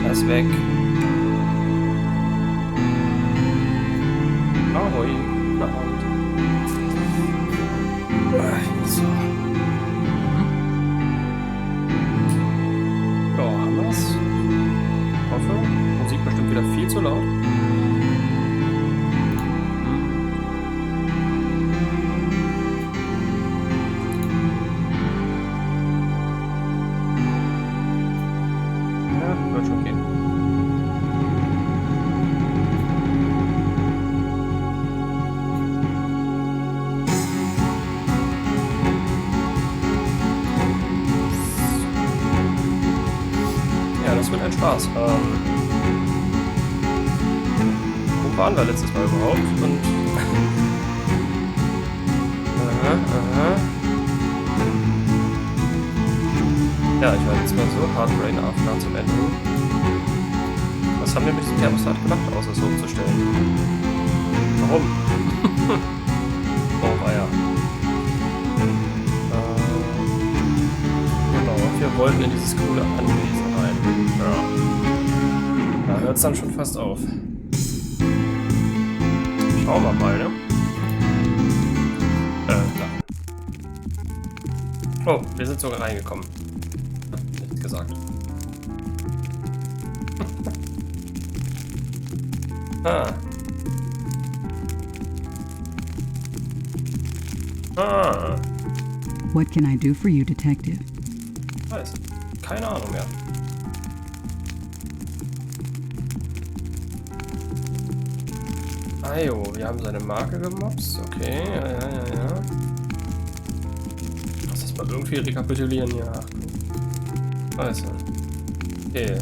Er ist weg. Ahoi. Na und. So. Ja, haben wir's. Hoffe. Musik bestimmt wieder viel zu laut. Spaß. Wo waren wir letztes Mal überhaupt? Und ja, ich war jetzt mal so hart brain after zum Ende. Was haben wir mit dem Thermostat gemacht, außer es hochzustellen? Warum? Oh, ja. Genau, wir wollten in dieses coole Anwesen rein. Ja. Da hört es dann schon fast auf. Schauen wir mal, ne? Nein. Oh, wir sind sogar reingekommen. Nichts gesagt. Ah. Ah. What can I do for you, Detective? Weiß. Keine Ahnung mehr. Ajo, wir haben seine Marke gemobst. Okay, ja. Lass das mal irgendwie rekapitulieren hier. Ach du. Scheiße. Okay.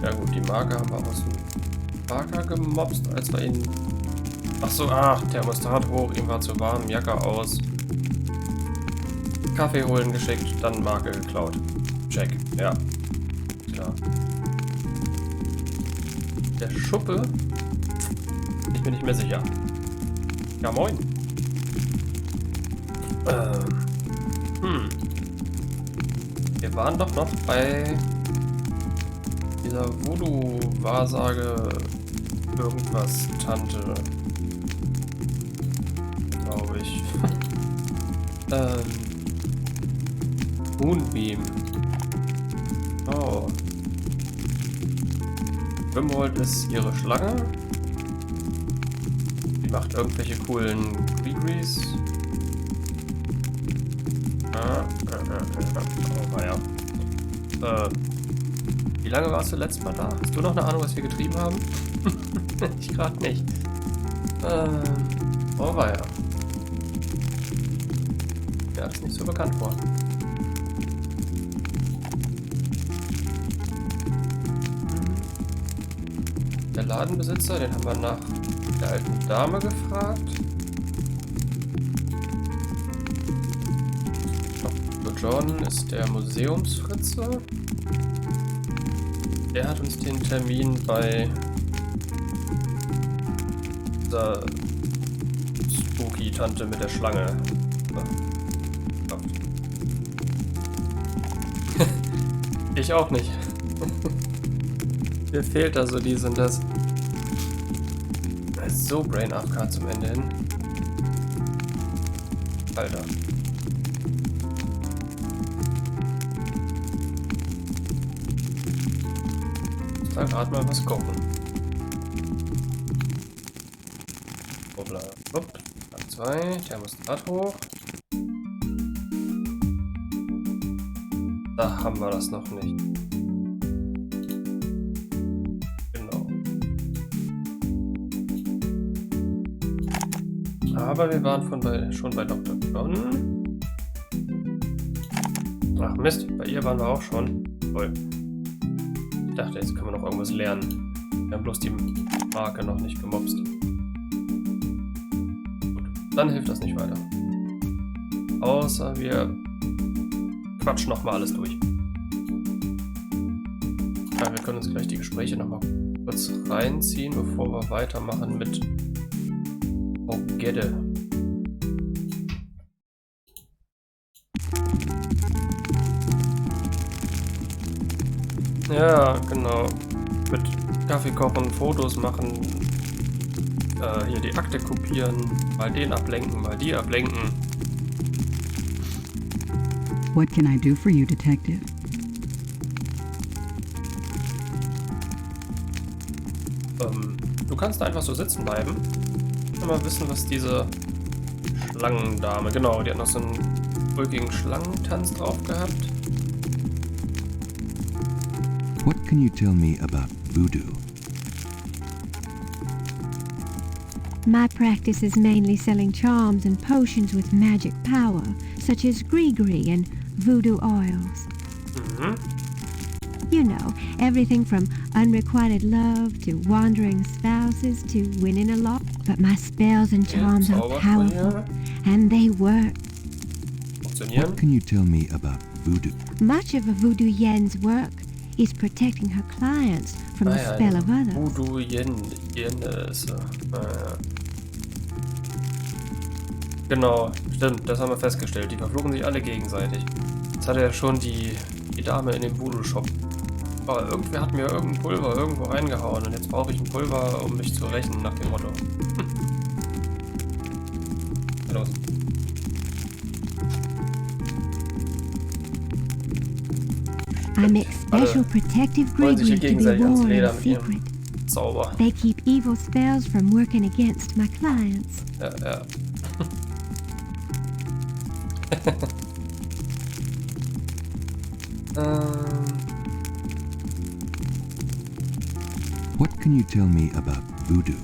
Ja gut, die Marke haben wir aus dem Parker gemobst, als wir ihn... Achso, Thermostat hoch, ihm war zu warm, Jacke aus. Kaffee holen geschickt, dann Marke geklaut. Check, ja. Klar. Der Schuppe? Ich bin nicht mehr sicher. Ja, moin. Wir waren doch noch bei dieser Voodoo-Wahrsage irgendwas Tante. Glaube ich. Moonbeam. Oh. Grimwold ist ihre Schlange. Die macht irgendwelche coolen Grigris. Oh, ja. Wie lange warst du letztes Mal da? Hast du noch eine Ahnung, was wir getrieben haben? Ich gerade nicht. Oh, ja. Ja, das ist nicht so bekannt vor. Der Ladenbesitzer, den haben wir nach der alten Dame gefragt. John ist der Museumsfritze. Der hat uns den Termin bei dieser Spooky-Tante mit der Schlange gekauft. Ich auch nicht. Mir fehlt da so dies und das. Das ist so Brain AFK zum Ende hin. Alter. Dann gerade mal was gucken. Hoppla. Hopp. Tag 2. Thermostat hoch. Da haben wir das noch nicht. Genau. Aber wir waren schon bei Dr. John. Ach Mist, bei ihr waren wir auch schon. Toll. Ich dachte, jetzt können wir noch irgendwas lernen. Wir haben bloß die Marke noch nicht gemobst. Gut, dann hilft das nicht weiter. Außer wir quatschen nochmal alles durch. Ja, wir können uns gleich die Gespräche nochmal kurz reinziehen, bevor wir weitermachen mit Gedde. Ja, genau. Mit Kaffee kochen, Fotos machen, hier die Akte kopieren, mal den ablenken, mal die ablenken. What can I do for you, Detective? Du kannst da einfach so sitzen bleiben. Mal wissen, was diese Schlangendame, genau, die hat noch so einen ulkigen Schlangentanz drauf gehabt. What can you tell me about voodoo? My practice is mainly selling charms and potions with magic power, such as gree-gree and voodoo oils. Mhm. You know, everything from unrequited love to wandering spouses to winning a lot. But my spells and charms are powerful, and they work. Funktionieren. What can you tell me about voodoo? Much of a voodoo yen's work is protecting her clients from the spell of others. Voodoo Yen-Esse. Genau, stimmt, das haben wir festgestellt. Die verfluchen sich alle gegenseitig. Jetzt hat er schon die Dame in dem Voodoo-Shop. Aber irgendwer hat mir irgendein Pulver irgendwo reingehauen und jetzt brauche ich ein Pulver, um mich zu rächen, nach dem Motto. Los. I make special protective gree-gree to be worn in secret. Zauber. They keep evil spells from working against my clients. Ja. What can you tell me about voodoo?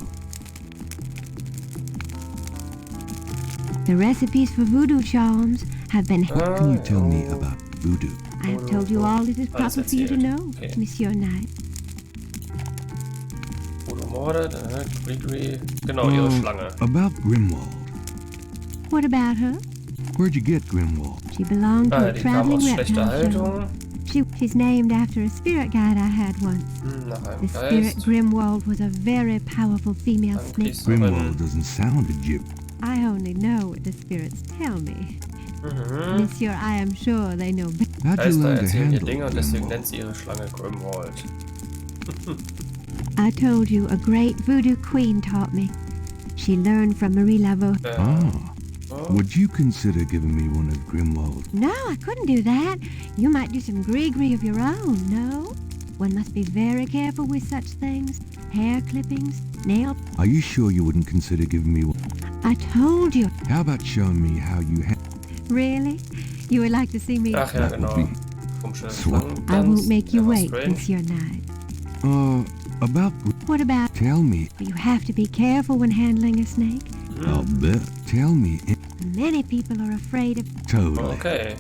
The recipes for voodoo charms have been... What can you tell me about voodoo? I have told you all that is proper for you to know, Okay. Monsieur Knight. Voodoo-Morde, Gree-Gree. Genau, ihre Schlange. About Grimwald. What about her? Where'd you get Grimwald? She belonged to a Die kam traveling aus schlechter reptile show. Haltung. She's named after a spirit guide I had once. Nach The einem spirit Geist. Grimwald was a very powerful female Einem snake. Grimwald Priesterin. doesn't sound Egyptian. I only know what the spirits tell me. Mhm. Monsieur, I am sure they know better. How'd you Geister learn to erzählen ihr handle Dinge und deswegen Grimwald? nennt sie ihre Schlange Grimwald. I told you a great voodoo queen taught me. She learned from Marie Laveau. Would you consider giving me one of Grimwald's? No, I couldn't do that. You might do some gree-gree of your own, no? One must be very careful with such things. Hair clippings, nail... Are you sure you wouldn't consider giving me one? I told you. How about showing me how you Really? You would like to see me? Ach ja, genau. Komische Schlangentanz. I won't make you Der war wait, strange. Monsieur Knight. About... What about... Tell me. You have to be careful when handling a snake. I'll bet. Tell me. Many people are afraid of... Totally. Okay.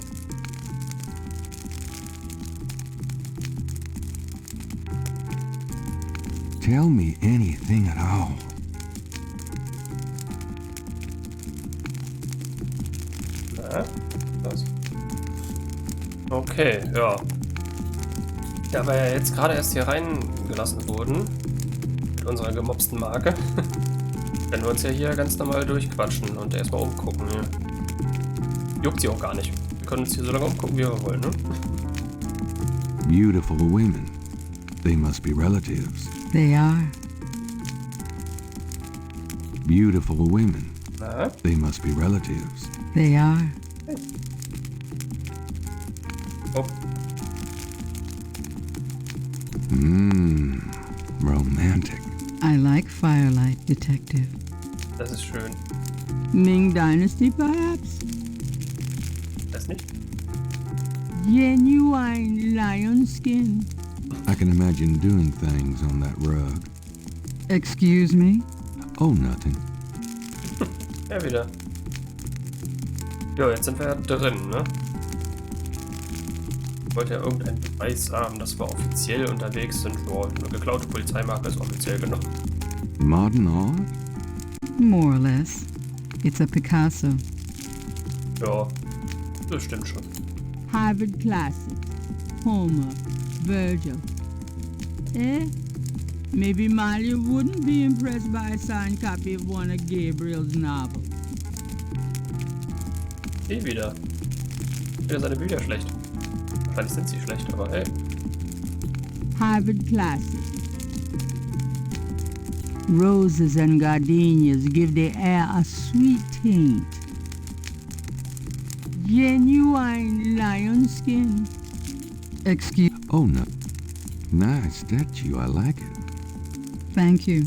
Tell me anything at all. Na, was? Okay, ja. Da wir ja jetzt gerade erst hier reingelassen wurden, mit unserer gemobsten Marke, werden wir uns ja hier ganz normal durchquatschen und erstmal umgucken. Ja. Juckt sie auch gar nicht. Wir können uns hier so lange umgucken, wie wir wollen, ne? Beautiful women. They must be relatives. They are. Beautiful women. Na? They must be relatives. They are. Oh, Romantic. I like firelight, Detective. das ist schön. Ming Dynasty, perhaps? Das nicht? Genuine lion skin. I can imagine doing things on that rug. Excuse me? Oh, nothing. Ja, wieder. Jo, jetzt sind wir ja drin, ne? Ich wollte ja irgendeinen Beweis haben, dass wir offiziell unterwegs sind. Ja, eine geklaute Polizeimarke ist offiziell genug. Modern art? More or less. It's a Picasso. Ja, das stimmt schon. Harvard Classics. Homer. Virgil. Eh? Maybe Molly wouldn't be impressed by a signed copy of one of Gabriel's novels. Eh wieder. Wieder seine Bücher schlecht. Wahrscheinlich sind sie schlecht, aber hey. Harvard classic. Roses and gardenias give the air a sweet taint. Genuine lion skin. Excuse. Oh, no. Nice statue. I like it. Thank you.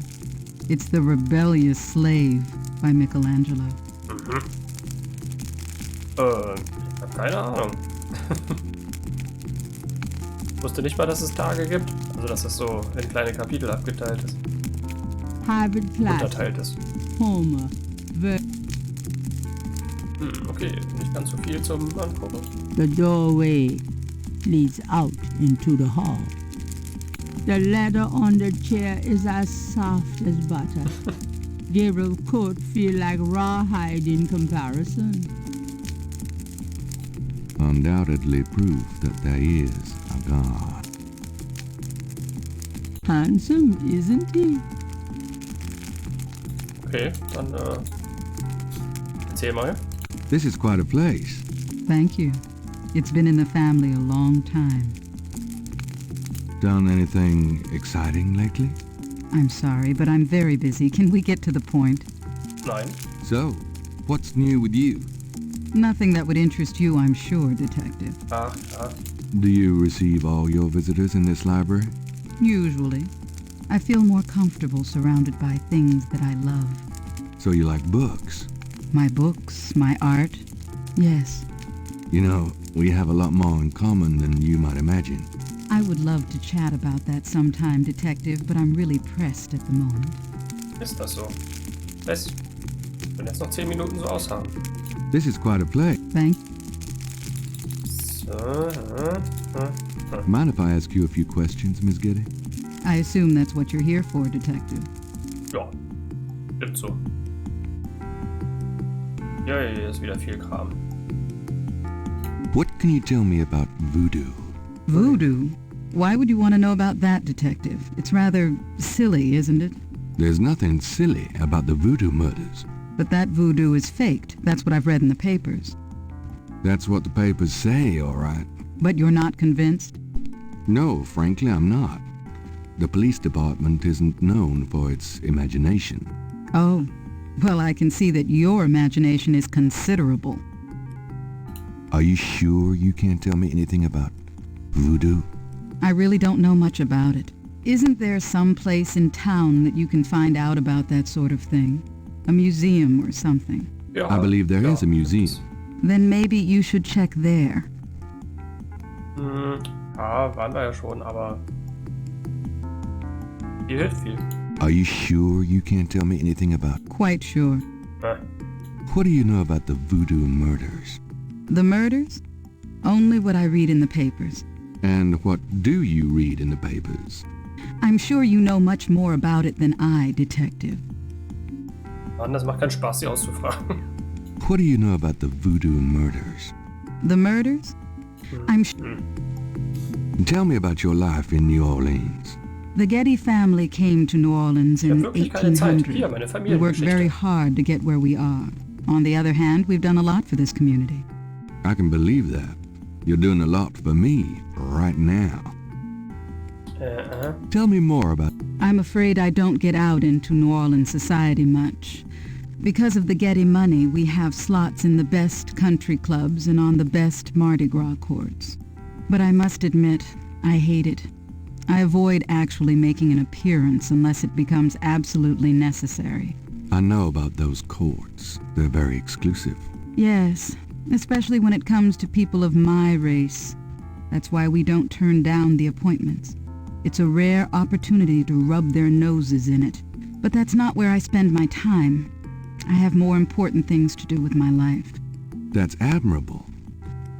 It's The Rebellious Slave by Michelangelo. Ich hab keine Ahnung. Ich wusste nicht mal, dass es Tage gibt. Also, dass das so in kleine Kapitel abgeteilt ist. Harvard classic. Unterteilt ist. Homer. Okay, nicht ganz so viel zum Angucken. The doorway leads out into the hall. The leather on the chair is as soft as butter. Gabriel could feel like rawhide in comparison. Undoubtedly proof that there is a God. Handsome, isn't he? Okay, dann erzähl mal. This is quite a place. Thank you. It's been in the family a long time. Done anything exciting lately? I'm sorry, but I'm very busy. Can we get to the point? Nein. So, what's new with you? Nothing that would interest you, I'm sure, Detective. Ach, ja. Do you receive all your visitors in this library? Usually. I feel more comfortable surrounded by things that I love. So you like books? My books, my art. Yes. You know, we have a lot more in common than you might imagine. I would love to chat about that sometime, Detective, but I'm really pressed at the moment. Ist das so? Ich will jetzt noch 10 Minuten so aushaben. This is quite a place. Thank So, Mind if I ask you a few questions, Miss Getty? I assume that's what you're here for, Detective. ja, stimmt so. Ja, hier ist wieder viel Kram. What can you tell me about voodoo? Voodoo? Why would you want to know about that, Detective? It's rather silly, isn't it? There's nothing silly about the voodoo murders. But that voodoo is faked. That's what I've read in the papers. That's what the papers say, all right. But you're not convinced? No, frankly, I'm not. The police department isn't known for its imagination. Oh, well, I can see that your imagination is considerable. Are you sure you can't tell me anything about voodoo? I really don't know much about it. Isn't there some place in town that you can find out about that sort of thing? A museum or something? Ja, I believe there is a museum. Then maybe you should check there. Ja, waren wir ja schon, aber hier hilft viel. Are you sure you can't tell me anything about... Quite sure. What do you know about the voodoo murders? The murders? Only what I read in the papers. And what do you read in the papers? I'm sure you know much more about it than I, Detective. Mann, das macht keinen Spaß, sie auszufragen. What do you know about the voodoo murders? The murders? I'm Tell me about your life in New Orleans. The Getty family came to New Orleans in wirklich keine Zeit. Hier, 1800. meine We worked very Familiengeschichte. hard to get where we are. On the other hand, we've done a lot for this community. I can believe that. You're doing a lot for me right now. Tell me more about... I'm afraid I don't get out into New Orleans society much. Because of the Getty money, we have slots in the best country clubs and on the best Mardi Gras courts. But I must admit, I hate it. I avoid actually making an appearance unless it becomes absolutely necessary. I know about those courts. They're very exclusive. Yes, especially when it comes to people of my race. That's why we don't turn down the appointments. It's a rare opportunity to rub their noses in it. But that's not where I spend my time. I have more important things to do with my life. That's admirable.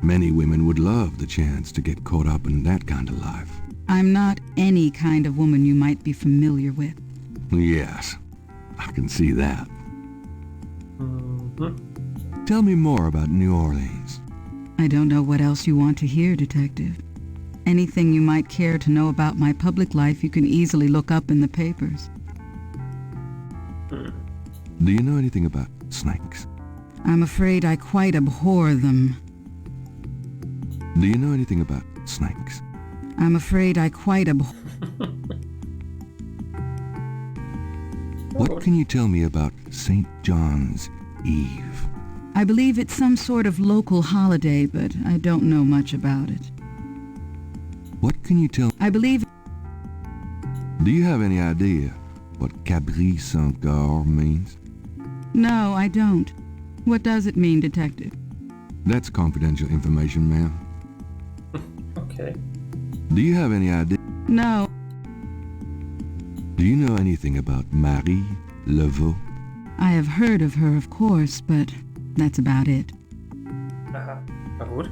Many women would love the chance to get caught up in that kind of life. I'm not any kind of woman you might be familiar with. Yes, I can see that. Tell me more about New Orleans. I don't know what else you want to hear, Detective. Anything you might care to know about my public life you can easily look up in the papers. Do you know anything about snakes? I'm afraid I quite abhor them. Do you know anything about snakes? I'm afraid I quite abhor... What can you tell me about St. John's Eve? I believe it's some sort of local holiday, but I don't know much about it. What can you tell... I believe... Do you have any idea what Cabri Saint-Gar means? No, I don't. What does it mean, Detective? That's confidential information, ma'am. Okay. Do you have any idea... No. Do you know anything about Marie Laveau? I have heard of her, of course, but that's about it. Aha. Na gut.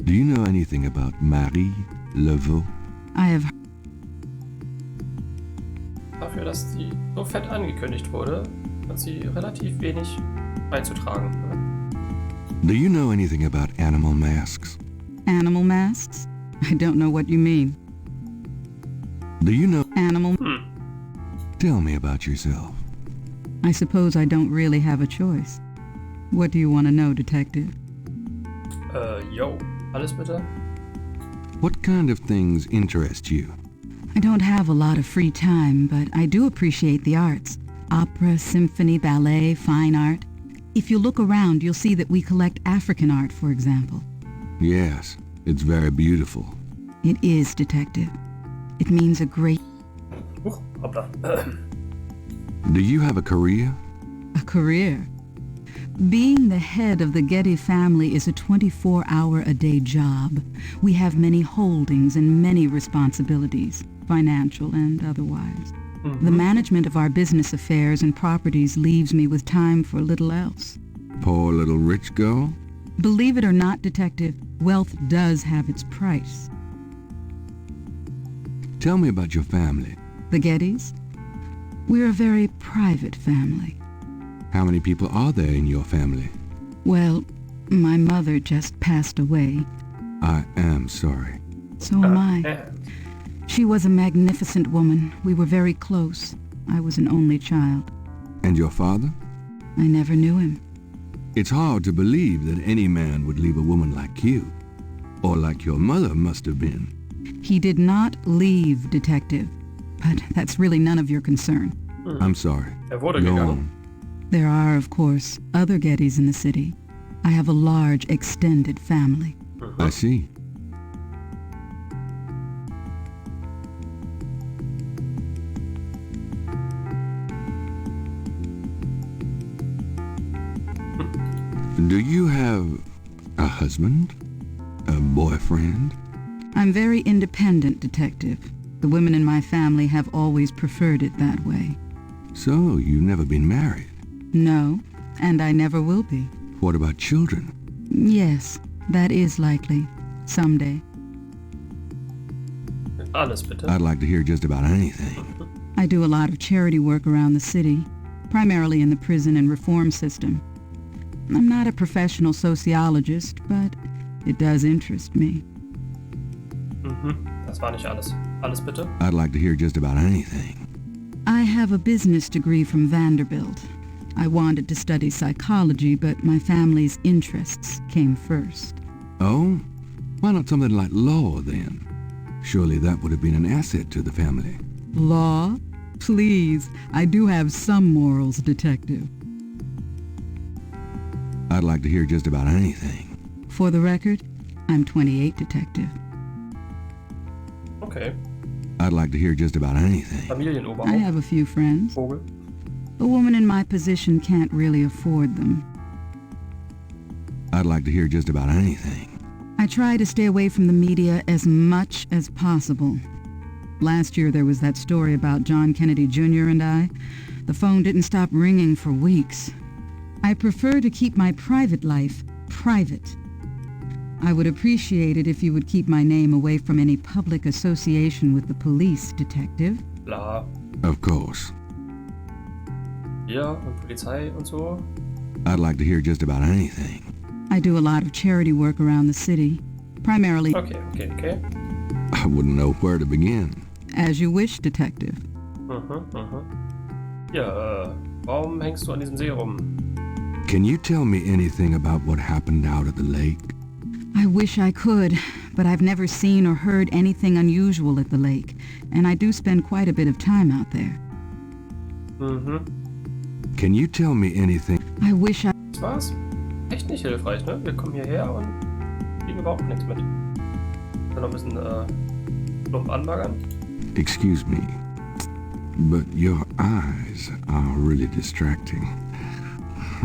Do you know anything about Marie Laveau? I have... Dafür, dass sie so fett angekündigt wurde, hat sie relativ wenig beizutragen. Do you know anything about animal masks? Animal masks? I don't know what you mean. Do you know... Animal... Tell me about yourself. I suppose I don't really have a choice. What do you want to know, Detective? Yo. Alles bitte? What kind of things interest you? I don't have a lot of free time, but I do appreciate the arts. Opera, symphony, ballet, fine art. If you look around, you'll see that we collect African art, for example. Yes, it's very beautiful. It is, Detective. It means a great... Hoppla. Do you have a career? A career. Being the head of the Getty family is a 24-hour-a-day job. We have many holdings and many responsibilities, financial and otherwise. The management of our business affairs and properties leaves me with time for little else. Poor little rich girl? Believe it or not, Detective, wealth does have its price. Tell me about your family. The Gettys? We're a very private family. How many people are there in your family? Well, my mother just passed away. I am sorry. So am I. She was a magnificent woman. We were very close. I was an only child. And your father? I never knew him. It's hard to believe that any man would leave a woman like you. Or like your mother must have been. He did not leave, Detective. But that's really none of your concern. I'm sorry. Wurde Go gegangen. on. There are, of course, other Gettys in the city. I have a large, extended family. I see. Do you have a husband? A boyfriend? I'm very independent, Detective. The women in my family have always preferred it that way. So, you've never been married? No, and I never will be. What about children? Yes, that is likely. Someday. Alles bitte. I'd like to hear just about anything. I do a lot of charity work around the city, primarily in the prison and reform system. I'm not a professional sociologist, but it does interest me. Das war nicht alles. Alles bitte? I'd like to hear just about anything. I have a business degree from Vanderbilt. I wanted to study psychology, but my family's interests came first. Oh? Why not something like law, then? Surely that would have been an asset to the family. Law? Please, I do have some morals, Detective. I'd like to hear just about anything. For the record, I'm 28, Detective. Okay. I'd like to hear just about anything. I Familienoberhaupt. have a few friends. Vogel. A woman in my position can't really afford them. I'd like to hear just about anything. I try to stay away from the media as much as possible. Last year there was that story about John Kennedy Jr. and I. The phone didn't stop ringing for weeks. I prefer to keep my private life private. I would appreciate it if you would keep my name away from any public association with the police, Detective. Bla. Of course. Ja, und Polizei und so. I'd like to hear just about anything. I do a lot of charity work around the city, primarily... Okay. I wouldn't know where to begin. As you wish, Detective. Ja, warum hängst du an diesem See rum? Can you tell me anything about what happened out at the lake? I wish I could, but I've never seen or heard anything unusual at the lake, and I do spend quite a bit of time out there. Can you tell me anything? I wish I... Das war's. Echt nicht hilfreich, ne? Wir kommen hierher und kriegen überhaupt nichts mit. Dann noch ein bisschen plump anbaggern. Excuse me, but your eyes are really distracting.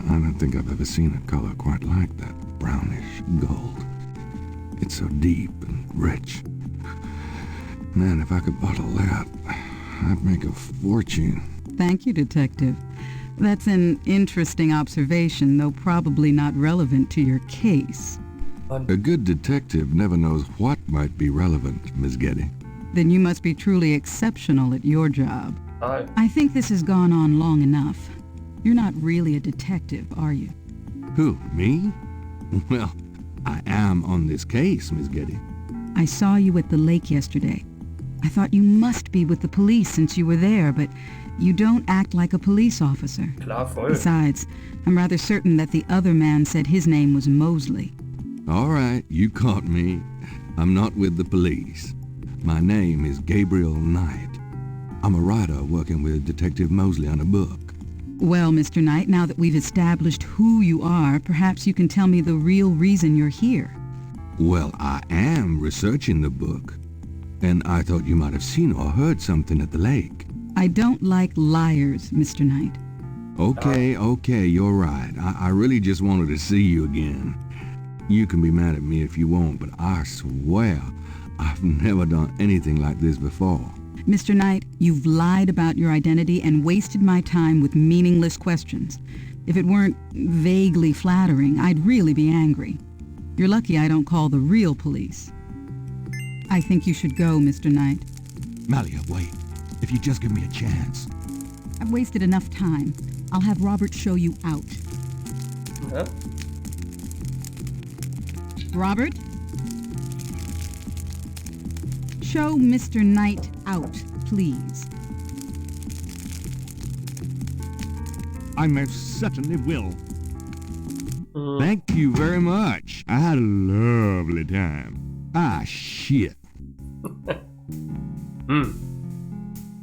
I don't think I've ever seen a color quite like that. Brownish gold. It's so deep and rich. Man, if I could bottle that, I'd make a fortune. Thank you, Detective. That's an interesting observation, though probably not relevant to your case. A good detective never knows what might be relevant, Miss Getty. Then you must be truly exceptional at your job. I think this has gone on long enough. You're not really a detective, are you? Who, me? Well, I am on this case, Miss Getty. I saw you at the lake yesterday. I thought you must be with the police since you were there, but you don't act like a police officer. Klar, voll. Besides, I'm rather certain that the other man said his name was Mosley. All right, you caught me. I'm not with the police. My name is Gabriel Knight. I'm a writer working with Detective Mosley on a book. Well, Mr. Knight, now that we've established who you are, perhaps you can tell me the real reason you're here. Well, I am researching the book, and I thought you might have seen or heard something at the lake. I don't like liars, Mr. Knight. Okay, you're right. I really just wanted to see you again. You can be mad at me if you want, but I swear I've never done anything like this before. Mr. Knight, you've lied about your identity and wasted my time with meaningless questions. If it weren't vaguely flattering, I'd really be angry. You're lucky I don't call the real police. I think you should go, Mr. Knight. Malia, wait. If you just give me a chance. I've wasted enough time. I'll have Robert show you out. Ja. Robert? Show Mr. Knight out, please. I most certainly will. Thank you very much. I had a lovely time. Ah, shit.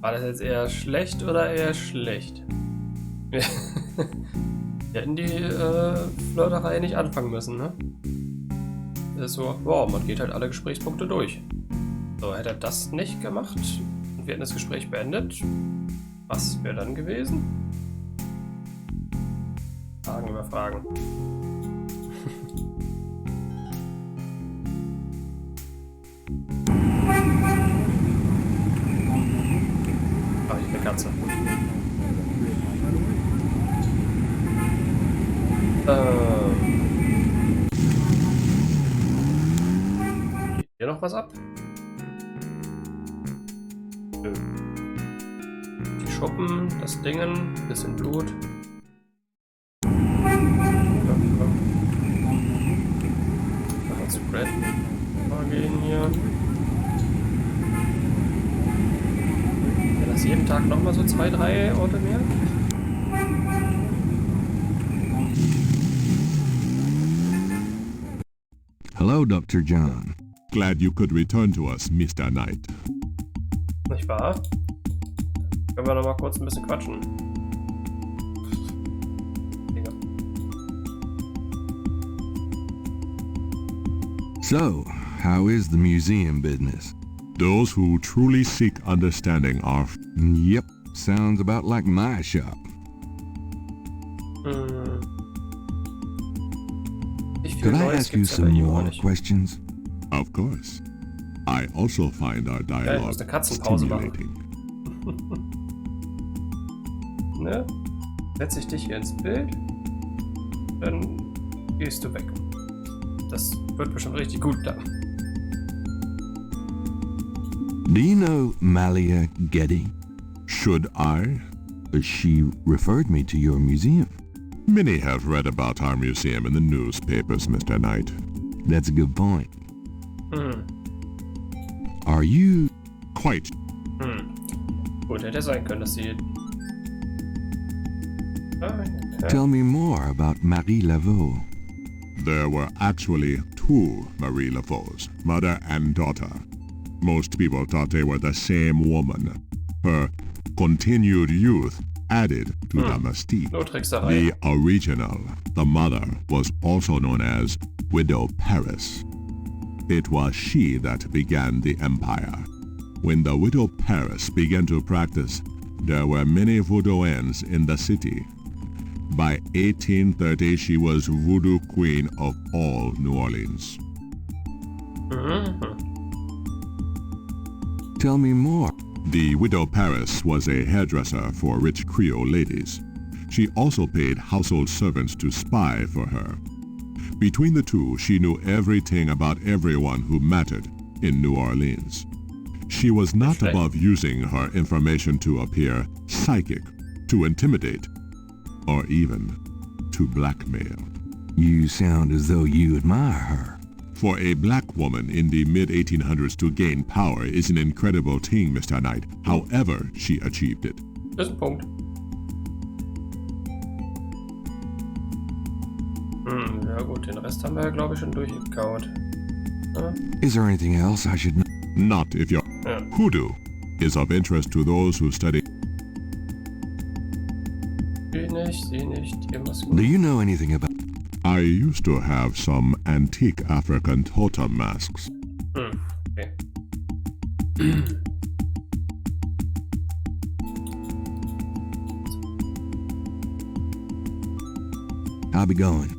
War das jetzt eher schlecht oder eher schlecht? Wir hätten die Flirterei nicht anfangen müssen, ne? Das ist so, wow, man geht halt alle Gesprächspunkte durch. So, hätte er das nicht gemacht und wir hätten das Gespräch beendet, was wäre dann gewesen? Fragen über Fragen. Ah, hier eine Katze. Geht hier noch was ab? Nö. Die Schuppen, das Dingen, bisschen Blut. Mal zu Brad mal gehen hier. Ja, das jeden Tag nochmal so 2, 3 Orte mehr. Hello, Dr. John. Glad you could return to us, Mr. Knight. Nicht wahr? Können wir noch mal kurz ein bisschen quatschen. Digga. So, how is the museum business? Those who truly seek understanding are... Yep, sounds about like my shop. Could I ask you some more questions? Of course. I also find our dialogue stimulating. Ne? Setz ich dich hier ins Bild, dann gehst du weg. Das wird bestimmt richtig gut da. Do you know Malia Getty? Should I? She referred me to your museum. Many have read about our museum in the newspapers, Mr. Knight. That's a good point. Are you... Quite. Gut, hätte sein können, dass sie... Tell me more about Marie Laveau. There were actually two Marie Laveaux, mother and daughter. Most people thought they were the same woman. Her continued youth added to the mystique. The original, the mother, was also known as Widow Paris. It was she that began the empire. When the Widow Paris began to practice, there were many Vaudoans in the city. By 1830, she was Voodoo Queen of all New Orleans. Tell me more. The Widow Paris was a hairdresser for rich Creole ladies. She also paid household servants to spy for her. Between the two, she knew everything about everyone who mattered in New Orleans. She was not above using her information to appear psychic, to intimidate, or even to blackmail. You sound as though you admire her. For a black woman in the mid-1800s to gain power is an incredible thing, Mr. Knight. However, she achieved it. Das ist ein Punkt. Ja gut, den Rest haben wir ja, glaube ich, schon durchgekaut. Ja. Is there anything else I should know? Not if your hoodoo is of interest to those who study. Seh nicht, irgendwas. Do you know anything about... I used to have some antique African totem masks. Okay. I'll be going.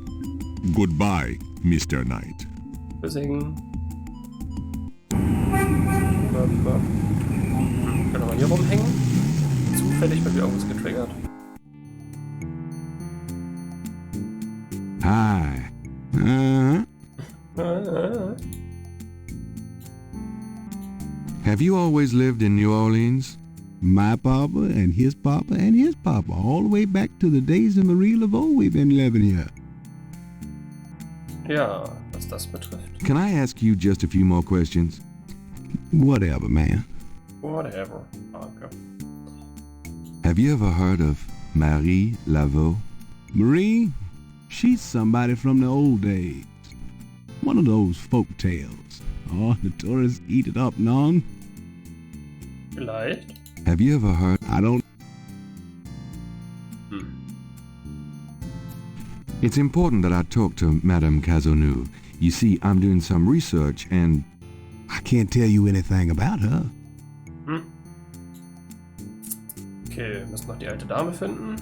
Goodbye, Mr. Knight. Deswegen. Können wir hier rumhängen? Zufällig wird wieder irgendwas getriggert. Hi. Have you always lived in New Orleans? My papa and his papa and his papa, all the way back to the days of Marie Laveaux we've been living here. Ja, was das betrifft. Can I ask you just a few more questions? Whatever, man. Whatever. Okay. Have you ever heard of Marie Laveaux? Marie? She's somebody from the old days. One of those folk tales. Oh, the tourists eat it up, non? Vielleicht. Have you ever heard... I don't... It's important that I talk to Madame Cazeneuve. You see, I'm doing some research and... I can't tell you anything about her. Okay, wir müssen noch die alte Dame finden.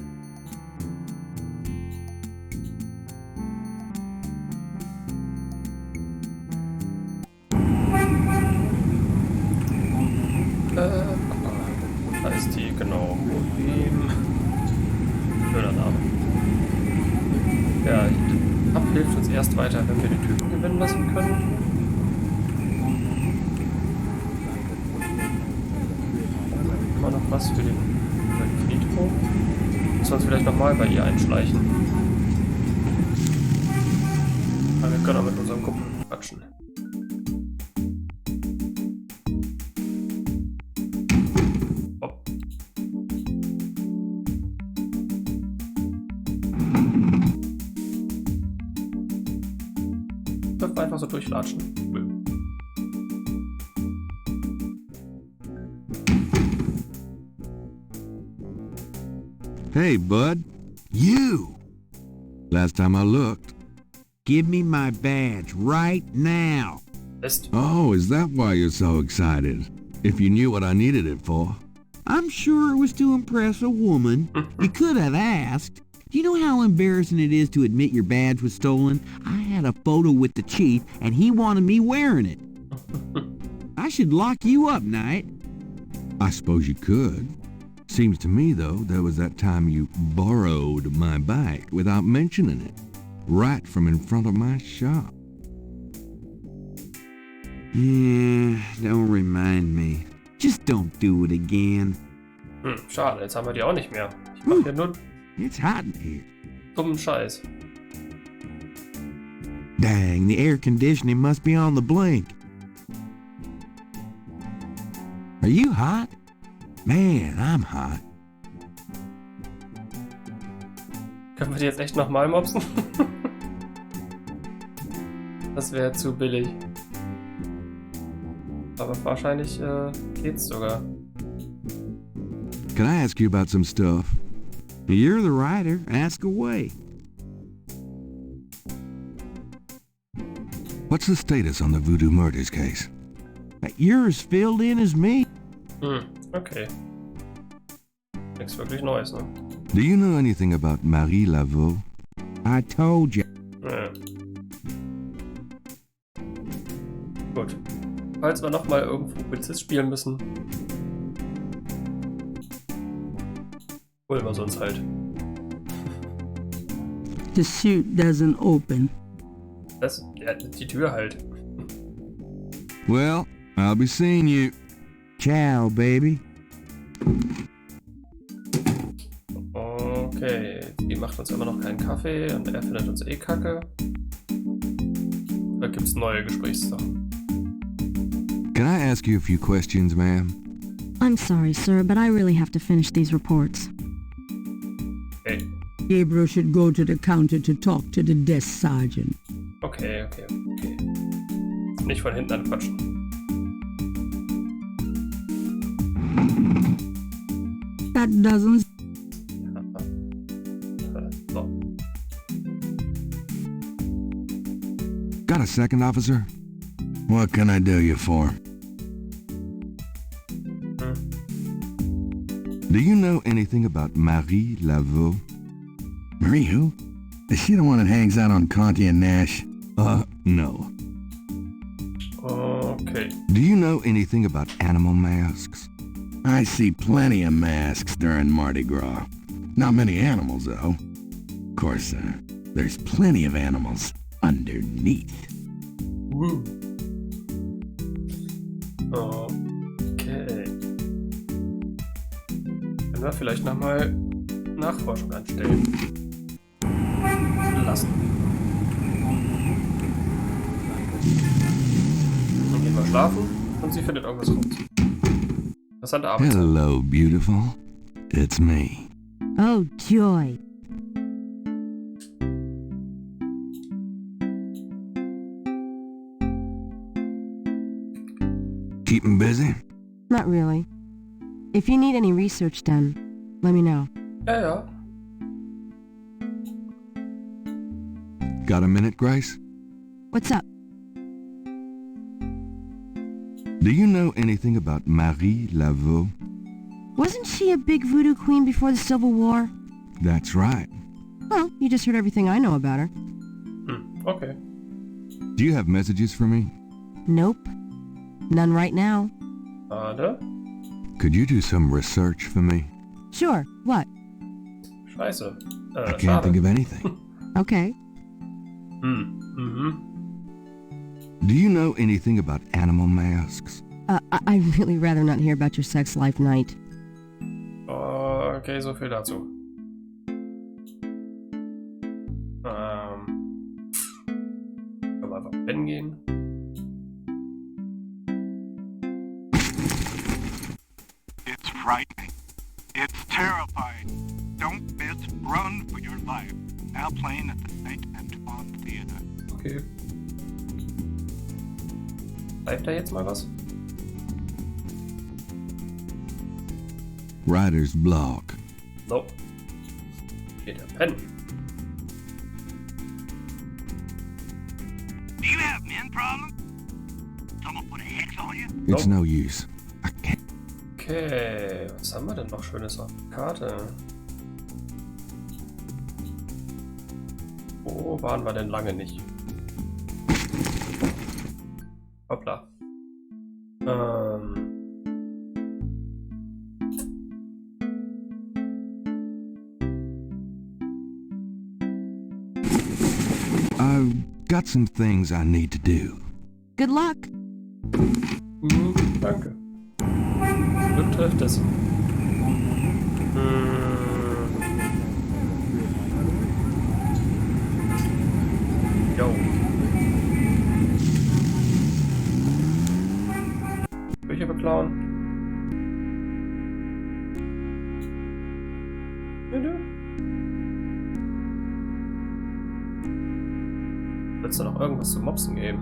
Da ist die, genau. Schöner Name. Ja, Ab hilft uns erst weiter, wenn wir den Typen gewinnen lassen können. Immer noch was für den Friedhof. Müssen wir uns vielleicht nochmal bei ihr einschleichen. Aber wir können auch mit unserem Kumpel quatschen. Einfach so durchlatschen. Hey, bud. You! Last time I looked. Give me my badge right now. Wisst. Oh, is that why you're so excited? If you knew what I needed it for. I'm sure it was to impress a woman. You could have asked. Do you know how embarrassing it is to admit your badge was stolen? I had a photo with the chief, and he wanted me wearing it. I should lock you up, Knight. I suppose you could. Seems to me, though, there was that time you borrowed my bike without mentioning it. Right from in front of my shop. Yeah, don't remind me. Just don't do it again. Schade, jetzt haben wir die auch nicht mehr. Ich mach hier nur It's hot in here. dummen Scheiß. Dang, the air conditioning must be on the blink. Are you hot? Man, I'm hot. Können wir die jetzt echt nochmal mopsen? Das Das wäre zu billig. Aber wahrscheinlich geht's sogar. Can I ask you about some stuff? You're the writer. Ask away. What's the status on the Voodoo Murders case? You're as filled in as me. Okay. Nichts wirklich Neues, ne? Do you know anything about Marie Laveau? I told you. Ja. Gut. Falls wir nochmal irgendwo Polizist spielen müssen, holen wir uns halt. The suit doesn't open. Ja, die Tür halt. Well, I'll be seeing you. Ciao, baby. Okay, die macht uns immer noch keinen Kaffee und er findet uns eh kacke. Da gibt's neue Gesprächssachen. Can I ask you a few questions, ma'am? I'm sorry, sir, but I really have to finish these reports. Okay. Gabriel should go to the counter to talk to the desk sergeant. Okay. Nicht von hinten anquatschen. That doesn't... So. Got a second, officer? What can I do you for? Do you know anything about Marie Laveau? Marie who? Is she the one that hangs out on Conti and Nash? No. Okay. Do you know anything about animal masks? I see plenty of masks during Mardi Gras. Not many animals, though. Of course, there's plenty of animals underneath. Woo. Okay. Können wir vielleicht nochmal Nachforschung anstellen lassen. Dann gehen wir schlafen und sie findet irgendwas raus. Interessante Arbeit. Hello, beautiful. It's me. Oh, joy. Keeping busy? Not really. If you need any research done, let me know. Ja. Got a minute, Grace? What's up? Do you know anything about Marie Laveau? Wasn't she a big voodoo queen before the Civil War? That's right. Well, you just heard everything I know about her. Okay. Do you have messages for me? Nope. None right now. Schade. Could you do some research for me? Sure. What? Scheiße. I can't think of anything. Okay. Do you know anything about animal masks? I'd really rather not hear about your sex life, Knight. Okay, so viel dazu. Können wir einfach pennen gehen. It's frightening. It's terrifying. Don't miss Run for Your Life. Now playing at the St. Antoine Theater. Okay. Bleibt da jetzt mal was? Writer's block. So. Geht der pennen. Do you have men problems? Someone put a hex on you? It's no use. I can't. Okay, was haben wir denn noch Schönes auf der Karte? Wo waren wir denn lange nicht? Hoppla. I've got some things I need to do. Good luck. Danke. Glück trifft es. Jo. Küche beklauen. Bitte? Wird es da noch irgendwas zu mopsen geben?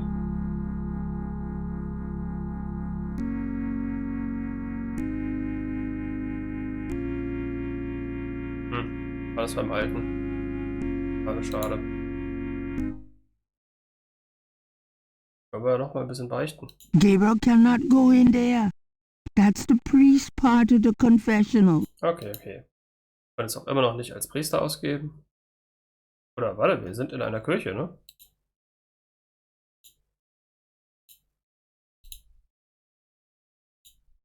Alles beim Alten. Alles schade. Können wir ja noch mal ein bisschen beichten. Gabriel cannot go in there. That's the priest part of the confessional. Okay, okay. Können es auch immer noch nicht als Priester ausgeben. Oder warte, wir sind in einer Kirche, ne?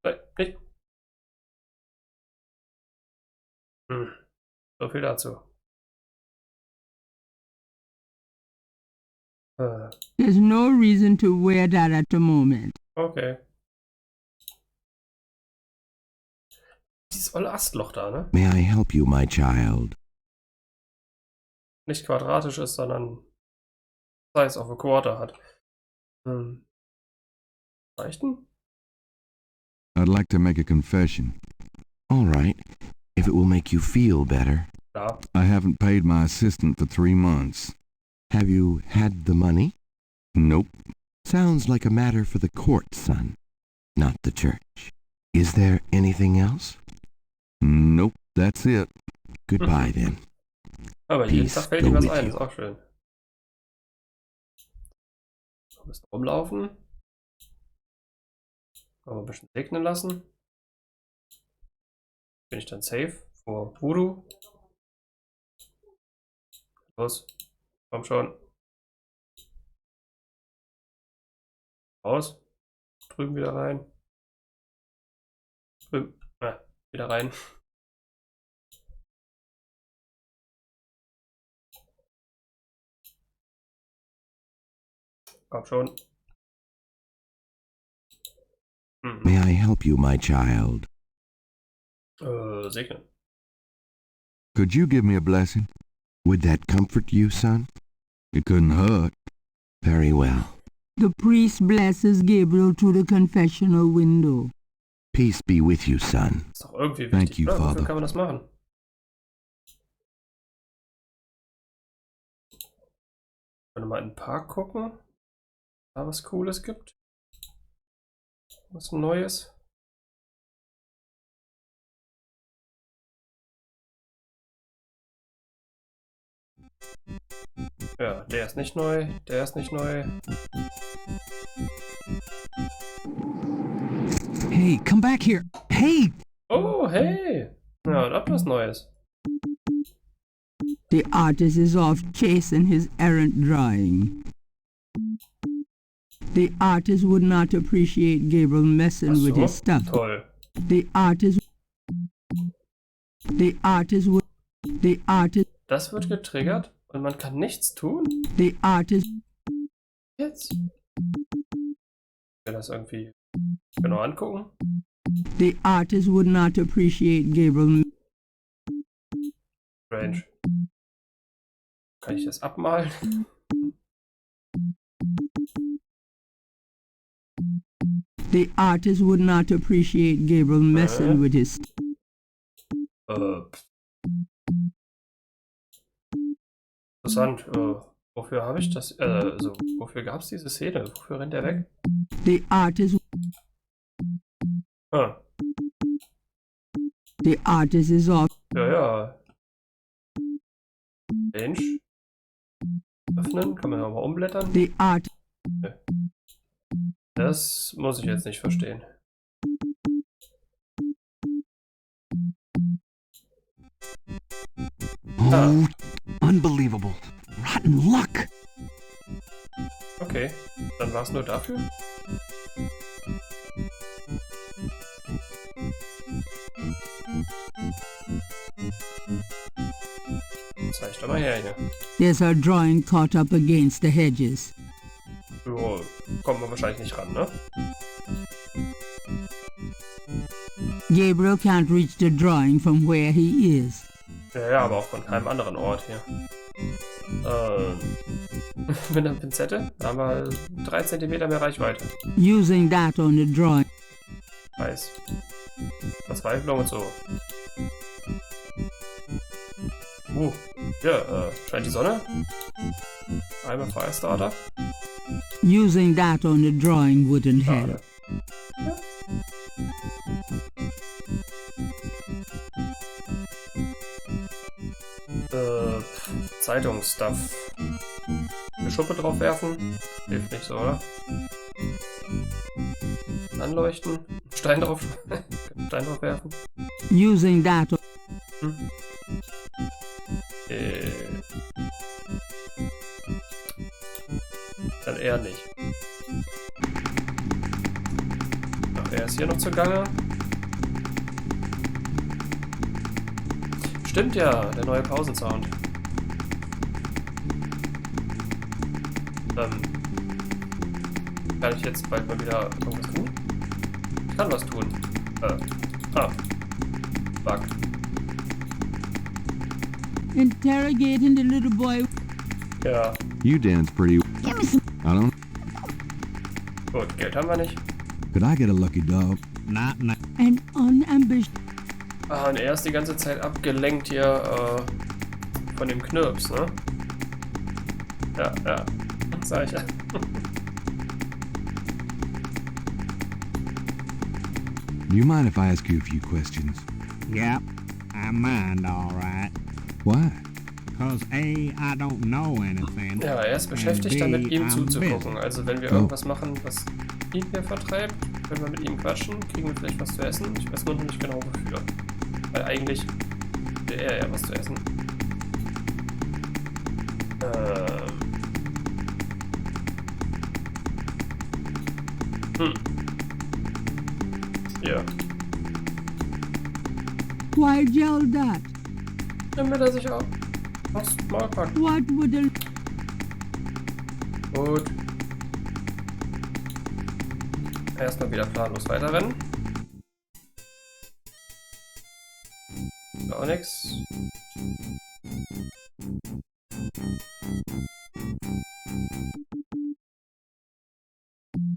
Nein, nicht. So viel dazu. There's no reason to wear that at the moment. Okay. Dieses olle Astloch da, ne? May I help you, my child? Nicht quadratisch ist, sondern Size of a Quarter hat. Reichten? I'd like to make a confession. All right, if it will make you feel better. Ja. I haven't paid my assistant for 3 months. Have you had the money? Nope. Sounds like a matter for the court, son, not the church. Is there anything else? Nope, that's it. Goodbye, then. Aber jeden Tag fällt ihm was ein, ist auch schön. Ein bisschen rumlaufen. Aber ein bisschen segnen lassen. Bin ich dann safe vor Voodoo? Los, komm schon. Raus. Drüben wieder rein. Drüben. Wieder rein. Komm schon. May I help you, my child? Segnen. Could you give me a blessing? Would that comfort you, son? It couldn't hurt. Very well. The priest blesses Gabriel through the confessional window. Peace be with you, son. Ist doch irgendwie wichtig. Thank you, Wofür Father. kann man das machen? Können wir mal in den Park gucken, da was Cooles gibt. Was Neues. Ja, der ist nicht neu, der ist nicht neu. Hey, come back here. Hey! Oh, hey! Ja, und ab was Neues. The artist is off chasing his errant drawing. The artist would not appreciate Gabriel messing with his stuff. Toll. The artist would... Das wird getriggert und man kann nichts tun? The artist... Jetzt? Ich will das irgendwie genau angucken. The artist would not appreciate Gabriel... Strange. Kann ich das abmalen? The artist would not appreciate Gabriel messing with his... Interessant. Wofür habe ich das? Also, wofür gab es diese Szene? Wofür rennt er weg? The artist... Ah. The artist is off... Ja, ja. Mensch. Öffnen, kann man aber umblättern. The art... Okay. Das muss ich jetzt nicht verstehen. Oh, unbelievable. Rotten luck. Okay, dann war es nur dafür. Zeig doch mal her hier. There's her drawing caught up against the hedges. Jo, kommen wir wahrscheinlich nicht ran, ne? Gabriel can't reach the drawing from where he is. Ja, aber auch von keinem anderen Ort hier. Mit einer Pinzette haben wir 3 cm mehr Reichweite. Using that on the drawing. Weiß. Verzweiflung und so. Ja, scheint die Sonne? I'm a fire starter. Using that on the drawing wouldn't help. Zeitungsstuff. Eine Schuppe drauf werfen. Hilft nicht so, oder? Anleuchten. Stein drauf. Stein drauf werfen. Using that. Dann eher nicht. Ach, er ist hier noch zugange. Stimmt ja, der neue Pausensound. Kann ich jetzt bald mal wieder irgendwas tun? Ich kann was tun. Bug. Interrogating the little boy. Ja. You dance pretty. Give me some. I don't. Gut, Geld haben wir nicht. Could I get a lucky dog? Not. An unambitious. Ah, und er ist die ganze Zeit abgelenkt hier von dem Knirps, ne? Ja. Sag ich ja. Do you mind if I ask you a few questions? Yep, I mind, all right. Why? Because A, I don't know anything. Ja, er ist beschäftigt damit, ihm zuzugucken. Also wenn wir irgendwas machen, was ihn hier vertreibt, wenn wir mit ihm quatschen, kriegen wir vielleicht was zu essen. Ich weiß nur noch nicht genau wofür. Weil eigentlich will er ja was zu essen. Ja. Why yell that? Damit er sich auch aufs Maul packt. What would a... Gut. Erstmal wieder planlos weiterrennen. Auch nix.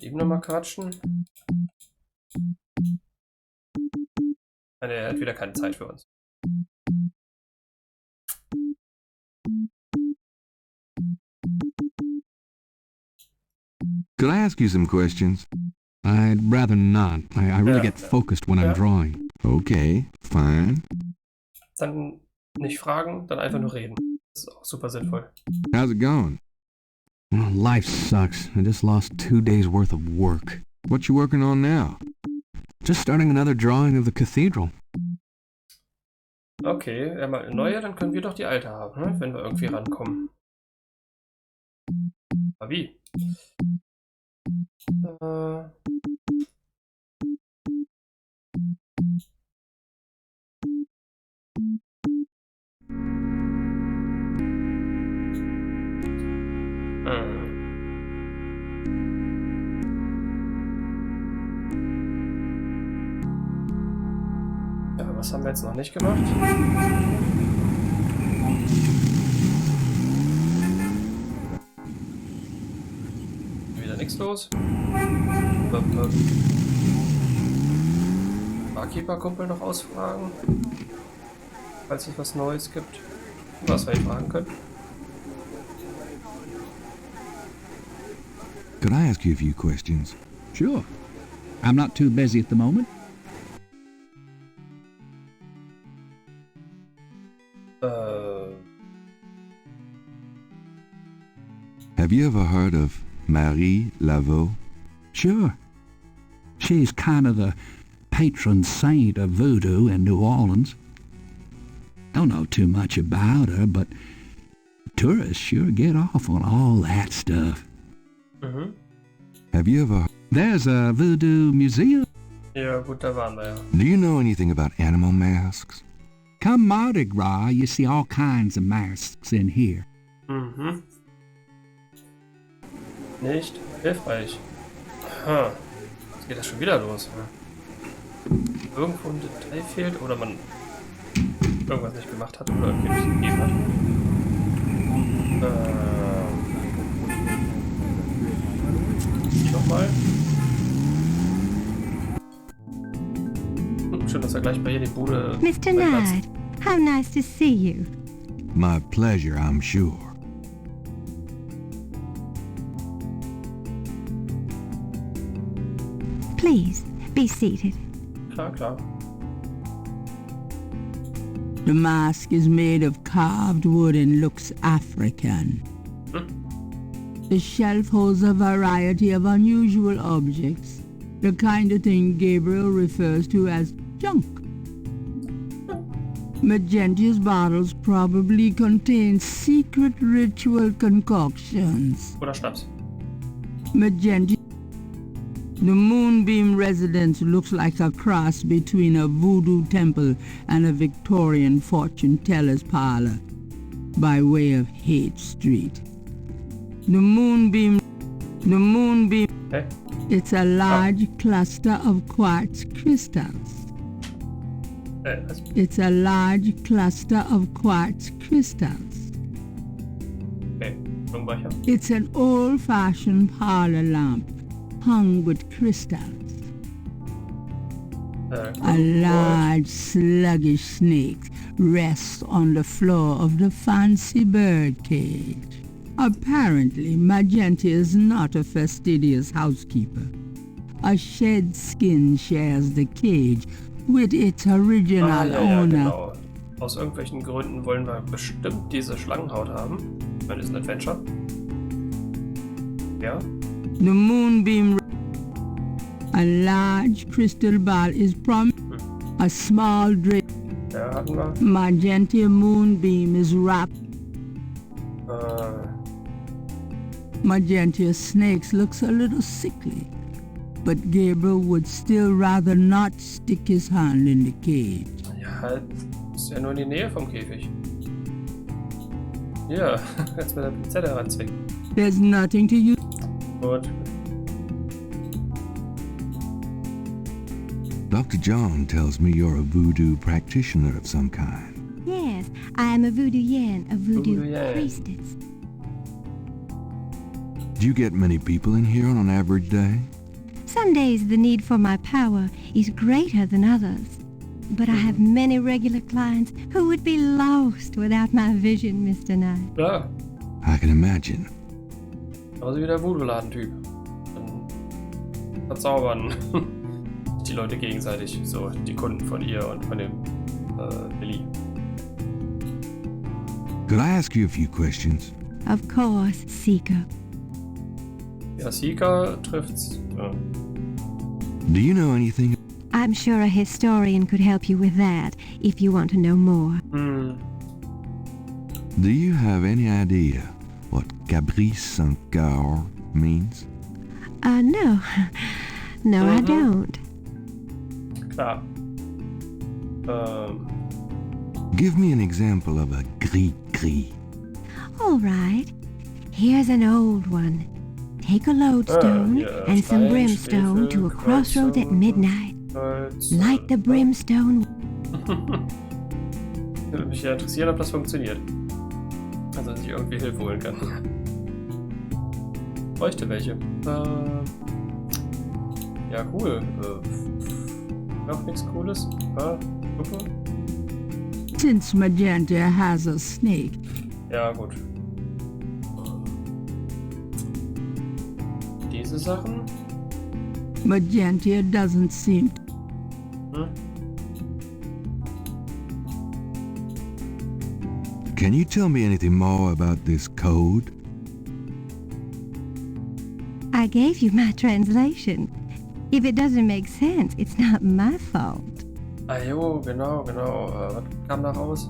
Eben nochmal quatschen. Er hat wieder keine Zeit für uns. Could I ask you some questions? I'd rather not. I really get focused when I'm drawing. Okay, fine. Dann nicht fragen, dann einfach nur reden. Das ist auch super sinnvoll. How's it going? Well, life sucks. I just lost 2 days worth of work. What you working on now? Just starting another drawing of the cathedral. Okay, er mal eine neue, dann können wir doch die alte haben, ne? Wenn wir irgendwie rankommen. Aber wie? Ja, was haben wir jetzt noch nicht gemacht? Wieder nichts los. Barkeeper-Kumpel noch ausfragen, falls es was Neues gibt, was wir ihn fragen können. Could I ask you a few questions? Sure. I'm not too busy at the moment. Have you ever heard of Marie Laveau? Sure. She's kind of the patron saint of voodoo in New Orleans. Don't know too much about her, but tourists sure get off on all that stuff. Mhm. Have you ever... There's a voodoo museum. Ja, gut, da waren wir ja. Do you know anything about animal masks? Come Mardi Gras, you see all kinds of masks in here. Mhm. Nicht hilfreich. Aha. Jetzt geht das schon wieder los. Irgendwo ein Detail fehlt oder man irgendwas nicht gemacht hat oder irgendwie nicht gegeben hat. Nochmal. Schön, dass er gleich bei ihr die Bude... Mr. Knight, how nice to see you. My pleasure, I'm sure. Please, be seated. Klar, klar. The mask is made of carved wood and looks African. The shelf holds a variety of unusual objects, the kind of thing Gabriel refers to as junk. Magentia's bottles probably contain secret ritual concoctions. Oder Schnaps. Magentia. The Moonbeam residence looks like a cross between a voodoo temple and a Victorian fortune teller's parlor, by way of Haight Street. The Moonbeam. Hey. It's a large cluster of quartz crystals. It's a large cluster of quartz crystals. Okay, Zungenbrecher. It's an old-fashioned parlor lamp hung with crystals. A large, sluggish snake rests on the floor of the fancy bird cage. Apparently, Magentia is not a fastidious housekeeper. A shed skin shares the cage with its original owner. Genau. Aus irgendwelchen Gründen wollen wir bestimmt diese Schlangenhaut haben. Ich meine, das ist ein Adventure. Ja. The Moonbeam. A large crystal ball is promised. A small drink. Ja, hatten wir. Magentia Moonbeam is wrapped. Magentia Snakes looks a little sickly, but Gabriel would still rather not stick his hand in the cage. Ja, halt. Ist ja nur in die Nähe vom Käfig. Ja, jetzt mit der Pinzette heranzwicken. There's nothing to use. Gut. Dr. John tells me you're a voodoo practitioner of some kind. Yes, I am a voodoo yen, a voodoo priestess. Do you get many people in here on an average day? Some days the need for my power is greater than others. But I have many regular clients who would be lost without my vision, Mr. Knight. Ja. I can imagine. Also wie der Voodoo-Laden-Typ. Dann verzaubern die Leute gegenseitig, so die Kunden von ihr und von dem Billy. Could I ask you a few questions? Of course, Seeker. Ja, Seeker trifft's. Ja. Do you know anything? I'm sure a historian could help you with that, if you want to know more. Do you have any idea what Caprice Saint Coeur means? No. No, I don't. Klar. Give me an example of a gris-gris. All right. Here's an old one. Take a lodestone and some brimstone to a crossroads at midnight. Light the brimstone. Würde mich ja interessieren, ob das funktioniert. Also, dass ich irgendwie Hilfe holen kann. Bräuchte welche. Ja, cool. Noch nichts Cooles. Super. Since Magentia has a snake. Ja, gut. Diese Sachen? Magentia doesn't seem... Can you tell me anything more about this code? I gave you my translation. If it doesn't make sense, it's not my fault. Ah jo, genau. Was kam da raus?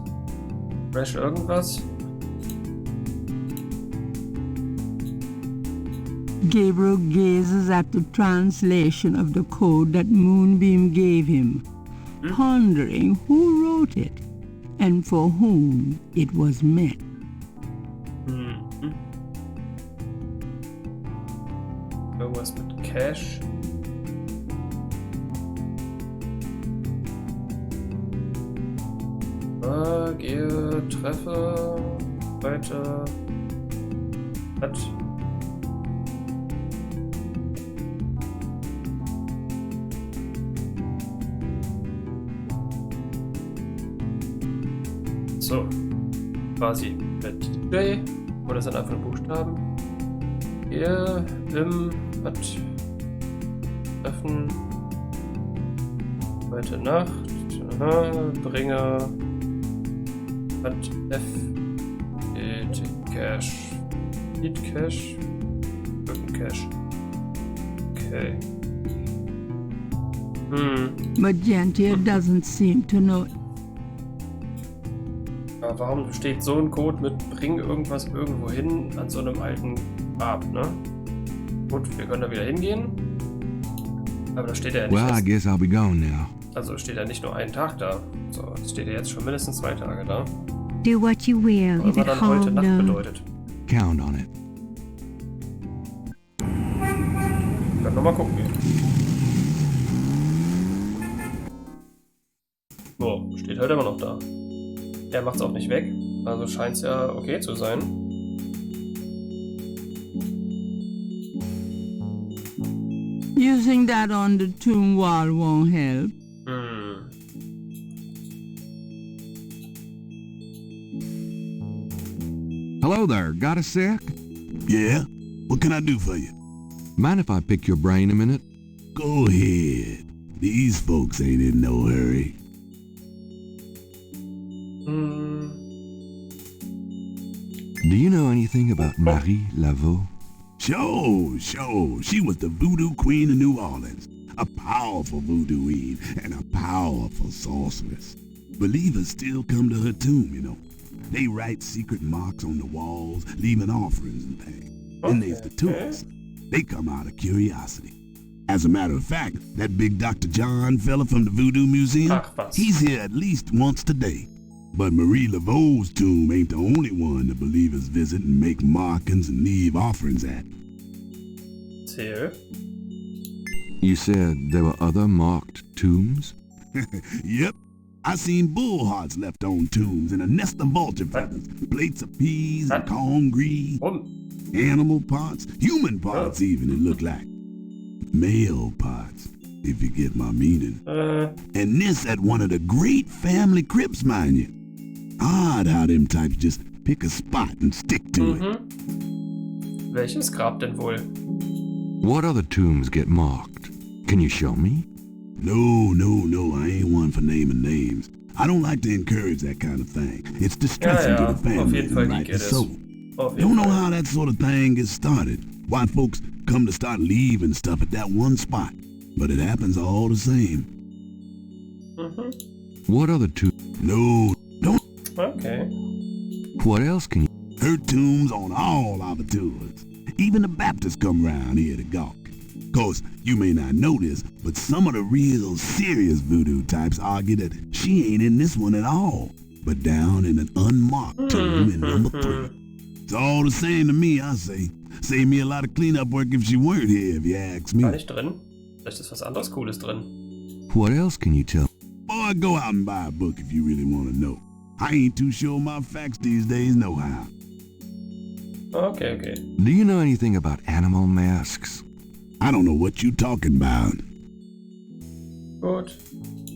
Fresh irgendwas? Gabriel gazes at the translation of the code that Moonbeam gave him, pondering who wrote it and for whom it was meant. Irgendwas mit Cash. Gehe, treffe, heute, hat. So, quasi mit J, oder sind einfach nur Buchstaben. Hier im, was, treffen, heute Nacht. Aha, bringe F Cash. Eat Cash. Open Cash. Okay. But Gentia doesn't seem to know. Aber warum steht so ein Code mit bring irgendwas irgendwo hin an so einem alten Grab, ne? Gut, wir können da wieder hingehen. Aber da steht ja nicht. Well, I guess I'll be gone now. Also steht ja nicht nur einen Tag da. So, es steht ja jetzt schon mindestens 2 Tage da. Do what you will, Was if it dann heute hold Nacht no. bedeutet. Count on it. Wir können nochmal gucken gehen. So, steht halt immer noch da. Er macht's auch nicht weg. Also scheint's ja okay zu sein. Using that on the tomb wall won't help. Hello there, got a sec? Yeah? What can I do for you? Mind if I pick your brain a minute? Go ahead. These folks ain't in no hurry. Do you know anything about Marie Laveau? Sure. She was the voodoo queen of New Orleans. A powerful voodooine and a powerful sorceress. Believers still come to her tomb, you know. They write secret marks on the walls, leaving offerings and things. Then there's the tourists. They come out of curiosity. As a matter of fact, that big Dr. John fella from the Voodoo Museum, he's here at least once today. But Marie Laveau's tomb ain't the only one the believers visit and make markings and leave offerings at. Here. You said there were other marked tombs? Yep. I seen bull hearts left on tombs and a nest of vulture feathers, plates of peas and corn grease, animal parts, human parts even, it looked like. Male parts, if you get my meaning. And this at one of the great family crypts, mind you. Odd how them types just pick a spot and stick to it. Welches Grab denn wohl? What other tombs get marked? Can you show me? No, I ain't one for naming names. I don't like to encourage that kind of thing. It's distressing to the family and rightly so. Don't know how that sort of thing gets started. Why folks come to start leaving stuff at that one spot. But it happens all the same. What other tombs? No, don't. Okay. What else can you... Her tomb's on all our tours. Even the Baptists come round here to gawk. Course, you may not know this, but some of the real serious voodoo types argue that she ain't in this one at all, but down in an unmarked tomb in number 3. It's all the same to me, I say. Save me a lot of cleanup work if she weren't here, if you ask me. Gar nicht drin. Vielleicht ist was anderes Cooles drin. What else can you tell? Boy, go out and buy a book if you really want to know. I ain't too sure my facts these days nohow. Okay. Do you know anything about animal masks? I don't know what you talking about. Gut.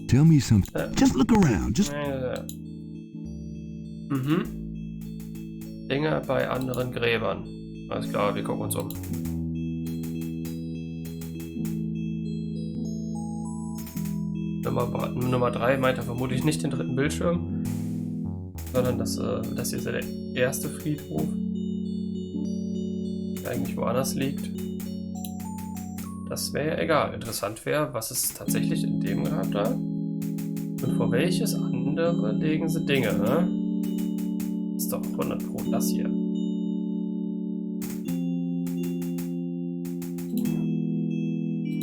Tell me something. Just look around. Dinge bei anderen Gräbern. Alles klar, wir gucken uns um. Nummer 3 meint er vermutlich nicht den dritten Bildschirm, sondern das hier ist ja der erste Friedhof, der eigentlich woanders liegt. Das wäre ja egal. Interessant wäre, was ist tatsächlich in dem Grab da? Und vor welches andere legen sie Dinge, ne? Ist doch 100% das hier.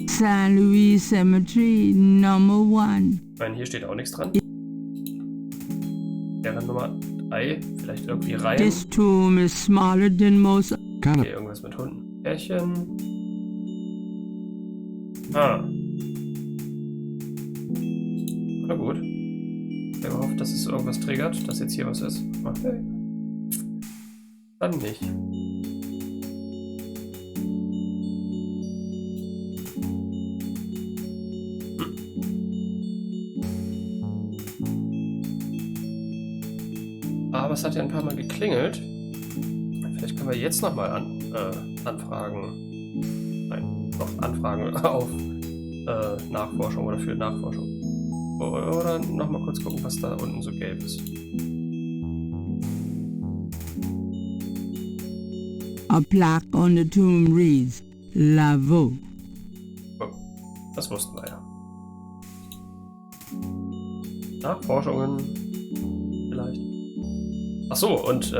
St. Louis Cemetery, Number 1. Ich meine, hier steht auch nichts dran. Wäre Nummer 3 vielleicht irgendwie rein. This tomb is smaller than most. Okay, irgendwas mit Hunden. Pärchen. Ah. Na gut. Ich habe gehofft, dass es irgendwas triggert, dass jetzt hier was ist. Okay. Dann nicht. Aber es hat ja ein paar Mal geklingelt. Vielleicht können wir jetzt nochmal anfragen. Nein, noch anfragen auf Nachforschung oder für Nachforschung. Oder nochmal kurz gucken, was da unten so gelb ist. A plaque on the tomb reads, Lavo. Oh, das wussten wir ja. Nachforschungen. Vielleicht. Ach so, und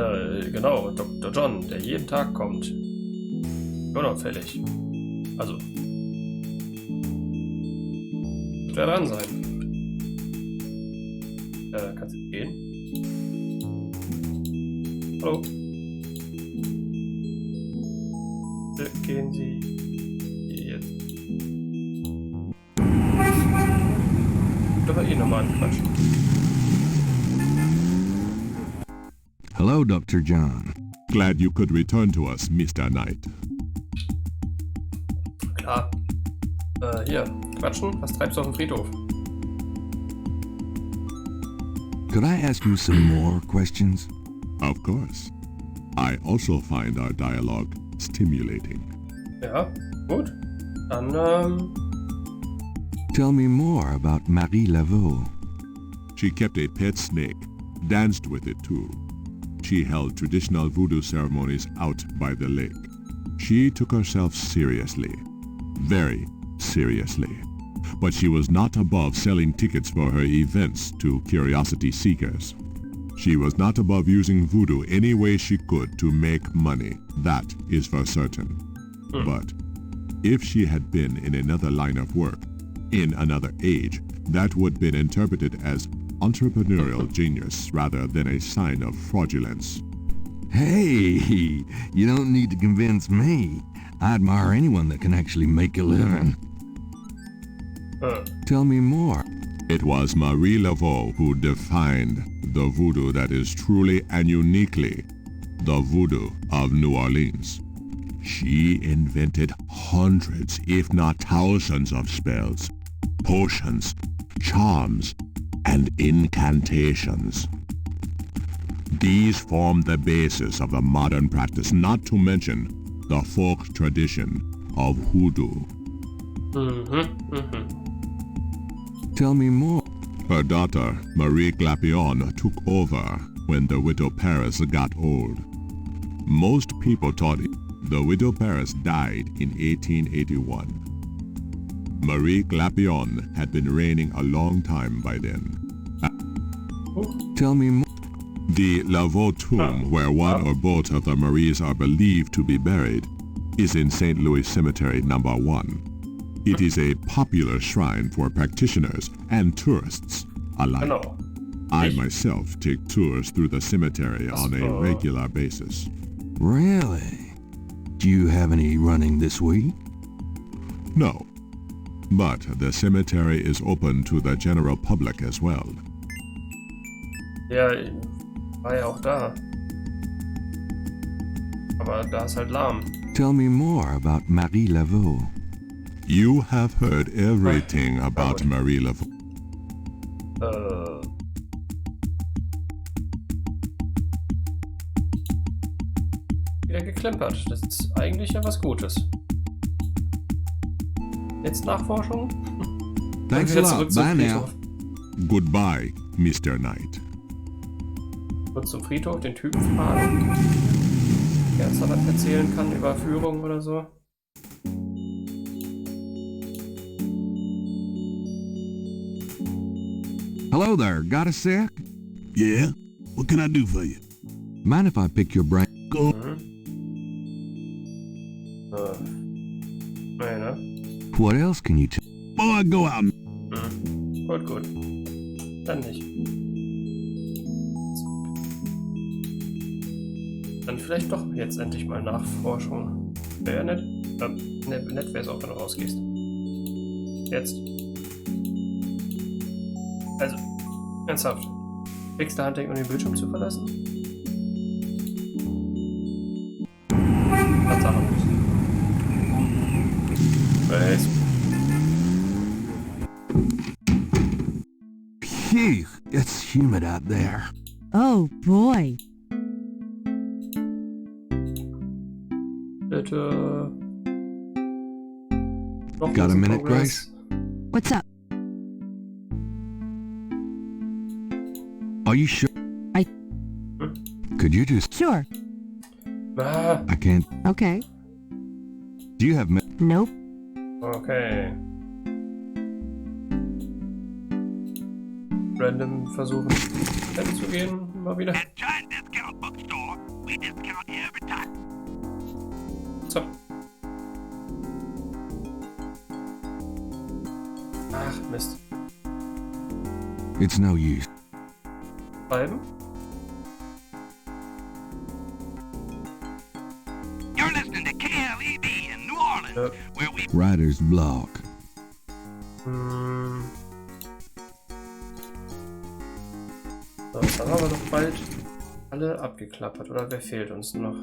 genau, Dr. John, der jeden Tag kommt. Unauffällig. Also. Wird er dran sein. Kannst du gehen? Hallo? Bitte gehen Sie jetzt. Aber nochmal anquatschen. Hello, Dr. John. Glad you could return to us, Mr. Knight. Klar. Hier, quatschen. Was treibst du auf dem Friedhof? Could I ask you some more questions? Of course. I also find our dialogue stimulating. Ja, gut. Dann, Tell me more about Marie Laveau. She kept a pet snake, danced with it too. She held traditional voodoo ceremonies out by the lake. She took herself seriously. Very seriously. But she was not above selling tickets for her events to curiosity seekers. She was not above using voodoo any way she could to make money. That is for certain. But if she had been in another line of work, in another age, that would have been interpreted as entrepreneurial genius rather than a sign of fraudulence. Hey, you don't need to convince me. I admire anyone that can actually make a living. Tell me more. It was Marie Laveau who defined the voodoo that is truly and uniquely the voodoo of New Orleans. She invented hundreds, if not thousands of spells, potions, charms, and incantations. These form the basis of the modern practice, not to mention the folk tradition of hoodoo. Tell me more. Her daughter, Marie Glapion, took over when the widow Paris got old. Most people thought the widow Paris died in 1881. Marie Glapion had been reigning a long time by then. Tell me more. The Laveau tomb, where one or both of the Maries are believed to be buried, is in St. Louis Cemetery No. 1. It is a popular shrine for practitioners and tourists alike. Genau. I myself take tours through the cemetery on a regular basis. Really? Do you have any running this week? No, but the cemetery is open to the general public as well. Ja, war ja auch da. Aber da ist halt lahm. Tell me more about Marie Laveau. You have heard everything about Marie Laveau. Wieder geklempert. Das ist eigentlich ja was Gutes. Jetzt Nachforschung? Thanks a lot. Bye now. Goodbye, Mr. Knight. Kurz zum Friedhof, den Typen fragen. Der uns da was erzählen kann über Führung oder so. Hello there, got a sec? Yeah? What can I do for you? Mind if I pick your brain? Go. Naja. What else can you tell? Boy, go out. Gut, gut. Dann nicht. Dann vielleicht doch jetzt endlich mal Nachforschung. Wäre nett. Nett wäre es auch, wenn du rausgehst. Jetzt. Also, ernsthaft. Kriegst du Handling, um den Bildschirm zu verlassen? Tatsache. Was? Phew, it's humid out there. Oh, boy. Bitte. Got a minute, Grace? What's up? Are you sure? Could you just... Sure. Ah, I can't... Okay. Do you have... Nope. okay. Random versuchen hinzugehen, mal wieder. At Giant Discount Bookstore, we discount every time. So. Ach, Mist. It's no use. Schreiben? You're listening to KLEB in New Orleans, where we... Writer's block. Hm. So, jetzt haben wir aber doch bald alle abgeklappert. Oder wer fehlt uns noch?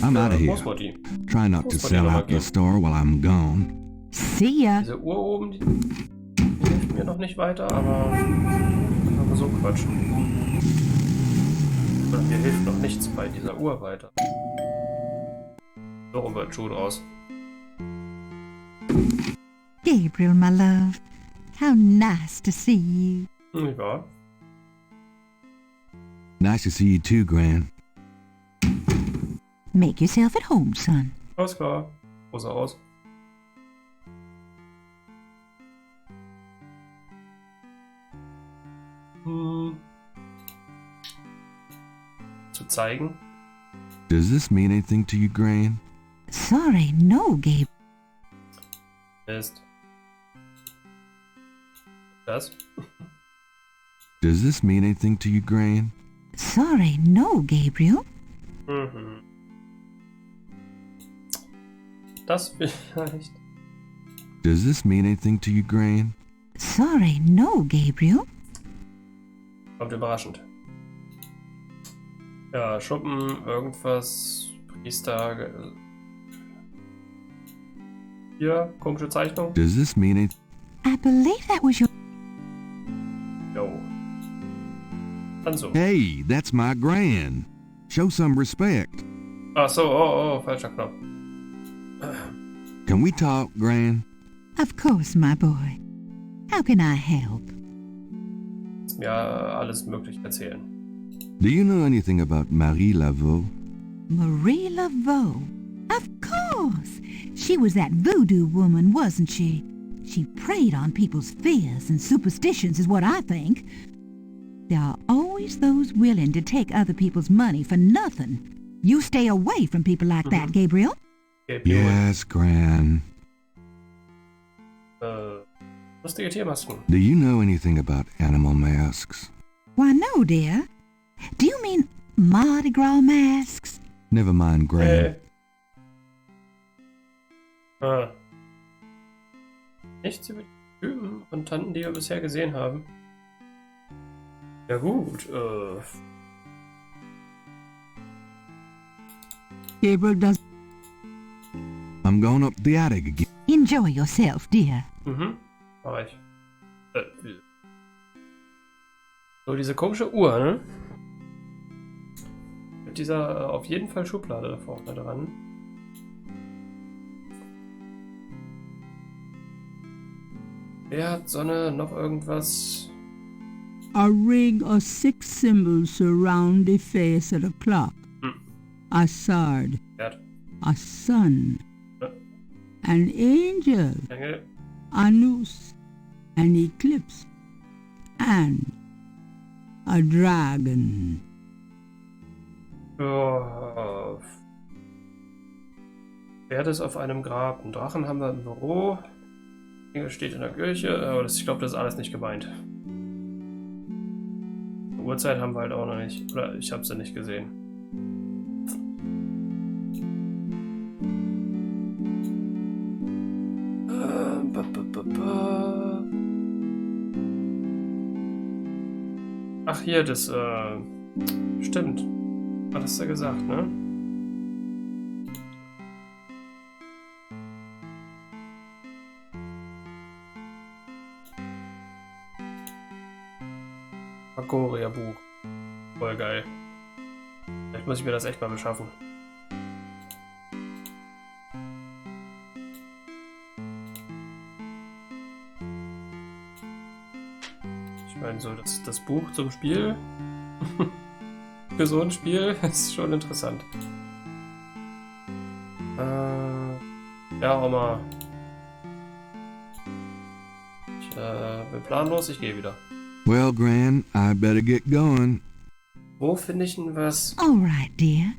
I'm out of here. Großmutti. Try not to sell out the store while I'm gone. See ya. Diese Uhr oben, die hilft mir noch nicht weiter, aber so quatschen. Oder mir hilft noch nichts bei dieser Uhr weiter. So rum wird Schuh draus. Gabriel, my love, how nice to see you. Nicht wahr? Nice to see you too, Gran. Make yourself at home, son. Alles klar. Hose aus. Zu zeigen. Does this mean anything to you, Gran? Sorry, no, Gabe. Ist. Das? Does this mean anything to you, Gran? Sorry, no, Gabriel. Mhm. Das vielleicht. Does this mean anything to you, Gran? Sorry, no, Gabriel. Kommt überraschend. Ja, Schuppen, irgendwas, Priester. Hier, komische Zeichnung. Does this mean it? I believe that was your... Jo. Dann so. Hey, that's my Gran. Show some respect. Ach so, oh, falscher Knopf. Can we talk, Gran? Of course, my boy. How can I help? Mir alles möglich erzählen. Do you know anything about Marie Laveau? Marie Laveau. Of course. She was that voodoo woman, wasn't she? She preyed on people's fears and superstitions is what I think. There are always those willing to take other people's money for nothing. You stay away from people like that, Gabriel. Yes, Gran. Lustige Tiermasken. Do you know anything about animal masks? Why, no, dear. Do you mean Mardi Gras masks? Never mind, Gran. Nichts über die Typen und Tanten, die wir bisher gesehen haben. Ja gut, Gabriel does... I'm going up the attic again. Enjoy yourself, dear. Mach ich. So, diese komische Uhr, ne? Mit dieser auf jeden Fall Schublade da vorne dran. Wer hat Sonne noch irgendwas? A ring of 6 symbols surround the face of the clock. A sword. A sun. An angel. A noose. An eclipse. And a dragon. Oh. Pferd ist auf einem Grab. Einen Drachen haben wir im Büro. Engel steht in der Kirche. Aber ich glaube, das ist alles nicht gemeint. Uhrzeit haben wir halt auch noch nicht. Oder ich habe sie nicht gesehen. Ach hier, das, stimmt. Hat das ja gesagt, ne? Agoria-Buch. Voll geil. Vielleicht muss ich mir das echt mal beschaffen. meine, so das Buch zum Spiel für so ein Spiel ist schon interessant. Ja, auch mal. Ich bin planlos, ich gehe wieder. Well, Gran, I better get going. Wo finde ich denn was? All right, dear.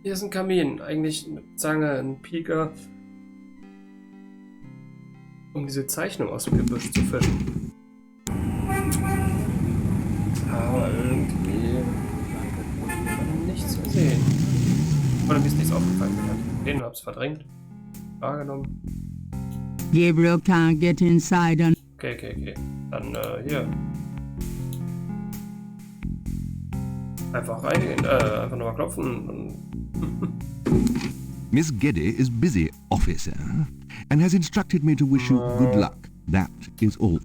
Hier ist ein Kamin, eigentlich eine Zange, ein Pieker, um diese Zeichnung aus dem Gebüsch zu fischen. Aber irgendwie nichts gesehen. Oder mir ist nichts aufgefallen. Den hab's verdrängt. Wahrgenommen. Gabriel can't get inside on... Okay. Dann hier. Einfach reingehen, einfach nochmal klopfen und Miss Geddy is busy, officer, and has instructed me to wish you good luck. That is all.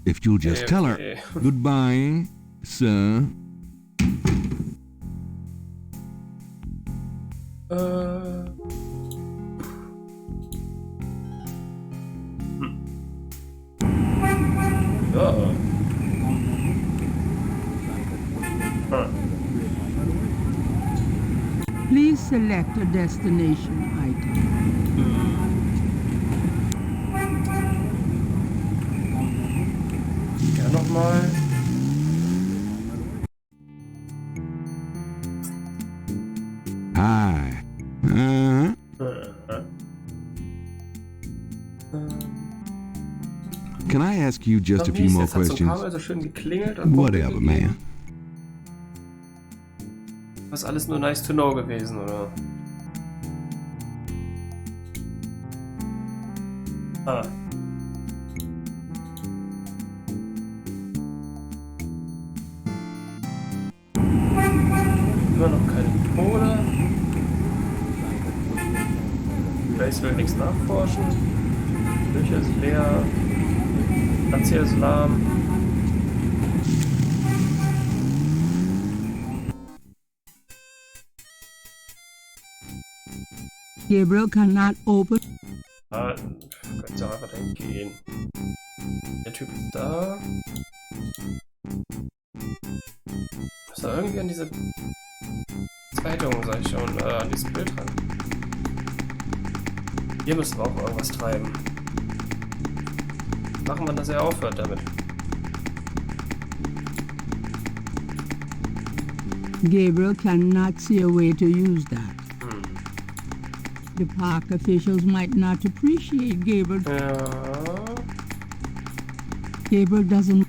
If you'll just tell her goodbye, sir. Ja. Please select a destination item. Ja, nochmal. Hi. Can I ask you just a few more questions? So schön geklingelt und Whatever, man. Was alles nur nice to know gewesen, oder? Ah. Immer noch keine Kohle. Grace will nichts nachforschen. Küche ist leer. Platz hier ist lahm. Gabriel cannot open. Ah, können Sie auch einfach dahin gehen. Der Typ ist da. Muss da irgendwie an diese Zeitung, sag ich schon, an dieses Bild ran. Hier müssen wir auch irgendwas treiben. Machen wir, dass er aufhört damit. Gabriel cannot see a way to use that. The park officials might not appreciate Gabriel. Ja. Gabriel doesn't...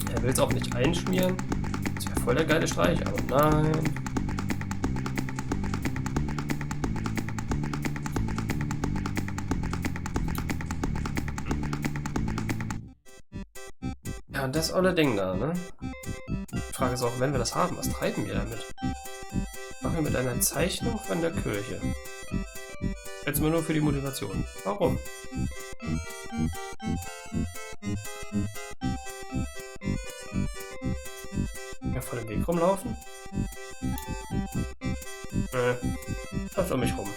Er will es auch nicht einschmieren. Das wäre voll der geile Streich, aber nein. Ja, und das olle Ding da, ne? Die Frage ist auch, wenn wir das haben, was treiben wir damit? Machen wir mit einer Zeichnung von der Kirche. Jetzt mal nur für die Motivation. Warum? Ja, vor dem Weg rumlaufen? Läuft um mich rum.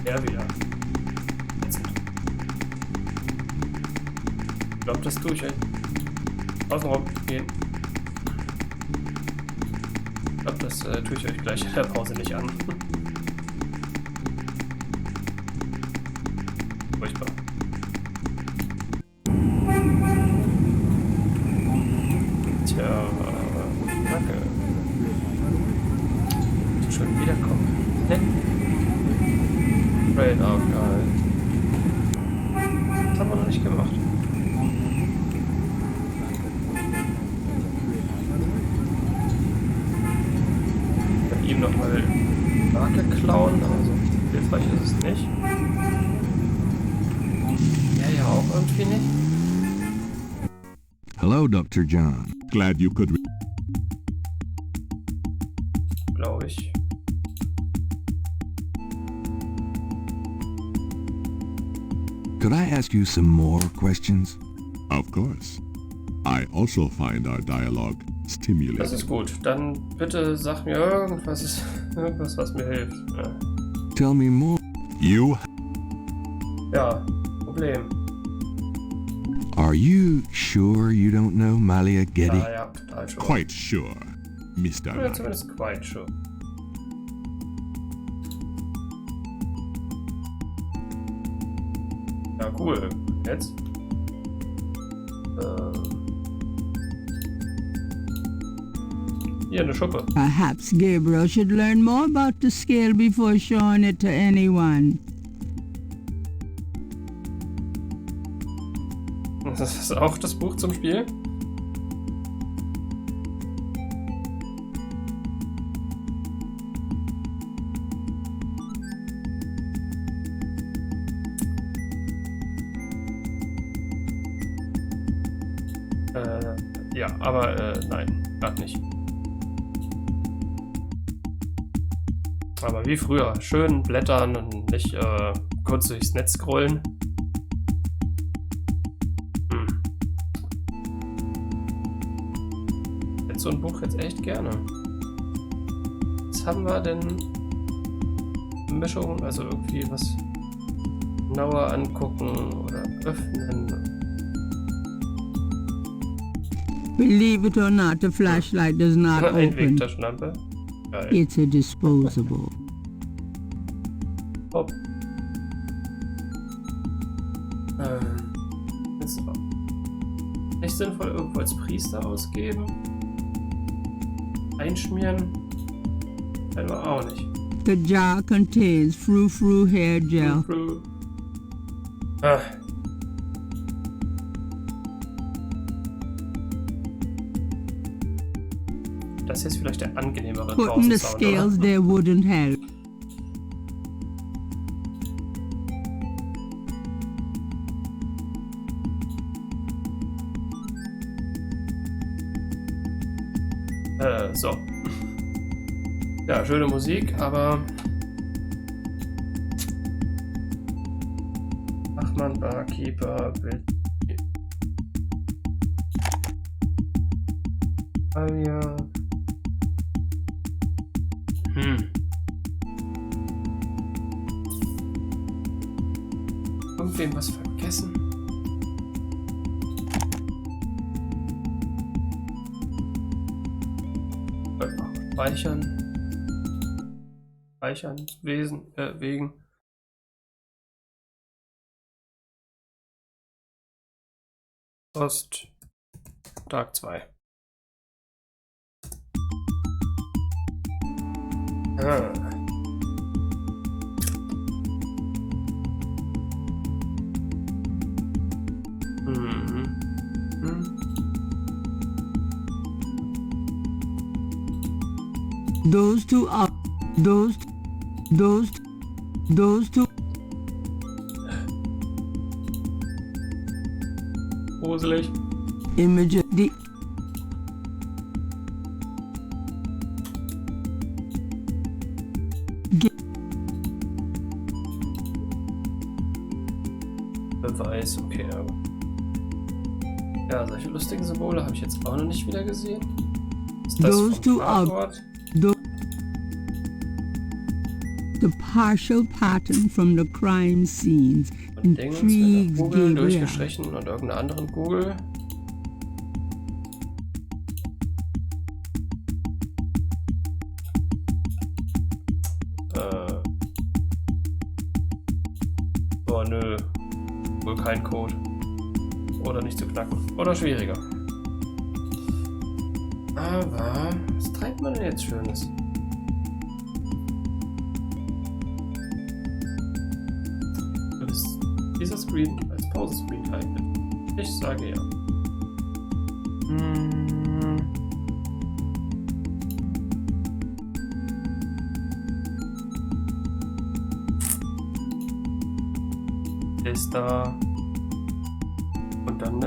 Ja, wieder. Ich glaube, das tue ich halt. Außenrum gehen. Ich glaube, das tue ich euch gleich in der Pause nicht an. Furchtbar. Tja, danke. Schon wiederkommen. Ne? Raid aufgehalten. Das haben wir noch nicht gemacht. Mit ihm nochmal Marke klauen, also hilfreich ist es nicht. Ja, auch irgendwie nicht. Hello, Dr. John. Glad you could. Glaube ich. Could I ask you some more questions? Of course. I also find our dialogue stimulating. Das ist gut. Dann bitte sag mir irgendwas, was mir hilft. Ja. Tell me more. You? Ja, Problem. Are you sure you don't know Malia Getty? Ja, total sure. Quite sure, Mr. Oder Knight. zumindest quite sure. Ja, cool. Jetzt? Hier, eine Schuppe. Perhaps Gabriel should learn more about the scale before showing it to anyone. Das ist auch das Buch zum Spiel? Ja, aber nein, gerade nicht. Aber wie früher, schön blättern und nicht kurz durchs Netz scrollen. Hätte so ein Buch jetzt echt gerne. Was haben wir denn? Mischung, also irgendwie was genauer angucken oder öffnen. Believe it or not, the flashlight does not open. Einwegtaschenlampe. Geil. It's a disposable. Hopp. Ist nicht sinnvoll irgendwo als Priester ausgeben. Einschmieren. Kennen wir auch nicht. The jar contains frou-frou hair gel. Frou-frou. Ah. Das hier ist vielleicht der angenehmere Putting the Draußen-Sound, scales oder? there wouldn't help. So. Ja, schöne Musik, aber Fachmann, Barkeeper, Bild. Ja. Irgendwem was vergessen? Speichern. Speichern, wegen. Post. Tag 2. Ah. Those two are those two. Gruselig. Images. The Beweis, okay, aber. Ja, solche lustigen Symbole habe ich jetzt auch noch nicht wieder gesehen. Ist das those vom two are Tatort? the partial pattern from the crime scenes Und Dingens mit intrigues der Kugel Gabriel. durchgestrichen und irgendeiner anderen Kugel. Oh nö. Wohl kein Code. Oder nicht zu knacken. Oder schwieriger. Aber was treibt man denn jetzt Schönes? Ist dieser Screen als Pause-Screen geeignet? Ich sage ja. Ist da. Und dann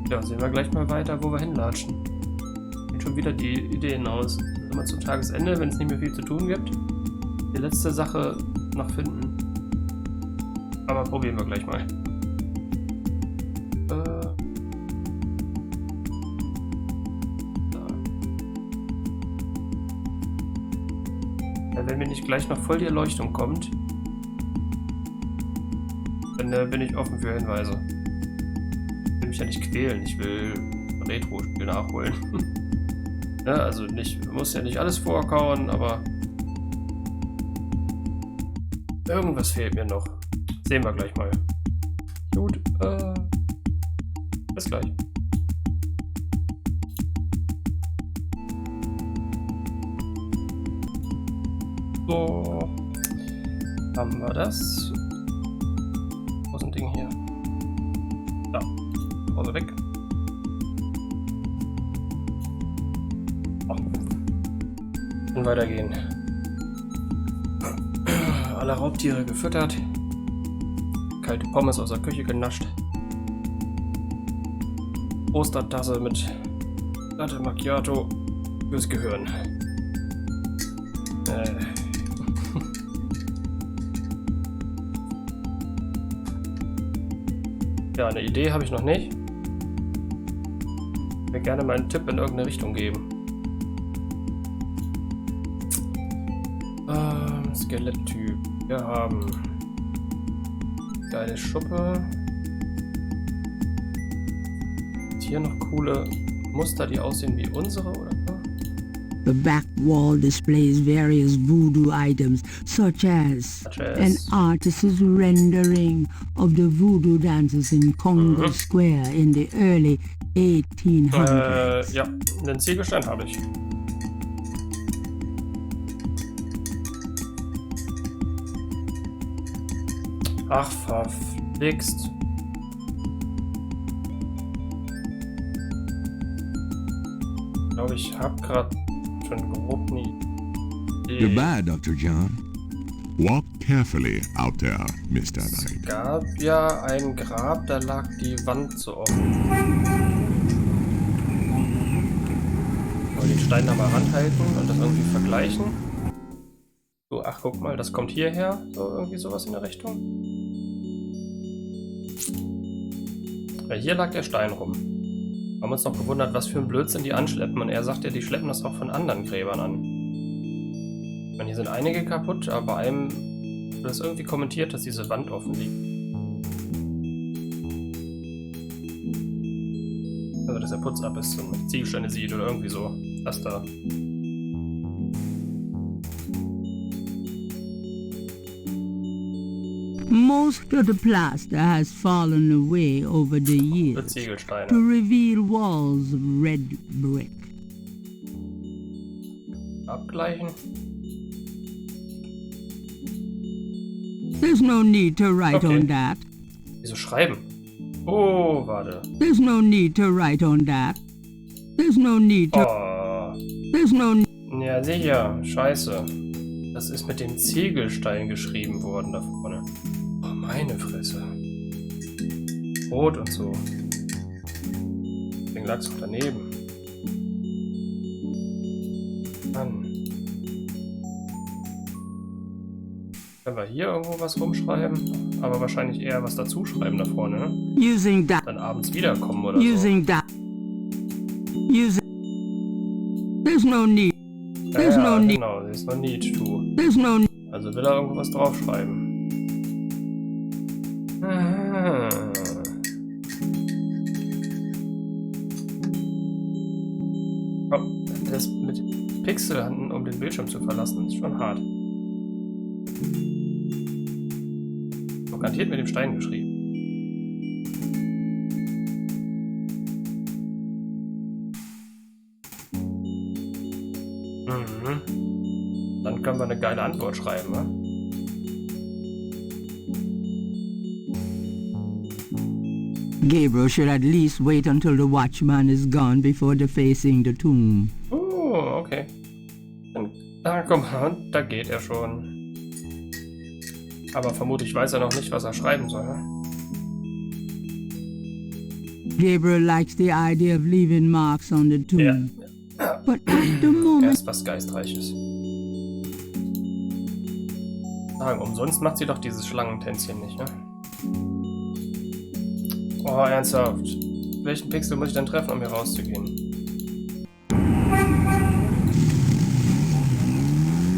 ja, sehen wir gleich mal weiter, wo wir hinlatschen. Sieht schon wieder die Ideen aus. Immer zum Tagesende, wenn es nicht mehr viel zu tun gibt. Die letzte Sache noch finden. Aber probieren wir gleich mal. Wenn mir nicht gleich noch voll die Erleuchtung kommt, dann bin ich offen für Hinweise. Ich will mich ja nicht quälen, ich will Retro-Spiel nachholen. Ja, also muss ja nicht alles vorkauen, aber irgendwas fehlt mir noch. Sehen wir gleich mal. Gut, bis gleich. So, haben wir das. Wo ist ein Ding hier? Da, Pause weg. Und weitergehen. Alle Raubtiere gefüttert. Kalte Pommes aus der Küche genascht. Ostertasse mit Latte Macchiato fürs Gehirn. Ja, eine Idee habe ich noch nicht. Ich würde gerne mal einen Tipp in irgendeine Richtung geben. Skeletttyp. Wir haben geile Schuppe. Hier noch coole Muster, die aussehen wie unsere, oder? The back wall displays various voodoo items, such as an artist's rendering of the voodoo dances in Congo Square in the early 1800s. Ja, den Ziegelstein habe ich. Ach, verflixt. Ich glaube, ich habe gerade schon grob nie. Goodbye, Dr. John. Walk carefully out there, Mr. Es Knight. gab ja ein Grab, da lag die Wand so offen. Wollen den Stein da mal ranhalten und das irgendwie vergleichen? So, ach guck mal, das kommt hierher. So, irgendwie sowas in der Richtung. Ja, hier lag der Stein rum. Wir haben uns noch gewundert, was für ein Blödsinn die anschleppen. Und er sagt ja, die schleppen das auch von anderen Gräbern an. Ich meine, hier sind einige kaputt, aber bei einem wird das irgendwie kommentiert, dass diese Wand offen liegt. Also, dass der Putz ab ist und man die Ziegelsteine sieht oder irgendwie so. Das da. Most of the plaster has fallen away over the years to reveal walls of red brick. Abgleichen. There's no need to write on that. Wieso schreiben? Oh, warte. There's no need to write on that. There's no need to... Oh. There's no... Ja, sicher. Scheiße. Das ist mit dem Ziegelstein geschrieben worden da vorne. Oh, meine Fresse. Rot und so. Deswegen lag es auch daneben. Mann. Können wir hier irgendwo was rumschreiben? Aber wahrscheinlich eher was dazu schreiben da vorne, ne? Using that. Dann abends wiederkommen oder Using so. that. Using... There's no need. There's no need. Genau, there's no need to. There's no need. Also will er irgendwo was draufschreiben. Oh, das mit Pixelhanden, um den Bildschirm zu verlassen, ist schon hart. So garantiert mit dem Stein geschrieben. Dann können wir eine geile Antwort schreiben, ne? Gabriel should at least wait until the watchman is gone before defacing the tomb. Oh, okay. Dann, komm mal, da geht er schon. Aber vermutlich weiß er noch nicht, was er schreiben soll, ne? Gabriel likes the idea of leaving marks on the tomb. Ja. But at the moment... Erst was Geistreiches. Sagen, umsonst macht sie doch dieses Schlangentänzchen nicht, ne? Oh, ernsthaft. Welchen Pixel muss ich denn treffen, um hier rauszugehen?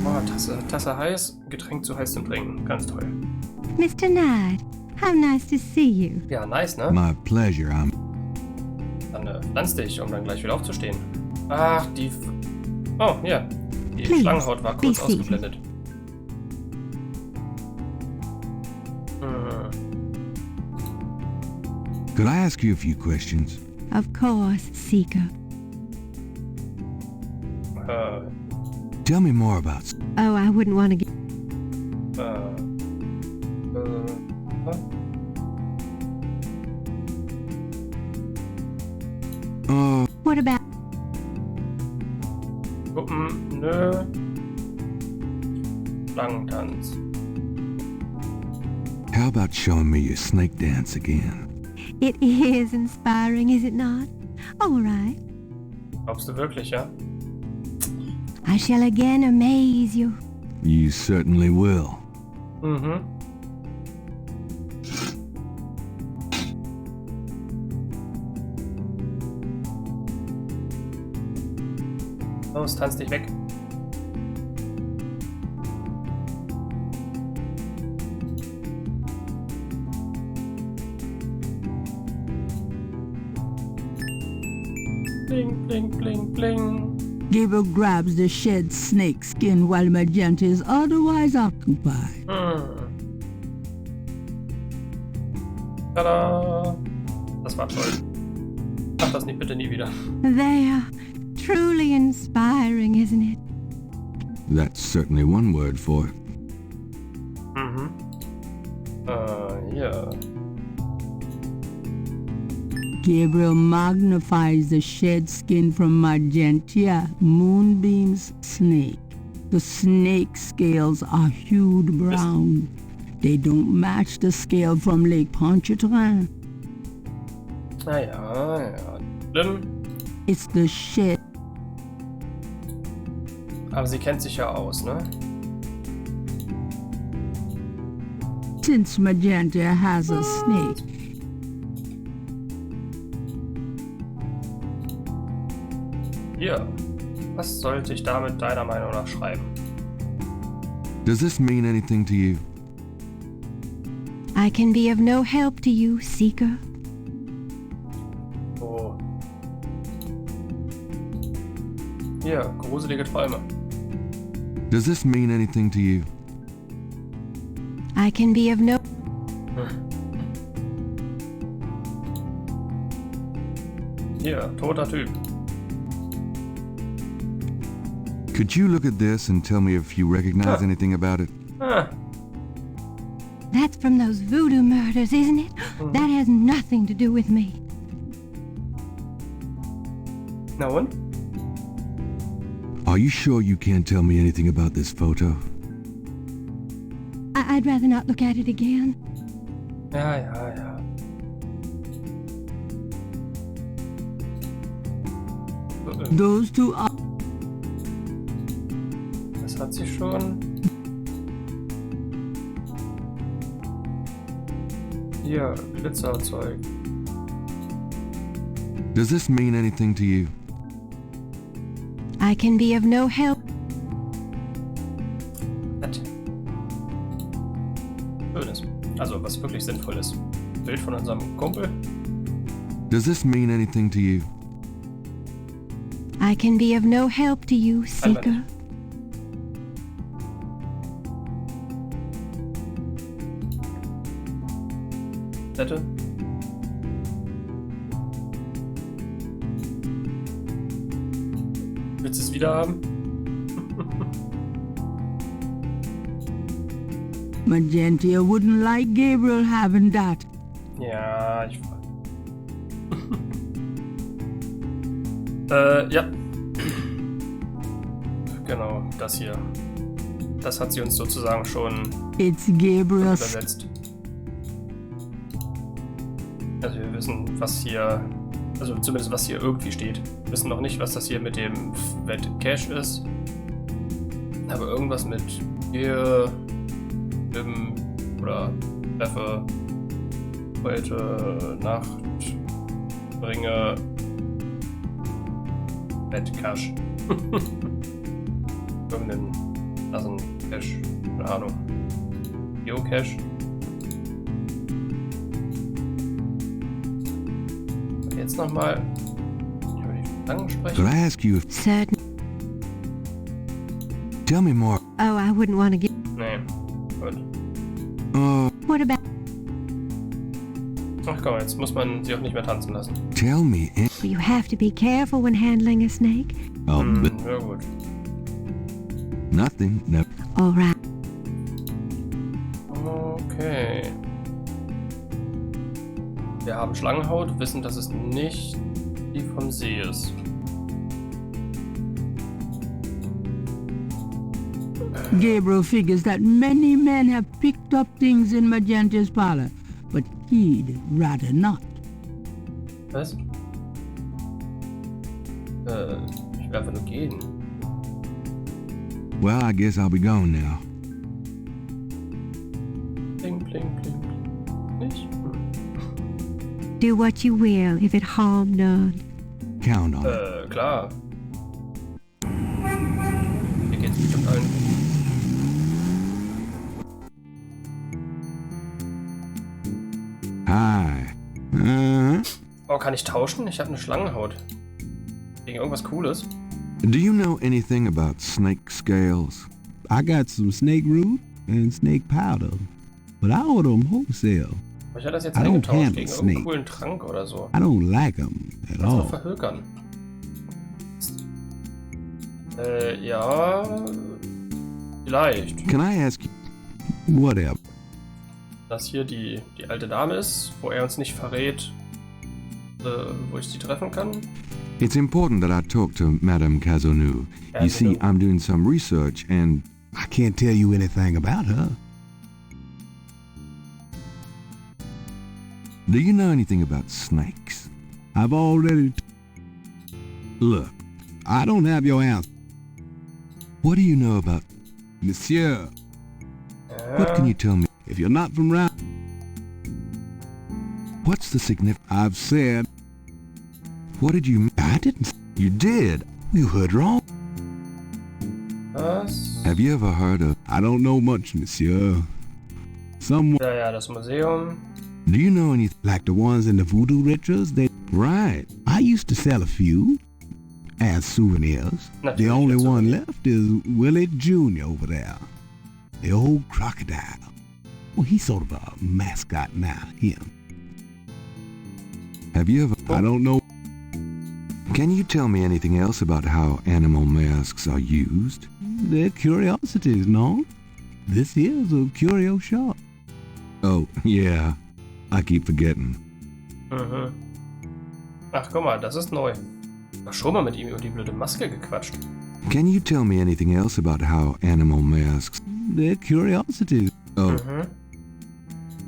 Oh, Tasse heiß, Getränk zu heiß zum Trinken. Ganz toll. Mr. Knight, how nice to see you. Ja, nice, ne? My pleasure, Dann pflanz dich, um dann gleich wieder aufzustehen. Ach, die... Oh, ja. Die Please, Schlangenhaut war kurz be seated. ausgeblendet. Could I ask you a few questions? Of course, Seeker. Tell me more about... Oh, I wouldn't want to get... What about... Puppen, nö. Schlangentanz. How about showing me your snake dance again? It is inspiring, is it not? All right. Glaubst du wirklich, ja? I shall again amaze you. You certainly will. Mhm. Los, tanz dich weg. Bling, bling, bling, bling. Gabriel grabs the shed snake skin while Magenta is otherwise occupied. Tada! Das war toll. Mach das nicht bitte nie wieder. They are truly inspiring, isn't it? That's certainly one word for it. Mhm. Ja. Gabriel magnifies the shed skin from Magenta, Moonbeam's snake. The snake scales are hued brown. They don't match the scale from Lake Pontchartrain. Ja. Schlimm. It's the shed. Aber sie kennt sich ja aus, ne? Since Magenta has a snake. Hier. Was sollte ich damit deiner Meinung nach schreiben? Does this mean anything to you? I can be of no help to you, Seeker. Oh. Hier, gruselige Träume. Does this mean anything to you? I can be of no... Hier, toter Typ. Could you look at this and tell me if you recognize anything about it? That's from those voodoo murders, isn't it? That has nothing to do with me. Na und? Are you sure you can't tell me anything about this photo? I'd rather not look at it again. Ja. Those two are... Das hat sie schon. Hier, Glitzerzeug. Does this mean anything to you? I can be of no help. Nett. Schönes. Also, was wirklich sinnvoll ist. Bild von unserem Kumpel. Does this mean anything to you? I can be of no help to you, Seeker. Nette. Willst du es wieder haben? Magenta wouldn't like Gabriel having that. Ja, ich weiß. Ja. Genau, das hier. Das hat sie uns sozusagen schon It's Gabriel's. übersetzt. Also wir wissen, was hier, also zumindest was hier irgendwie steht. Wir wissen noch nicht, was das hier mit dem Wet Cache ist. Aber irgendwas mit Ehe, oder Treffe. Heute Nacht bringe Bettcash. Irgendeinen lassen Cash, keine Ahnung. Geocache. Jetzt nochmal über die Schlangen sprechen. Could I ask you if... Certain. Tell me more. Oh, I wouldn't want to get... Nee, gut. What about... Ach komm, jetzt muss man sie auch nicht mehr tanzen lassen. Tell me... You have to be careful when handling a snake. Oh, but Ja gut. nothing. No. All right. Okay. Wir haben Schlangenhaut, wissen, dass es nicht die vom See ist. Gabriel figures that many men have picked up things in Magenta's parlor, but he'd rather not. Was? Ich will einfach nur gehen. Well, I guess I'll be going now. Pling, pling, pling, pling. Nicht? Do what you will if it harm none. Count on it. Klar. Hier geht's bestimmt allen gut. Hi. Oh, kann ich tauschen? Ich habe eine Schlangenhaut. Gegen irgendwas Cooles. Do you know anything about snake scales? I got some snake root and snake powder, but I order them wholesale. Aber ich hatte das jetzt I don't eingetauscht handle gegen irgendeinen snake. coolen Trank oder so. I don't like them at Kannst du noch all. verhökern. Ja. Vielleicht. Can I ask you... Whatever. Dass hier die alte Dame ist, wo er uns nicht verrät, wo ich sie treffen kann. It's important that I talk to Madame Cazonou. You see, I'm doing some research and... I can't tell you anything about her. Do you know anything about snakes? I've already... Look, I don't have your answer. What do you know about... Monsieur, What can you tell me? if you're not from round... What's the significance? I've said... What did you... I didn't... You did? You heard wrong. Was? Have you ever heard of... I don't know much, monsieur. Someone Ja, das Museum. Do you know anything... like the ones in the voodoo rituals, they... Right. I used to sell a few as souvenirs. The only one left is Willie Jr. over there. The old crocodile. Well, he's sort of a mascot now, him. Have you ever... I don't know. Can you tell me anything else about how animal masks are used? They're curiosities, no? This is a curio shop. Oh, yeah. I keep forgetting. Mhm. Ach, guck mal, das ist neu. Ich hab schon mal mit ihm über die blöde Maske gequatscht. Can you tell me anything else about how animal masks... They're curiosities. Oh, Mhm.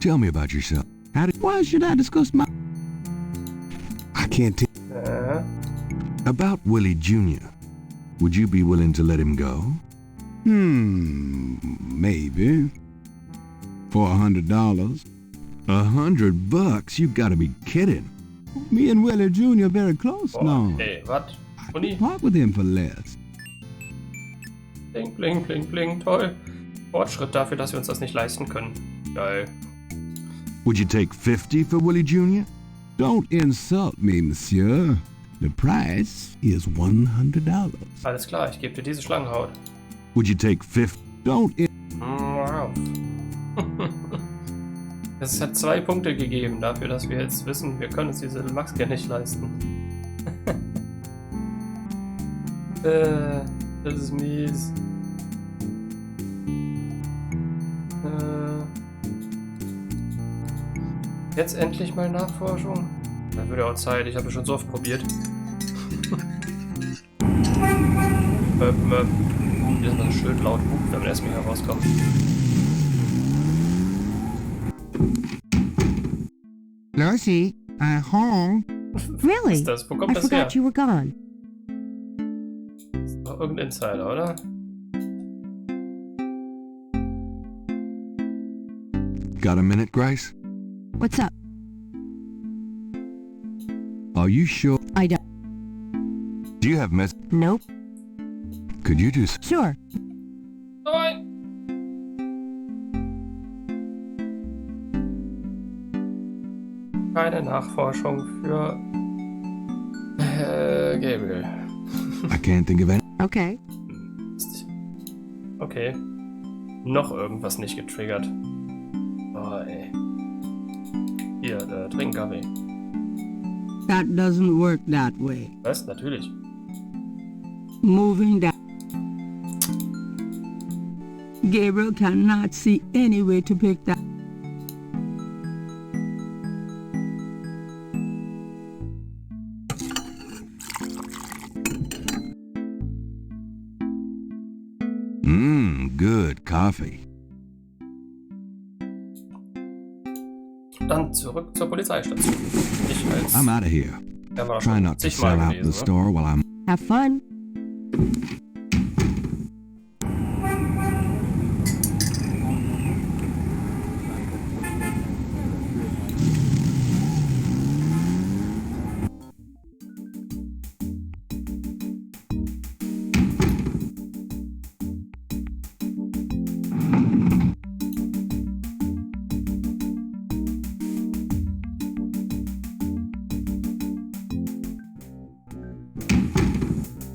tell me about yourself. Why should I discuss my... I can't tell. About Willie Jr. Would you be willing to let him go? Maybe. For $100. $100? You gotta be kidding. Me and Willie Jr. very close now. Hey, was? I can part with him for less. Bling, bling, bling, bling, toll. Fortschritt dafür, dass wir uns das nicht leisten können. Geil. Would you take 50 for Willie Jr.? Don't insult me, monsieur. The price is $100. Alles klar, ich gebe dir diese Schlangenhaut. Would you take 50? Don't... Wow. Es hat 2 Punkte gegeben dafür, dass wir jetzt wissen, wir können uns diese Maske nicht leisten. Das ist mies. Jetzt endlich mal Nachforschung. Da würde auch Zeit, ich habe schon so oft probiert. Hier ist mal so schön laut, wenn man erstmal herauskommt. Lucy, home. Really? Was ist das? Wo kommt I das her? forgot you were gone. Ist doch irgendein Insider, oder? Got a minute, Grace? What's up? Are you sure? I don't. Do you have Nope. Could you do... Sure. Nein! Keine Nachforschung für Gabriel. I can't think of any... Okay. Okay. Noch irgendwas nicht getriggert. Oh, ey. Hier, trink Kaffee. That doesn't work that way. Was? Natürlich. Moving that. Gabriel cannot see any way to pick that. Good coffee. Dann zurück zur Polizeistation. Ich als... I'm out of here. Ja, war Try schon not to zigmal sell out gewesen, the ne? store while I'm... Have fun.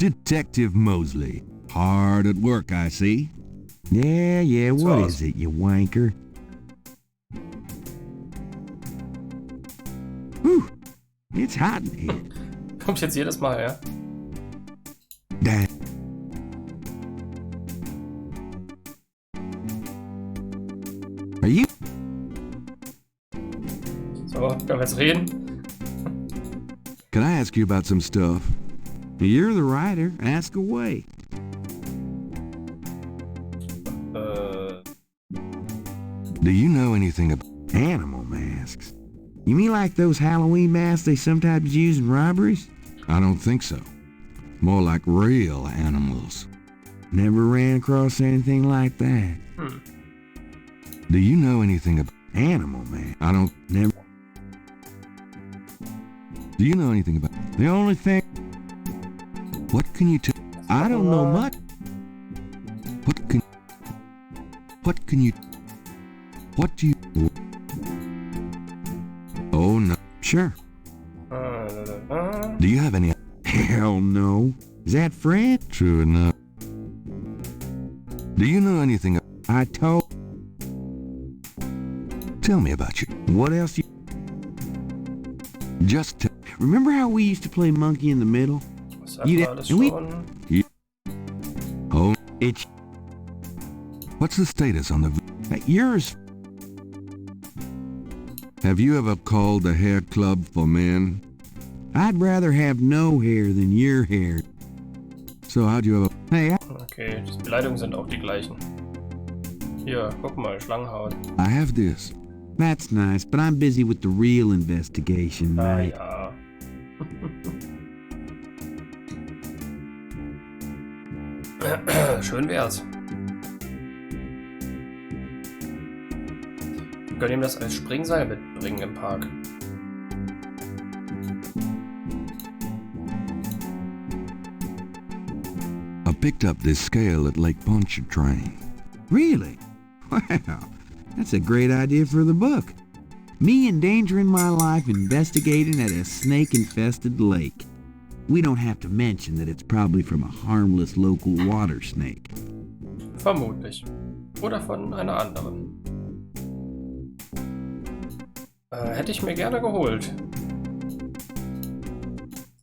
Detective Mosley. Hard at work, I see. Yeah, what So- is it, you wanker? Whew, it's hot in here. Kommt jetzt jedes Mal, ja? Dad. Are you? So, können wir jetzt reden? Can I ask you about some stuff? You're the writer. Ask away. Do you know anything about... Animal masks? You mean like those Halloween masks they sometimes use in robberies? I don't think so. More like real animals. Never ran across anything like that. Do you know anything about... Animal man. I don't... Never. Do you know anything about... The only thing What can you tell... I don't know much. What can you... What do you... Oh, no. Sure. Do you have any... Hell no. Is that Fred? True enough. Do you know anything... I told. Tell me about you. What else you? Just tell... Remember how we used to play monkey in the middle? Das hatten wir alles and we- schon. Oh, It's what's the status on the... yours. Have you ever called the hair club for men? I'd rather have no hair than your hair. So how'd you ever... Hey, Okay, die Beleidigungen sind auch die gleichen. Hier, guck mal, Schlangenhaut. I have this. that's nice, but I'm busy with the real investigation, Ah right? ja. Schön wär's. Wir können ihm das als Springseil mitbringen im Park. I picked up this scale at Lake Pontchartrain. Really? Wow, that's a great idea for the book. Me endangering my life investigating at a snake-infested lake. We don't have to mention that it's probably from a harmless local water snake. Vermutlich. Oder von einer anderen. Hätte ich mir gerne geholt.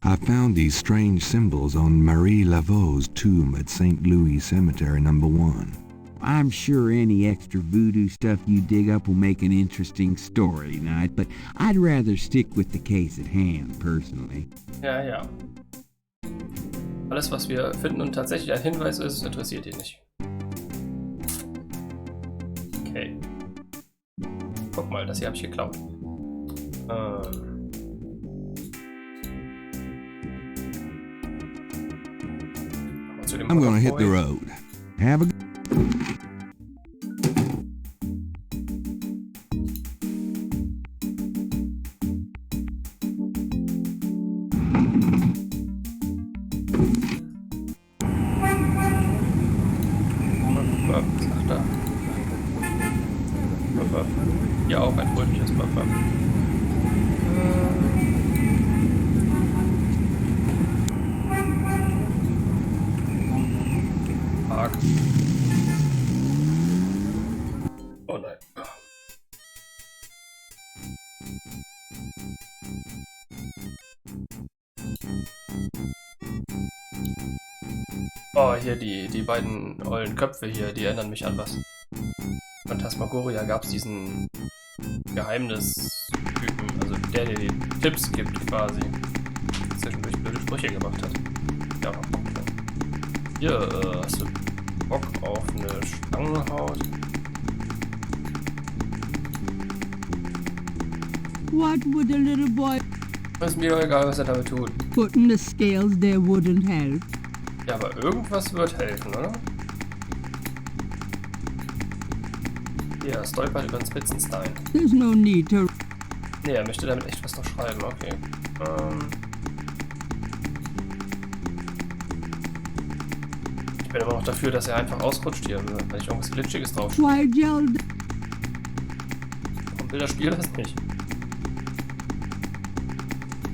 I found these strange symbols on Marie Laveau's tomb at St. Louis Cemetery No. 1. I'm sure any extra voodoo stuff you dig up will make an interesting story, Knight, but I'd rather stick with the case at hand, personally. Ja, ja. Alles, was wir finden und tatsächlich ein Hinweis ist, interessiert ihn nicht. Okay. Guck mal, das hier habe ich geklaut. I'm gonna hit the road. Have a Park. Oh nein. Oh, hier die beiden ollen Köpfe hier, die erinnern mich an was. Phantasmagoria gab es diesen Geheimnistypen, also der die Tipps gibt quasi. Zwischendurch blöde Sprüche gemacht hat. Ja, mal Bock drauf. Hier, hast du Bock auf eine Schlangenhaut? What would a little boy... Ist mir doch egal, was er damit tut. Putting the scales there wouldn't help. Ja, aber irgendwas wird helfen, oder? Hier, stolpert über den Spitzenstein. There's no need to... Ne, er möchte damit echt was noch schreiben, okay. Ich bin immer noch dafür, dass er einfach ausrutscht hier, weil ich irgendwas Glitschiges drauf stehe. Warum will das Spiel das nicht?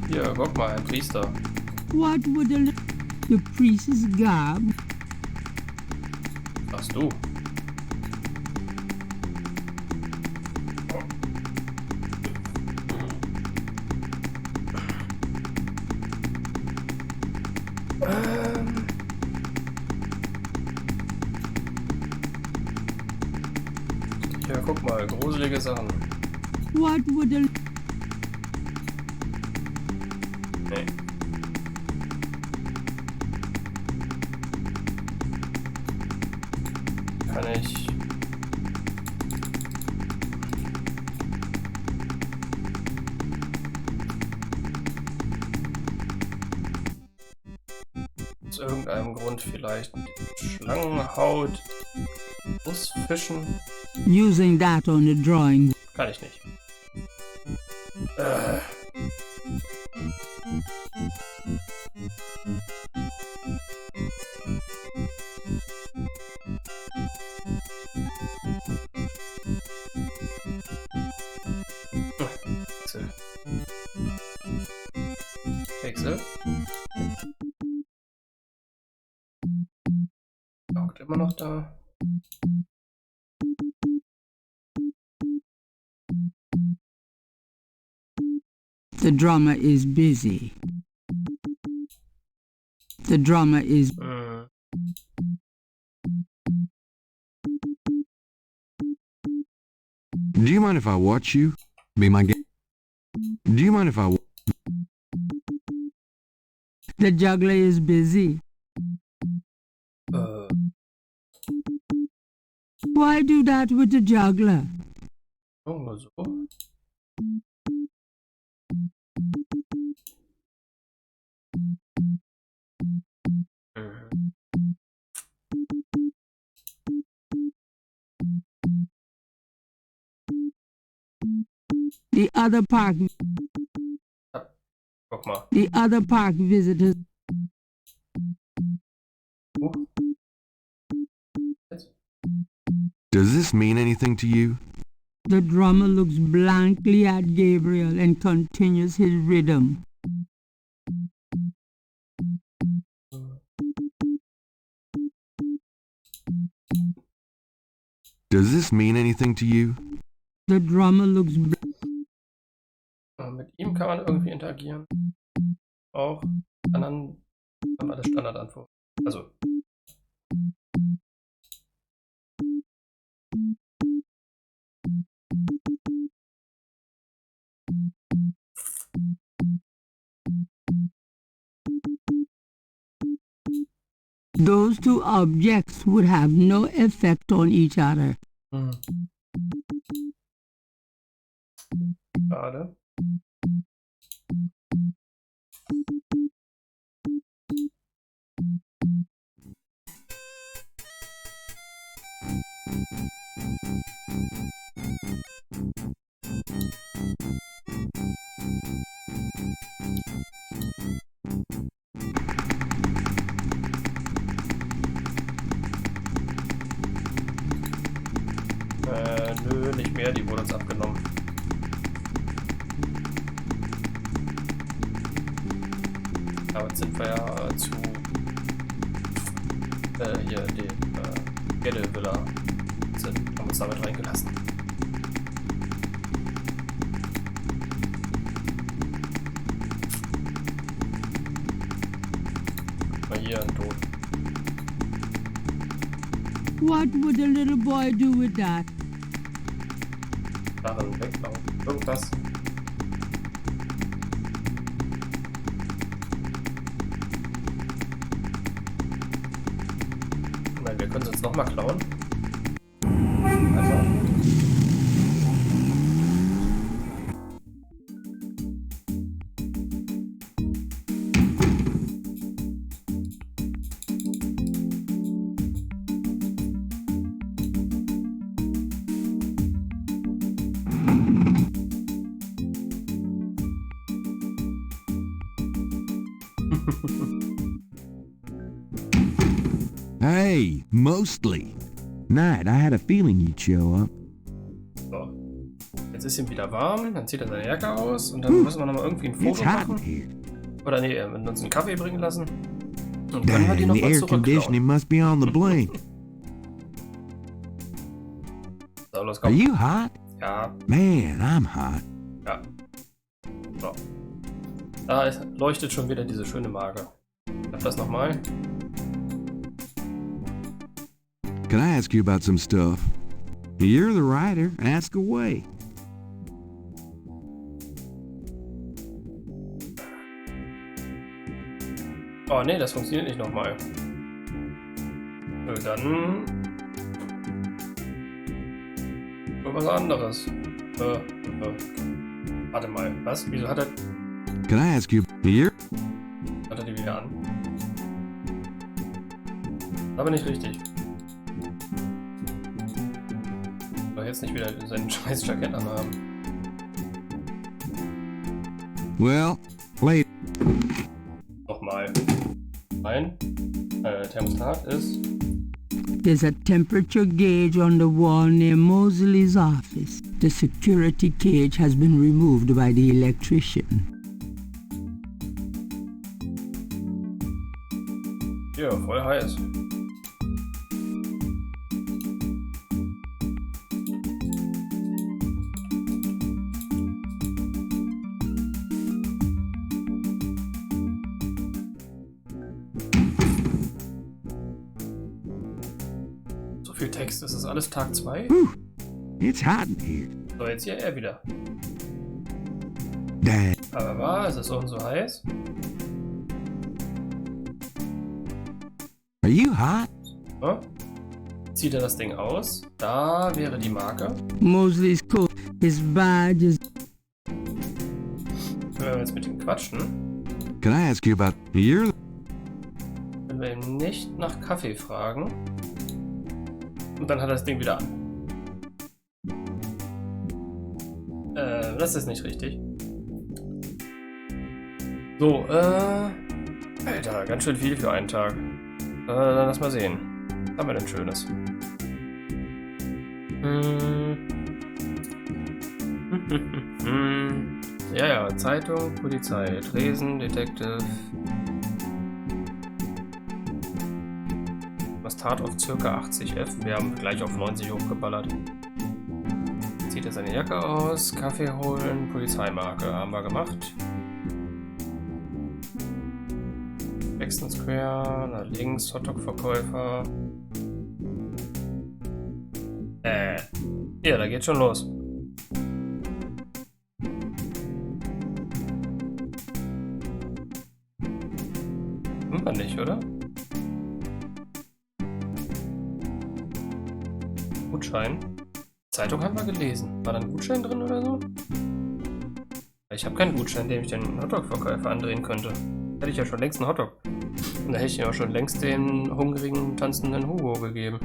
Hier, guck mal, ein Priester. What would the priest's garb? Sagst du? Ja, guck mal, gruselige Sachen. What would the... Nee. Kann ich... Aus irgendeinem Grund vielleicht Schlangenhaut ausfischen? Using that on the drawing. Kann ich nicht. Wechsel. Hockt immer noch da. The drummer is busy. The drummer is... Do you mind if I watch you? Be my guest. Do you mind if I... The juggler is busy. Why do that with the juggler? Oh, so. The other park... Guck mal. The other park visitors... Does this mean anything to you? The drummer looks blankly at Gabriel and continues his rhythm. Does this mean anything to you? The drummer looks... Mit ihm kann man irgendwie interagieren. Auch anderen haben alle Standardantworten. Also. Those two objects would have no effect on each other. Schade. Nö, nicht mehr, die wurde uns abgenommen. jetzt sind wir ja zu hier den Gelle-Villa haben uns damit reingelassen. Mal hier ein Tod. What would the little boy do with that? Darin weglaufen. Irgendwas. Nein, wir können es jetzt nochmal klauen. Einfach. Hey, mostly. Knight, I had a feeling you'd show up. So. Jetzt ist ihm wieder warm, dann zieht er seine Jacke aus und dann müssen wir nochmal irgendwie ein Foto machen. Oder nee, wir uns einen Kaffee bringen lassen. Und dann wir die noch the mal air zurückklauen. conditioning must be on the blink. So, los, Are komm. you hot? Ja, Man, I'm hot. ja. So. Da leuchtet schon wieder diese schöne Marke. Ich hab das nochmal. Can I ask you about some stuff? You're the writer. Ask away. Oh nee, das funktioniert nicht nochmal. Nö, dann... was anderes. Warte mal, was? Wieso hat er... Can I ask you here? Hat er die wieder an? Aber nicht richtig. Soll jetzt nicht wieder seinen scheiß Jackett anhaben. Well, late. Nochmal. Nein. Thermostat ist... There's a temperature gauge on the wall near Mosley's office. The security cage has been removed by the electrician. Ja, voll heiß. So viel Text, das ist alles Tag 2. It's hot in here. So, jetzt hier er wieder. Dad. Aber war es ist so und so heiß. Are you hot? So. Zieht er das Ding aus. Da wäre die Marke. Mosley's coat, his badge is... Wenn wir jetzt mit ihm quatschen, Can I ask you about here? wenn wir ihn nicht nach Kaffee fragen. Und dann hat er das Ding wieder an. Das ist nicht richtig. So, Alter, ganz schön viel für einen Tag. Dann lass mal sehen. Was haben wir denn Schönes? Ja, Zeitung, Polizei, Tresen, Detective. Das Tat auf ca. 80 F. Wir haben gleich auf 90 hochgeballert. Zieht er seine Jacke aus, Kaffee holen, Polizeimarke. Haben wir gemacht. Wexton Square, nach links, Hotdog-Verkäufer. Ja, da geht schon los. Nimmt man nicht, oder? Gutschein. Zeitung haben wir gelesen. War da ein Gutschein drin oder so? Ich habe keinen Gutschein, den ich den Hotdog-Verkäufer andrehen könnte. Hätte ich ja schon längst einen Hotdog. Und da hätte ich ja auch schon längst den hungrigen, tanzenden Hugo gegeben.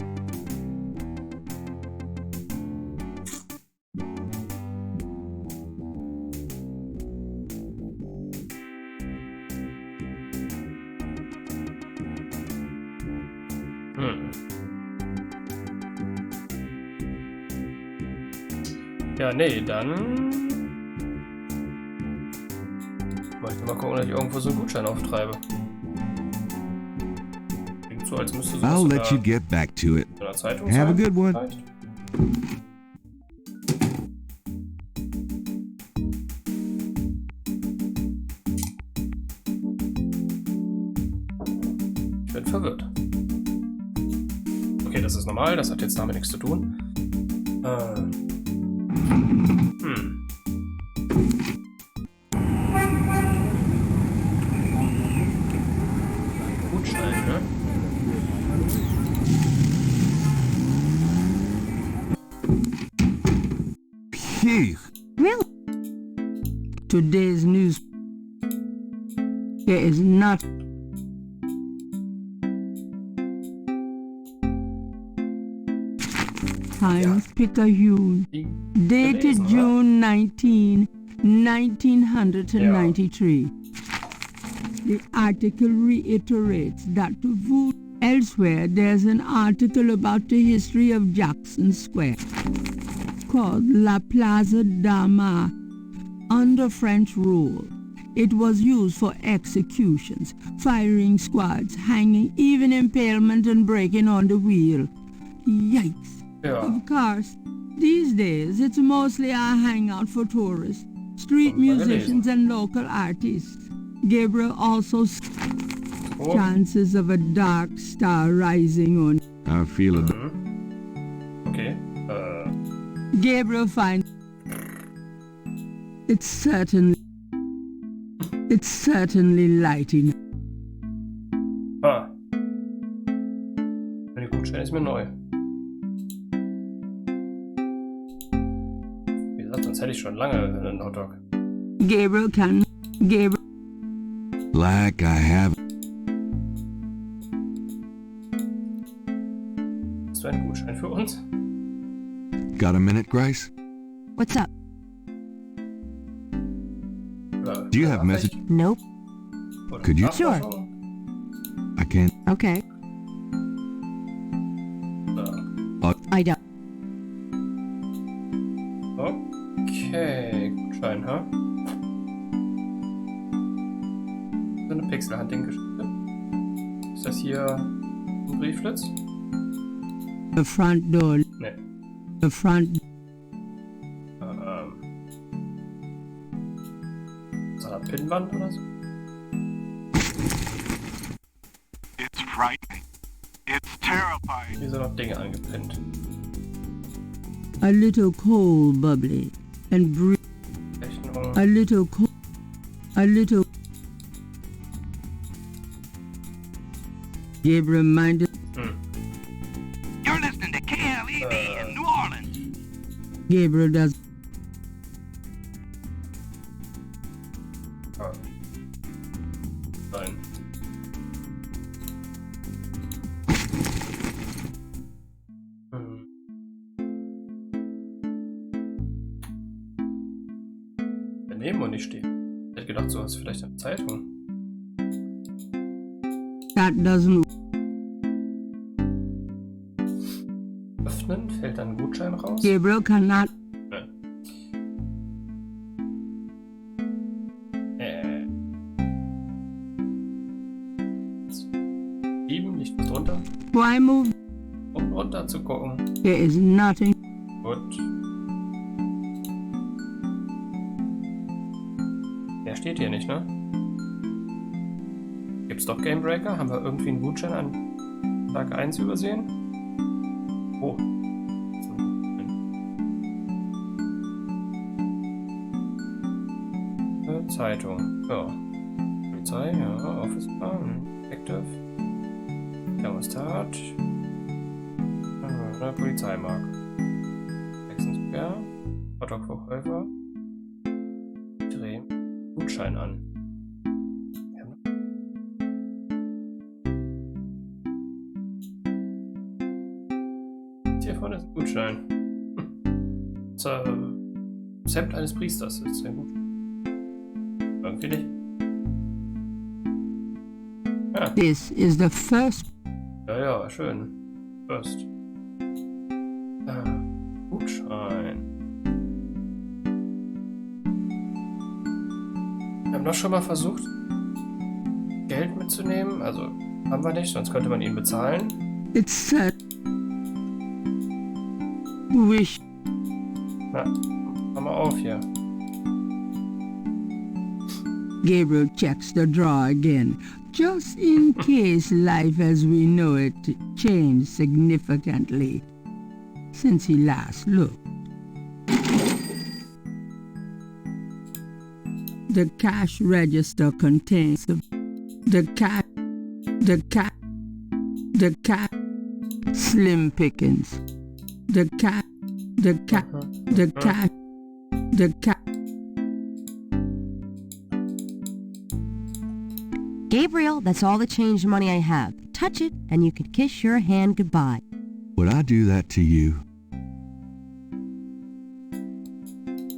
Ja, nee, dann... Ich möchte mal gucken, dass ich irgendwo so einen Gutschein auftreibe. So, als müsste so I'll let you get back to it. in der Zeitung Have a sein. good one. Vielleicht. Ich bin verwirrt. Okay, das ist normal, das hat jetzt damit nichts zu tun. Gutschein, ne? Phew. Really? Today's news. There is not. Times Picayune. Dated June 19, 1993. The article reiterates that to vote elsewhere, there's an article about the history of Jackson Square called La Plaza d'Armas. Under French rule, it was used for executions, firing squads, hanging, even impalement and breaking on the wheel. Yikes. Ja. Of course, these days it's mostly a hangout for tourists, street musicians and local artists. Gabriel also chances of a dark star rising on. I feel it. Okay. Gabriel finds it's certainly lighting. Ah. Der Gutschein ist mir neu. Wie gesagt, sonst hätte ich schon lange einen Hotdog. Gabriel. Like I have. Hast du einen Gutschein für uns? Got a minute, Grace? What's up? Oder Do you have message? Nope. Oder Could you- Nachforschung? I can't. Okay. Oder- I don't. Okay, Gutschein, ha? So eine Pixel-Hunting-Geschichte. Ist das hier ein Brieflitz? The front door. Ne. The front. So eine Pinnwand oder so? It's frightening. It's terrifying. Hier sind noch Dinge angepinnt. A little coal bubbly and Rechnung. a little coal. A little. Gabriel reminded You're listening to KLED in New Orleans. Gabriel does. Ah. Nein. Daneben und nicht stehen. Ich hätte gedacht, so hast du vielleicht eine Zeitung. That doesn't. Öffnen, fällt dann ein Gutschein raus. Gabriel cannot. Nein. Schieben, nicht was drunter. Why move? Um runter zu gucken. There is nothing. Gut. Der steht hier nicht, ne? Gibt's doch Gamebreaker? Haben wir irgendwie einen Gutschein an Tag 1 übersehen? Oh. Zeitung. Ja. Polizei, ja. Office Active. Thermostat. Polizeimarke. Jackson Square. Hotdog-Verkäufer. Dreh. Gutschein an. Hiervon ist ein Gutschein. Das Hemd eines Priesters ist sehr gut. Irgendwie nicht. Ja. This is the first. Ja, schön. First. Gutschein. Wir haben doch schon mal versucht, Geld mitzunehmen. Also Haben wir nicht, sonst könnte man ihn bezahlen. It's sad. Wish. Na, mach mal auf hier. Gabriel checks the drawer again, just in case life as we know it changed significantly since he last looked. The cash register contains the cat, slim pickings. The cat. Gabriel, that's all the change money I have. Touch it, and you can kiss your hand goodbye. Would I do that to you?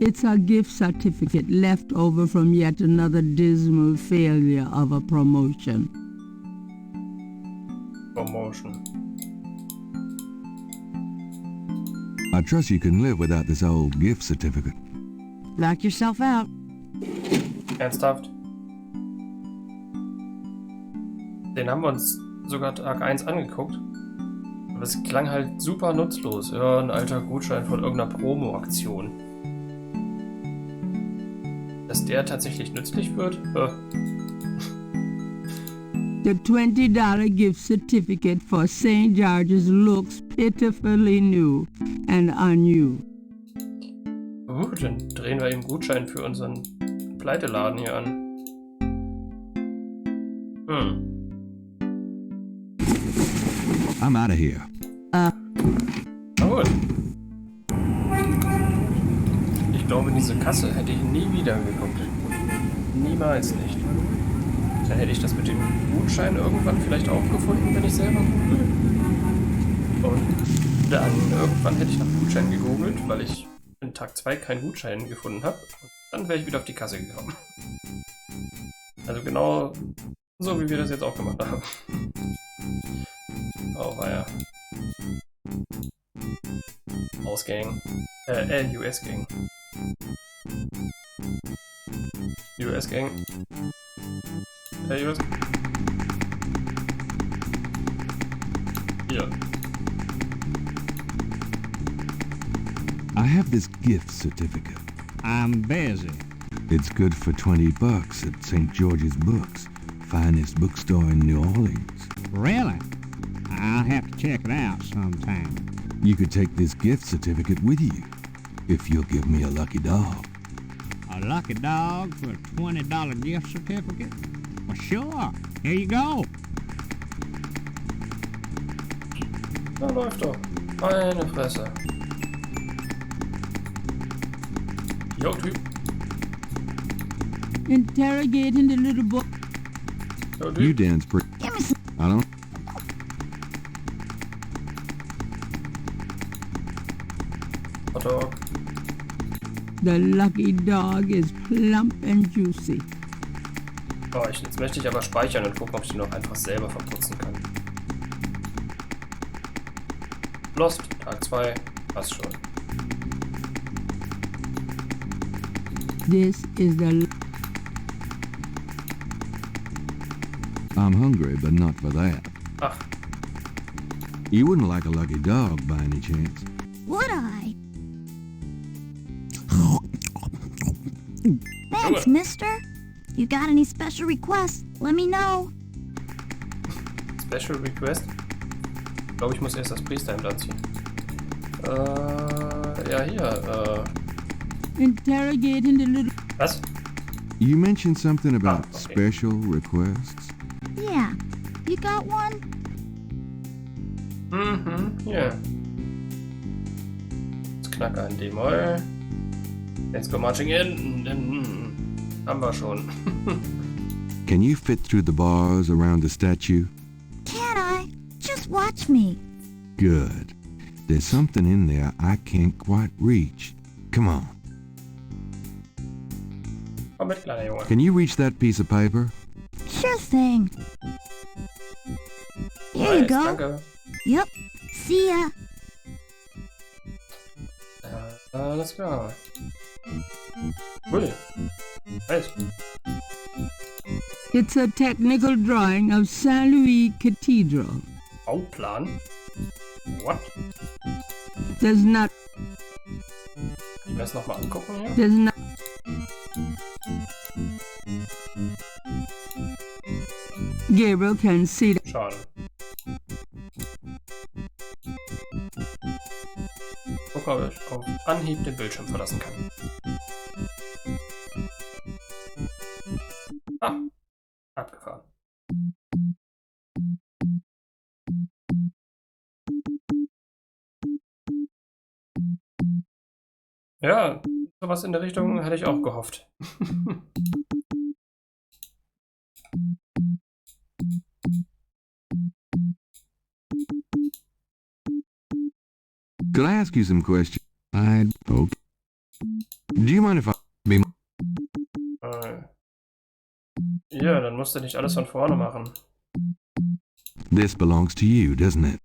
It's a gift certificate left over from yet another dismal failure of a promotion. I trust you can live without this old gift certificate. Knock yourself out. Ernsthaft? Den haben wir uns sogar Tag 1 angeguckt. Aber es klang halt super nutzlos. Ja, ein alter Gutschein von irgendeiner Promo-Aktion. Dass der tatsächlich nützlich wird? The $20 gift certificate for St. George's looks pitifully new and unused. Gut, dann drehen wir eben Gutschein für unseren Pleiteladen hier an. I'm out of here. Gut. Ich glaube, in diese Kasse hätte ich nie wieder geguckt. Niemals nicht. Dann hätte ich das mit dem Gutschein irgendwann vielleicht auch gefunden, wenn ich selber google. Und dann irgendwann hätte ich nach Gutschein gegoogelt, weil ich in Tag 2 keinen Gutschein gefunden habe. Und dann wäre ich wieder auf die Kasse gekommen. Also genau so, wie wir das jetzt auch gemacht haben. Oh, war ja. Ausgang. US-Gang. US-Gang. US. Hier. I have this gift certificate. I'm busy. It's good for $20 at St. George's Books, finest bookstore in New Orleans. Really? I'll have to check it out sometime. You could take this gift certificate with you, if you'll give me a lucky dog. A lucky dog for a $20 gift certificate? Well, sure. Here you go. Da läuft doch. Meine Fresse. Jo, Typ. Interrogating the little boy. Jo, You Typ. dance pretty. I don't. Hot dog. The lucky dog is plump and juicy. Oh, jetzt möchte ich aber speichern und gucken, ob ich den noch einfach selber verputzen kann. Lost, Tag 2, passt schon. This is the... I'm hungry, but not for that. Ach, You wouldn't like a lucky dog by any chance? Would I? Thanks, mister. You got any special requests? Let me know. Special Request? Ich glaube, ich muss erst das Priesthemd anziehen. Ja, hier, Interrogating the little... Was? You mentioned something about okay. special requests. Yeah. You got one? Hier. Das Knacker in D-Moll. Let's go marching in. Haben wir schon. Can you fit through the bars around the statue? Can I? Just watch me. Good. There's something in there I can't quite reach. Come on. Komm mit, kleiner Junge. Can you reach that piece of paper? Sure thing. Here you Nice, go. danke. Yep. See ya. Alles klar. Cool. Nice. It's a technical drawing of St. Louis Cathedral. Bauplan? What? Does not... Ich will es nochmal angucken hier. Does not... Gabriel can see... Schade. Guck, ob ich auf Anhieb den Bildschirm verlassen kann. Ah, abgefahren. Ja, sowas in der Richtung hatte ich auch gehofft. Could I ask you some questions? Do you mind if I... Ja, dann musst du nicht alles von vorne machen. This belongs to you, doesn't it?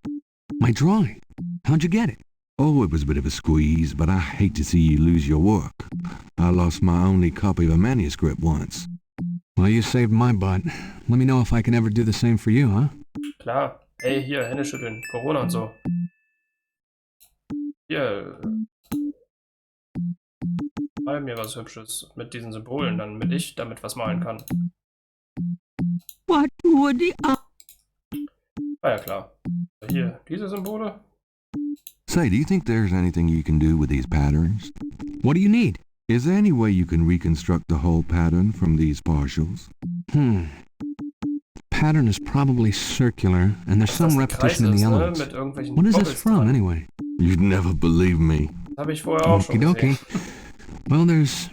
My drawing. How'd you get it? Oh, it was a bit of a squeeze, but I hate to see you lose your work. I lost my only copy of a manuscript once. Well, you saved my butt. Let me know if I can ever do the same for you, huh? Klar. Ey, hier, Hände schütteln. Corona und so. Hier. Mal mir was Hübsches mit diesen Symbolen, damit ich damit was malen kann. What would the... Ah ja, klar. Hier, diese Symbole. Say, do you think there's anything you can do with these patterns? What do you need? Is there any way you can reconstruct the whole pattern from these partials? Pattern is probably circular, and there's some repetition in the elements. What is this from, anyway? You'd never believe me. Habe ich vorher auch schon gesehen. Well, there's...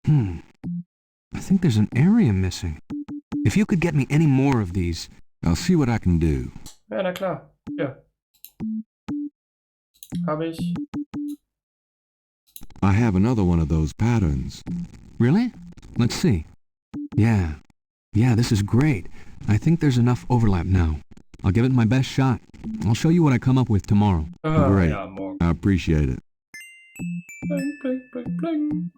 I think there's an area missing. If you could get me any more of these... I'll see what I can do. Ja, na klar. Hier. Habe ich. I have another one of those patterns. Really? Let's see. Yeah, this is great. I think there's enough overlap now. I'll give it my best shot. I'll show you what I come up with tomorrow. Great. Ja, morgen. I appreciate it. Bling, bling, bling, bling.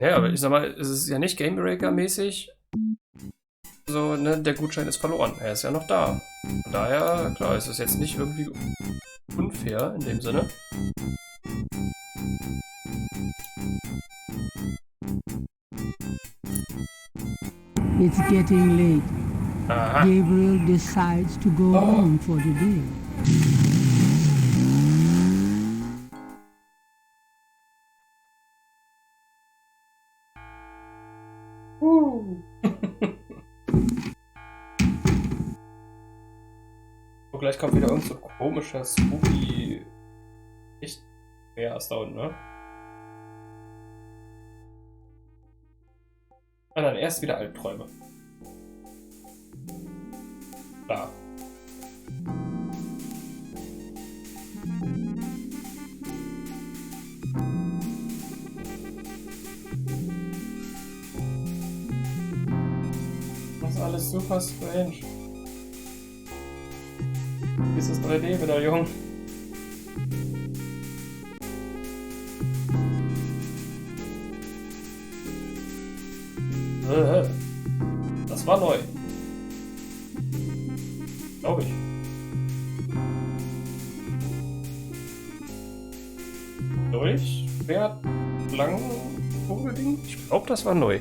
Ja, aber ich sag mal, es ist ja nicht Game Breaker-mäßig. So, ne, der Gutschein ist verloren. Er ist ja noch da. Von daher, klar, ist es jetzt nicht irgendwie unfair in dem Sinne. It's getting late. Aha. Gabriel decides to go home for the day. So, gleich kommt wieder irgend so komischer spooky... Echt? Ja, ist da unten, ne? Ah, dann erst wieder Albträume. Da. Das ist alles super strange. Dieses 3D-Medaillon. Das war neu. Glaube ich. Durchwert lang Vogelding? Ich glaube, das war neu.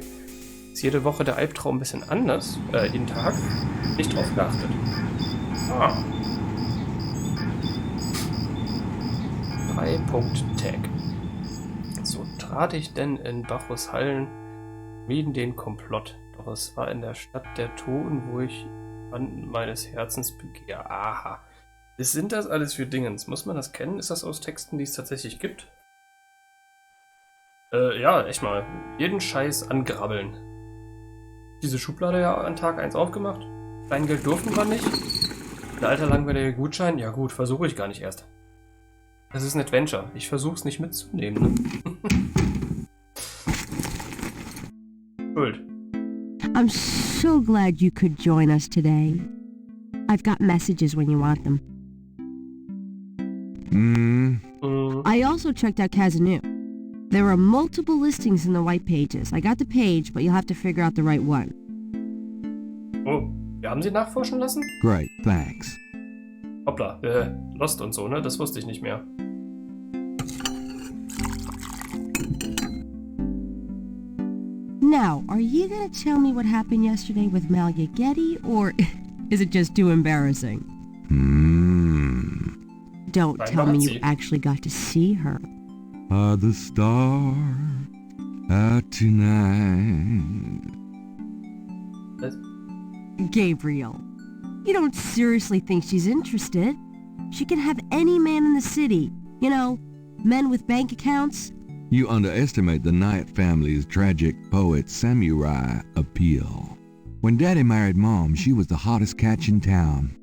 Ist jede Woche der Albtraum ein bisschen anders? Jeden Tag? Nicht drauf geachtet. Ah. 3-Punkt-Tag. So trat ich denn in Bacchus Hallen, mieden den Komplott. Doch es war in der Stadt der Toten, wo ich an meines Herzens begehr. Aha. Was sind das alles für Dingens? Muss man das kennen? Ist das aus Texten, die es tatsächlich gibt? Ja, echt mal. Jeden Scheiß angrabbeln. Diese Schublade ja an Tag 1 aufgemacht. Kleingeld durften wir nicht. Ein alter langweiliger Gutschein. Ja gut, versuche ich gar nicht erst. Das ist ein Adventure. Ich versuche es nicht mitzunehmen, ne? Schuld. I'm so glad you could join us today. I've got messages when you want them. I also checked out Kazanu. There are multiple listings in the white pages. I got the page, but you'll have to figure out the right one. Oh, wir haben sie nachforschen lassen? Great, thanks. Hoppla, Lost und so, ne? Das wusste ich nicht mehr. Now, are you gonna tell me what happened yesterday with Malia Getty, or is it just too embarrassing? Don't tell me you actually got to see her. Are the stars out tonight? Gabriel, you don't seriously think she's interested? She can have any man in the city. You know, men with bank accounts. You underestimate the Knight family's tragic poet samurai appeal. When Daddy married Mom, she was the hottest catch in town.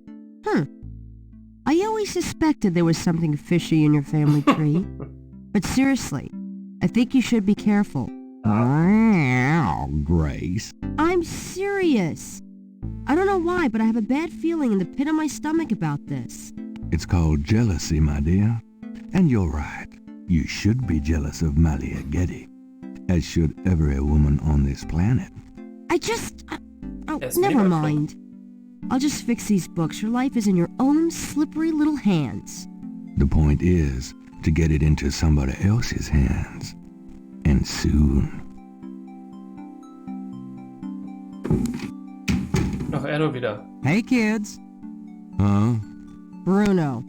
I always suspected there was something fishy in your family tree. But seriously, I think you should be careful. Grace. I'm serious. I don't know why, but I have a bad feeling in the pit of my stomach about this. It's called jealousy, my dear. And you're right. You should be jealous of Malia Getty, as should every woman on this planet. Never mind. I'll just fix these books. Your life is in your own slippery little hands. The point is to get it into somebody else's hands. And soon. Noch Erno wieder. Hey, kids. Huh? Bruno.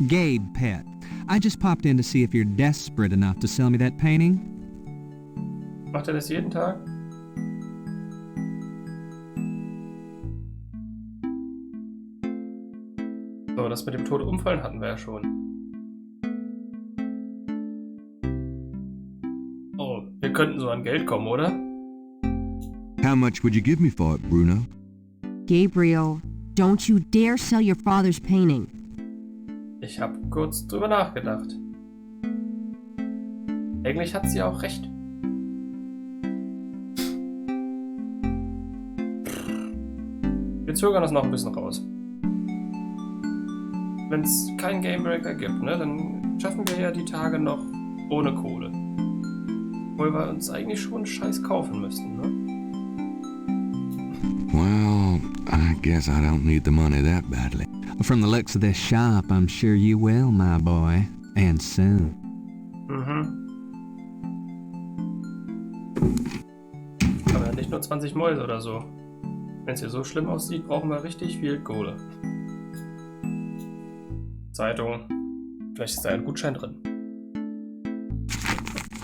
Gabe, pet. I just popped in to see if you're desperate enough to sell me that painting. Macht er das jeden Tag? So, das mit dem Tod umfallen hatten wir ja schon. Oh, wir könnten so an Geld kommen, oder? How much would you give me for it, Bruno? Gabriel, don't you dare sell your father's painting. Ich habe kurz drüber nachgedacht. Eigentlich hat sie auch recht. Wir zögern das noch ein bisschen raus. Wenn es keinen Gamebreaker gibt, ne, dann schaffen wir ja die Tage noch ohne Kohle. Obwohl wir uns eigentlich schon einen Scheiß kaufen müssten, ne? Well, I guess I don't need the money that badly. From the looks of this shop, I'm sure you will, my boy. And soon. Aber nicht nur 20 Mäuse oder so. Wenn es hier so schlimm aussieht, brauchen wir richtig viel Kohle. Zeitung. Vielleicht ist da ein Gutschein drin.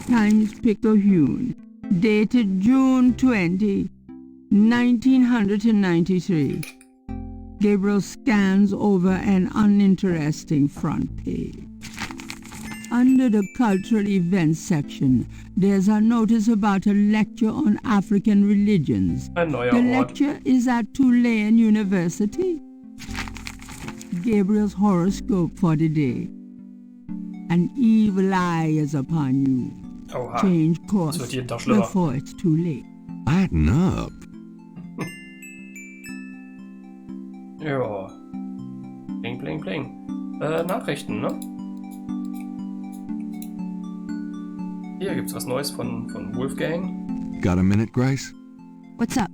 Times Picayune, dated June 20, 1993. Gabriel scans over an uninteresting front page. Under the cultural events section, there's a notice about a lecture on African religions. Ein neuer The Ort. lecture is at Tulane University. Gabriel's horoscope for the day. An evil eye is upon you. Oha. Change course Es wird jeden Tag schlimmer. before it's too late. Lighten up. Ja. Bling, bling, bling. Nachrichten, ne? Hier gibt's was Neues von Wolfgang. Got a minute, Grace? What's up?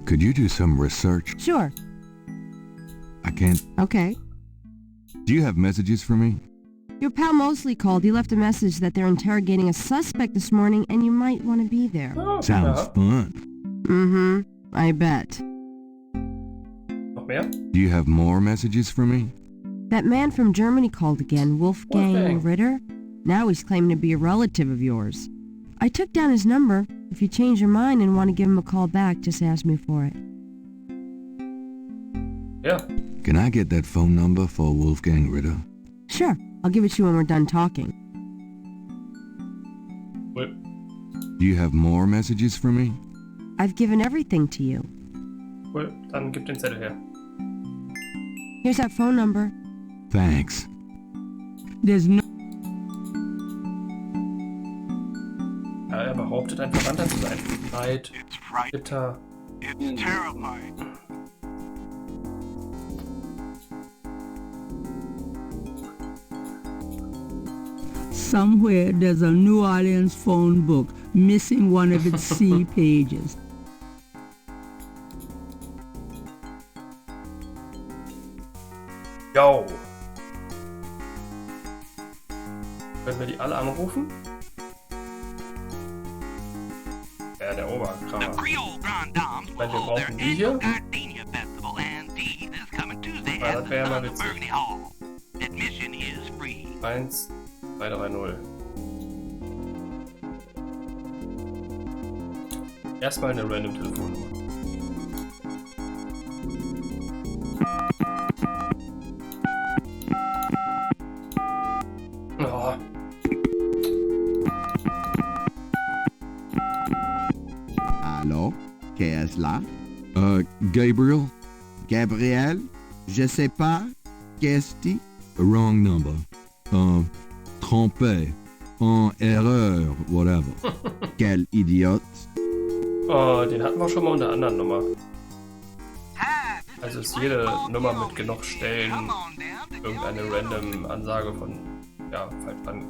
Could you do some research? Sure. I can't. Okay. Do you have messages for me? Your pal Mosley called. He left a message that they're interrogating a suspect this morning and you might want to be there. Oh, Sounds ja. fun. Mm-hmm. I bet. Noch mehr? Do you have more messages for me? That man from Germany called again, Wolfgang Ritter. Now he's claiming to be a relative of yours. I took down his number. If you change your mind and want to give him a call back, just ask me for it. Ja. Can I get that phone number for Wolfgang Ritter? Sure. I'll give it to you when we're done talking. Cool. Do you have more messages for me? I've given everything to you. Cool. Dann gib den Zettel her. Here's that phone number. Thanks. There's no Ja, er behauptet, ein Verwandter zu sein. Knight, It's frightening. Ritter. It's terrifying. Somewhere there's a New Orleans phone book missing one of its C pages. Yo. Können wir die alle anrufen? Ja, der Oberkramer. Weil wir brauchen die hier. Weil das wäre ja mal witzig. 1, 2, 3, 0. Erstmal eine random Telefonnummer. Oh. Allô? Qui est là? Gabriel? Gabriel? Je sais pas. Qu'est-ce? Wrong number. Trompé. Erreur, whatever. Quel idiot. Oh, den hatten wir schon mal unter einer anderen Nummer. Also ist jede Nummer mit genug Stellen irgendeine random Ansage von, ja,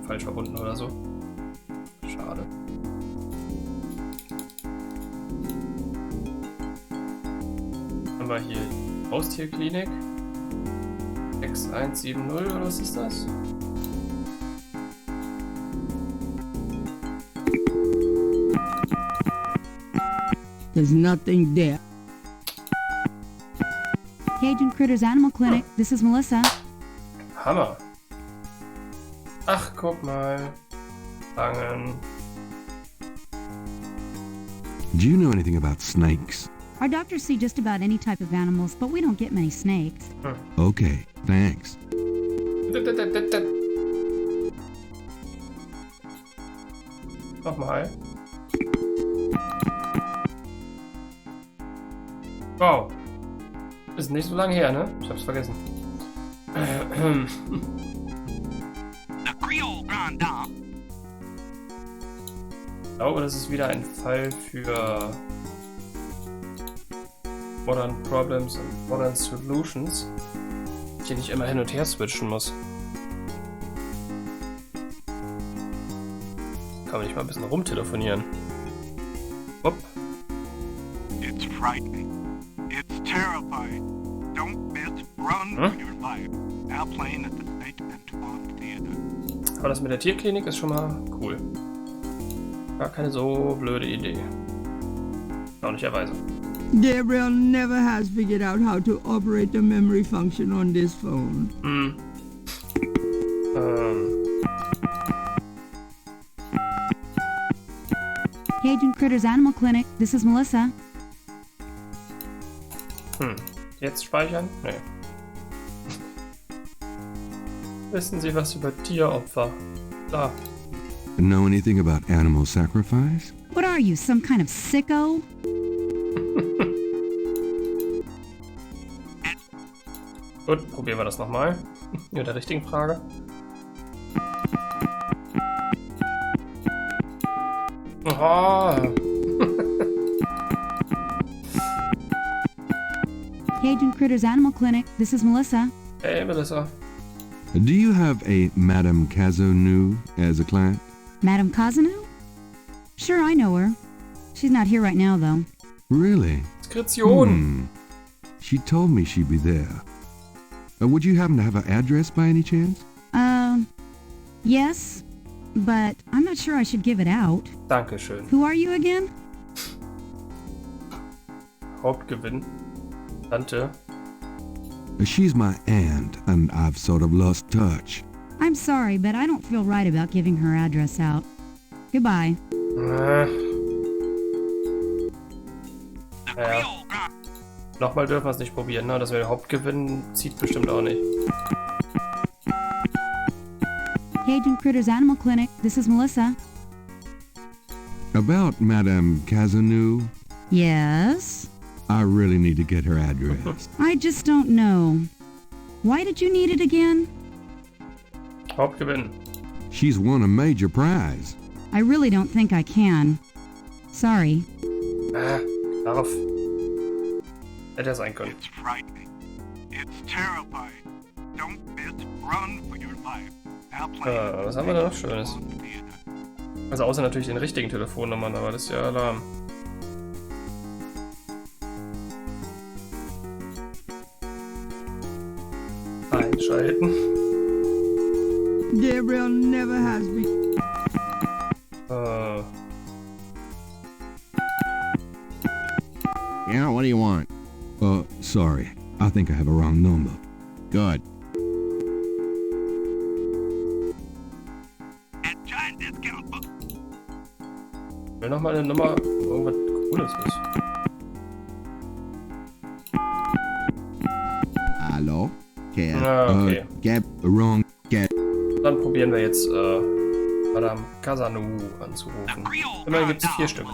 falsch verbunden oder so. Schade. Haben wir hier Haustierklinik. 6170 oder was ist das? There's nothing there. Cajun Critters Animal Clinic, this is Melissa. Hammer. Ach, guck mal. Fangen. Do you know anything about snakes? Our doctors see just about any type of animals, but we don't get many snakes. Okay, thanks. Nochmal. Wow. Ist nicht so lange her, ne? Ich hab's vergessen. Ich glaube, das ist wieder ein Fall für Modern Problems und Modern Solutions, die ich immer hin und her switchen muss. Kann man nicht mal ein bisschen rumtelefonieren. Hopp. It's frightening. It's terrifying. Don't miss, run for your life. Airplane at the St. Antoine Theater. Aber das mit der Tierklinik ist schon mal cool. Gar keine so blöde Idee. Erstaunlicherweise. Gabriel never has figured out how to operate the memory function on this phone. Cajun Critters Animal Clinic, this is Melissa. Jetzt speichern? Nee. Wissen Sie was über Tieropfer? Da. Know anything about animal sacrifice? What are you, some kind of sicko? Gut, probieren wir das nochmal. Mit der richtigen Frage. Aha. Cajun Critters Animal Clinic, this is Melissa. Hey, Melissa. Do you have a Madame Kazonu as a client? Madame Kazanu? Sure, I know her. She's not here right now, though. Really? Diskretion. She told me she'd be there. Would you happen to have her address by any chance? Yes, but I'm not sure I should give it out. Dankeschön. Who are you again? Hauptgewinn. Tante. She's my aunt, and I've sort of lost touch. I'm sorry, but I don't feel right about giving her address out. Goodbye. Ja. Nochmal dürfen wir es nicht probieren, ne? Dass wir den Hauptgewinn zieht bestimmt auch nicht. Cajun Critters Animal Clinic, this is Melissa. About Madame Kazanu? Yes? I really need to get her address. I just don't know. Why did you need it again? Hauptgewinn. She's won a major prize. I really don't think I can. Sorry. Darauf hätte er sein können. It's frightening. It's terrifying. Don't miss, run for your life. Was haben wir da noch Schönes? Also außer natürlich den richtigen Telefonnummern, aber das ist ja Alarm. Einschalten. Gabriel never has been. Yeah, what do you want? Sorry. I think I have a wrong number. Good. Ich will nochmal eine Nummer, wo irgendwas Cooles ist. Hallo? Okay. Wrong. Dann probieren wir jetzt, Madame Casanou anzurufen. Immerhin gibt es 4 Stück.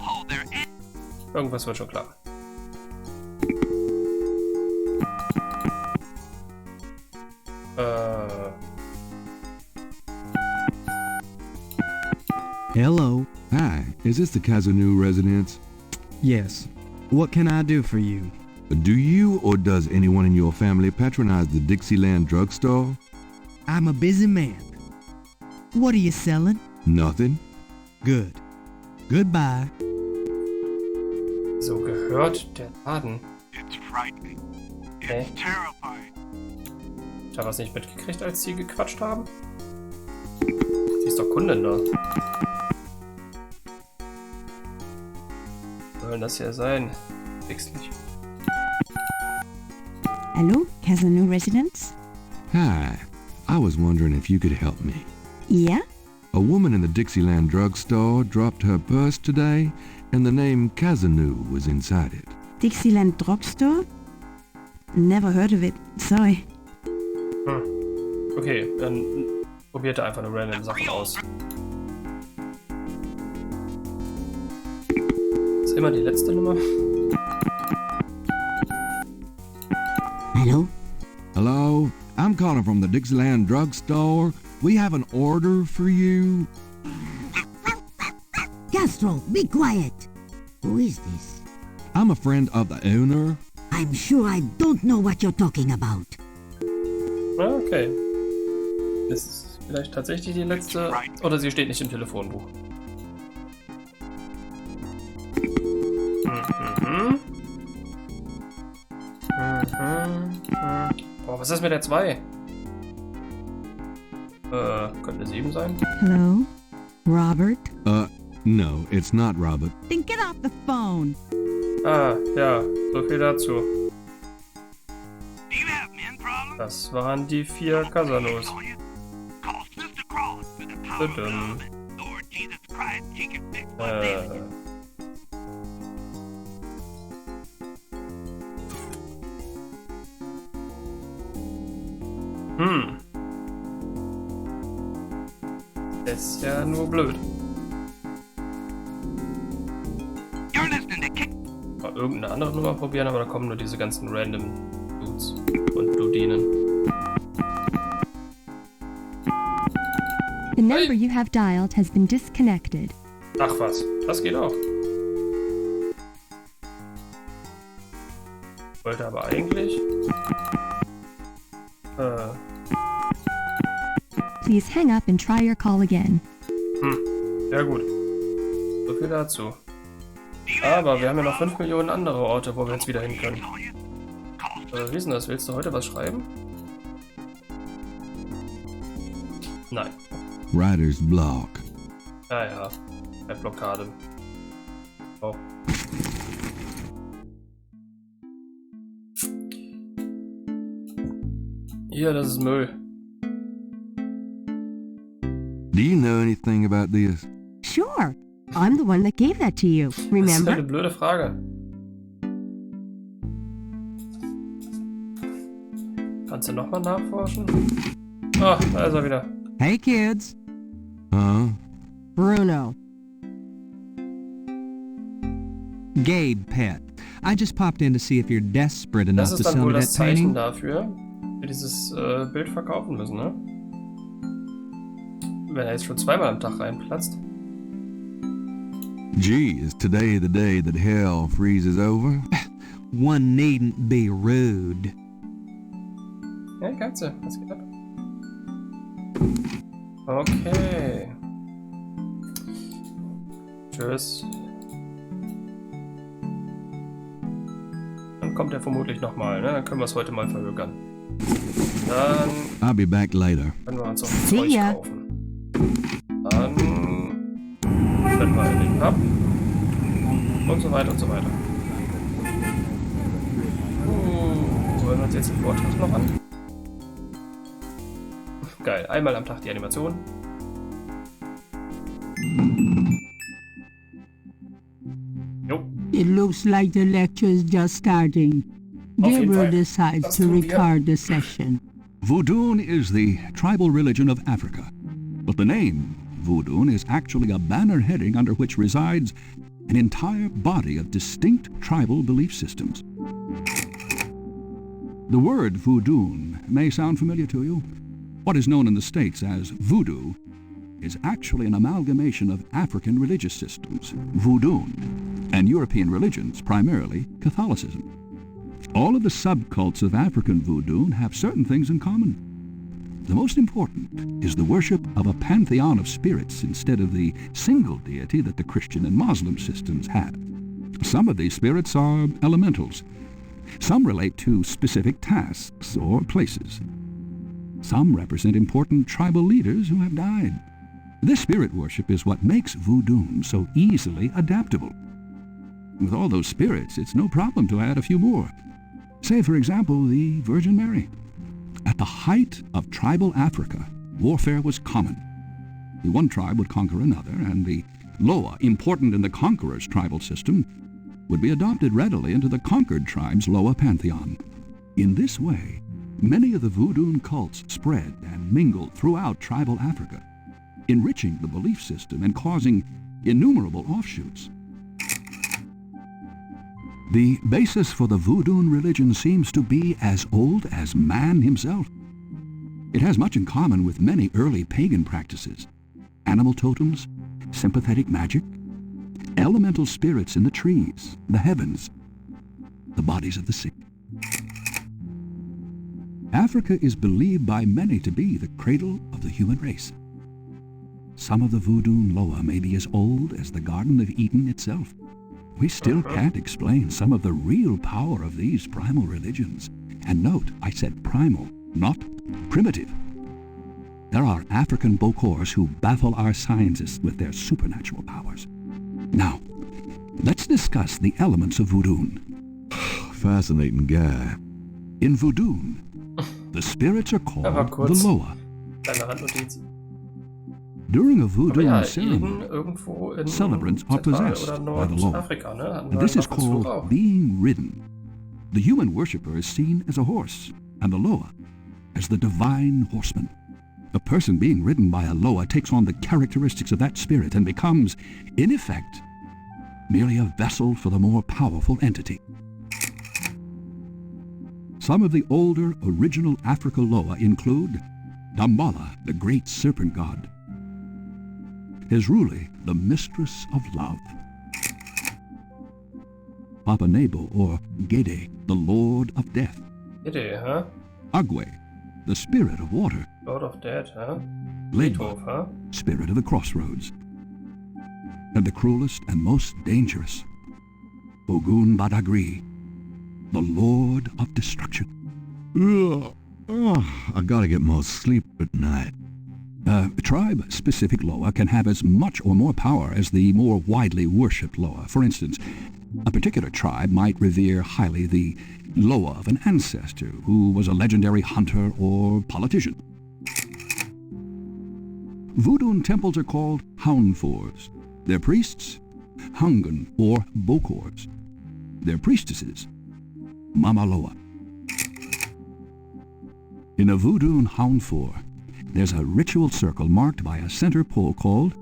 Irgendwas wird schon klappen. Hello. Hi, is this the Casanou residence? Yes. What can I do for you? Do you or does anyone in your family patronize the Dixieland drugstore? I'm a busy man. What are you selling? Nothing. Good. Goodbye. So gehört der Laden. It's frightening. Okay. It's terrifying. Ich habe was nicht mitgekriegt, als sie gequatscht haben. Sie ist doch Kundin da. Was soll denn das hier sein? Wechselig. Hello, Casanou residence? Hi. I was wondering if you could help me. Yeah? A woman in the Dixieland drugstore dropped her purse today, and the name Casanou was inside it. Dixieland drugstore? Never heard of it. Sorry. Okay, dann probiert er einfach eine random Sache aus. Ist immer die letzte Nummer. Hello? Hello? I'm calling from the Dixieland drugstore. We have an order for you. Castro, be quiet. Who is this? I'm a friend of the owner. I'm sure I don't know what you're talking about. Okay. Das ist vielleicht tatsächlich die letzte. Oder sie steht nicht im Telefonbuch. Boah, was ist mit der 2? Könnte 7 sein? Hello? Robert? No, it's not Robert. Then get off the phone. Ah, ja, so viel dazu. Das waren die 4 Casanos. Das ist ja nur blöd. Mal irgendeine andere Nummer probieren, aber da kommen nur diese ganzen random Dudes und Dudinen. The number you have dialed has been disconnected. Ach was, das geht auch. Wollte aber eigentlich... Please hang up and try your call again. Ja gut. So viel dazu. Aber wir haben ja noch 5 Millionen andere Orte, wo wir jetzt wieder hin können. Wie ist denn das? Willst du heute was schreiben? Nein. Writer's Block. Ja, bei Blockade. Oh. Hier, das ist Müll. Do you know anything about this? Sure. I'm the one that gave that to you. Das ist Remember? eine blöde Frage. Kannst du nochmal nachforschen? Ah, da ist er wieder. Hey, kids. Bruno. Gabe, pet. I just popped in to see if you're desperate enough Das to ist dann sell wohl me das that painting. Zeichen dafür, wir dieses Bild verkaufen müssen, ne? Wenn er jetzt schon zweimal am Tag reinplatzt. Gee, is today the day that hell freezes over? One needn't be rude. Ja, Katze, was geht ab? Okay. Tschüss. Dann kommt er vermutlich nochmal, ne? Dann können wir es heute mal verhökern. Dann I'll be back later. können wir uns auch Zeug kaufen. Dann können wir in den Pub. Und so weiter und so weiter. Hören wir uns jetzt den Vortrag noch an. Geil, einmal am Tag die Animation. Jo. It looks like the lecture is just starting. Gabriel decides to record the session. Voodoo is the tribal religion of Africa, but the name Voodoo is actually a banner heading under which resides an entire body of distinct tribal belief systems. The word voodoo may sound familiar to you. What is known in the States as voodoo is actually an amalgamation of African religious systems, voodoo, and European religions, primarily Catholicism. All of the subcults of African voodoo have certain things in common. The most important is the worship of a pantheon of spirits instead of the single deity that the Christian and Muslim systems have. Some of these spirits are elementals. Some relate to specific tasks or places. Some represent important tribal leaders who have died. This spirit worship is what makes voodoo so easily adaptable. With all those spirits, it's no problem to add a few more. Say, for example, the Virgin Mary. At the height of tribal Africa, warfare was common. The one tribe would conquer another, and the Loa, important in the conqueror's tribal system, would be adopted readily into the conquered tribe's Loa pantheon. In this way, many of the voodoo cults spread and mingled throughout tribal Africa, enriching the belief system and causing innumerable offshoots. The basis for the voodoo religion seems to be as old as man himself. It has much in common with many early pagan practices: animal totems, sympathetic magic, elemental spirits in the trees, the heavens, the bodies of the sick. Africa is believed by many to be the cradle of the human race. Some of the voodoo Loa may be as old as the Garden of Eden itself. We still can't explain some of the real power of these primal religions. And note, I said primal, not primitive. There are African Bokors who baffle our scientists with their supernatural powers. Now, let's discuss the elements of voodoo. Fascinating guy. In voodoo, the spirits are called the Loa. During a voodoo ceremony, celebrants are possessed by the Loa. This is called being ridden. The human worshipper is seen as a horse, and the Loa as the divine horseman. A person being ridden by a Loa takes on the characteristics of that spirit and becomes, in effect, merely a vessel for the more powerful entity. Some of the older original Africa Loa include Dambala, the great serpent god; Hezruli, the mistress of love; Papa Nebo, or Gede, the lord of death; Gede, huh? Agwe, the spirit of water; Lord of Death, huh? Ledba, huh? Spirit of the crossroads; and the cruelest and most dangerous, Ogun Badagri, the lord of destruction. I gotta get more sleep at night. Tribe-specific Loa can have as much or more power as the more widely worshipped Loa. For instance, a particular tribe might revere highly the Loa of an ancestor who was a legendary hunter or politician. Voodoo temples are called Hounfours. Their priests, Hungan or Bokors. Their priestesses, Mama Loa. In a voodoo Hounfour, there's a ritual circle marked by a center pole called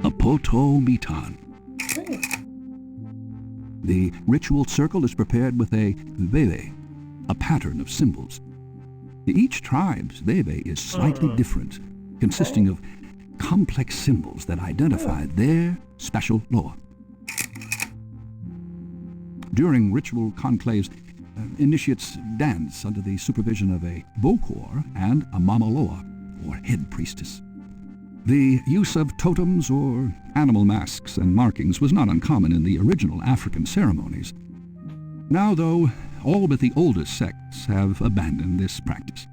a poto mitan. The ritual circle is prepared with a veve, a pattern of symbols. Each tribe's veve is slightly different, consisting of complex symbols that identify their special Loa. During ritual conclaves, initiates dance under the supervision of a Bokor and a Mama Loa, or head priestess. The use of totems or animal masks and markings was not uncommon in the original African ceremonies. Now, though, all but the oldest sects have abandoned this practice.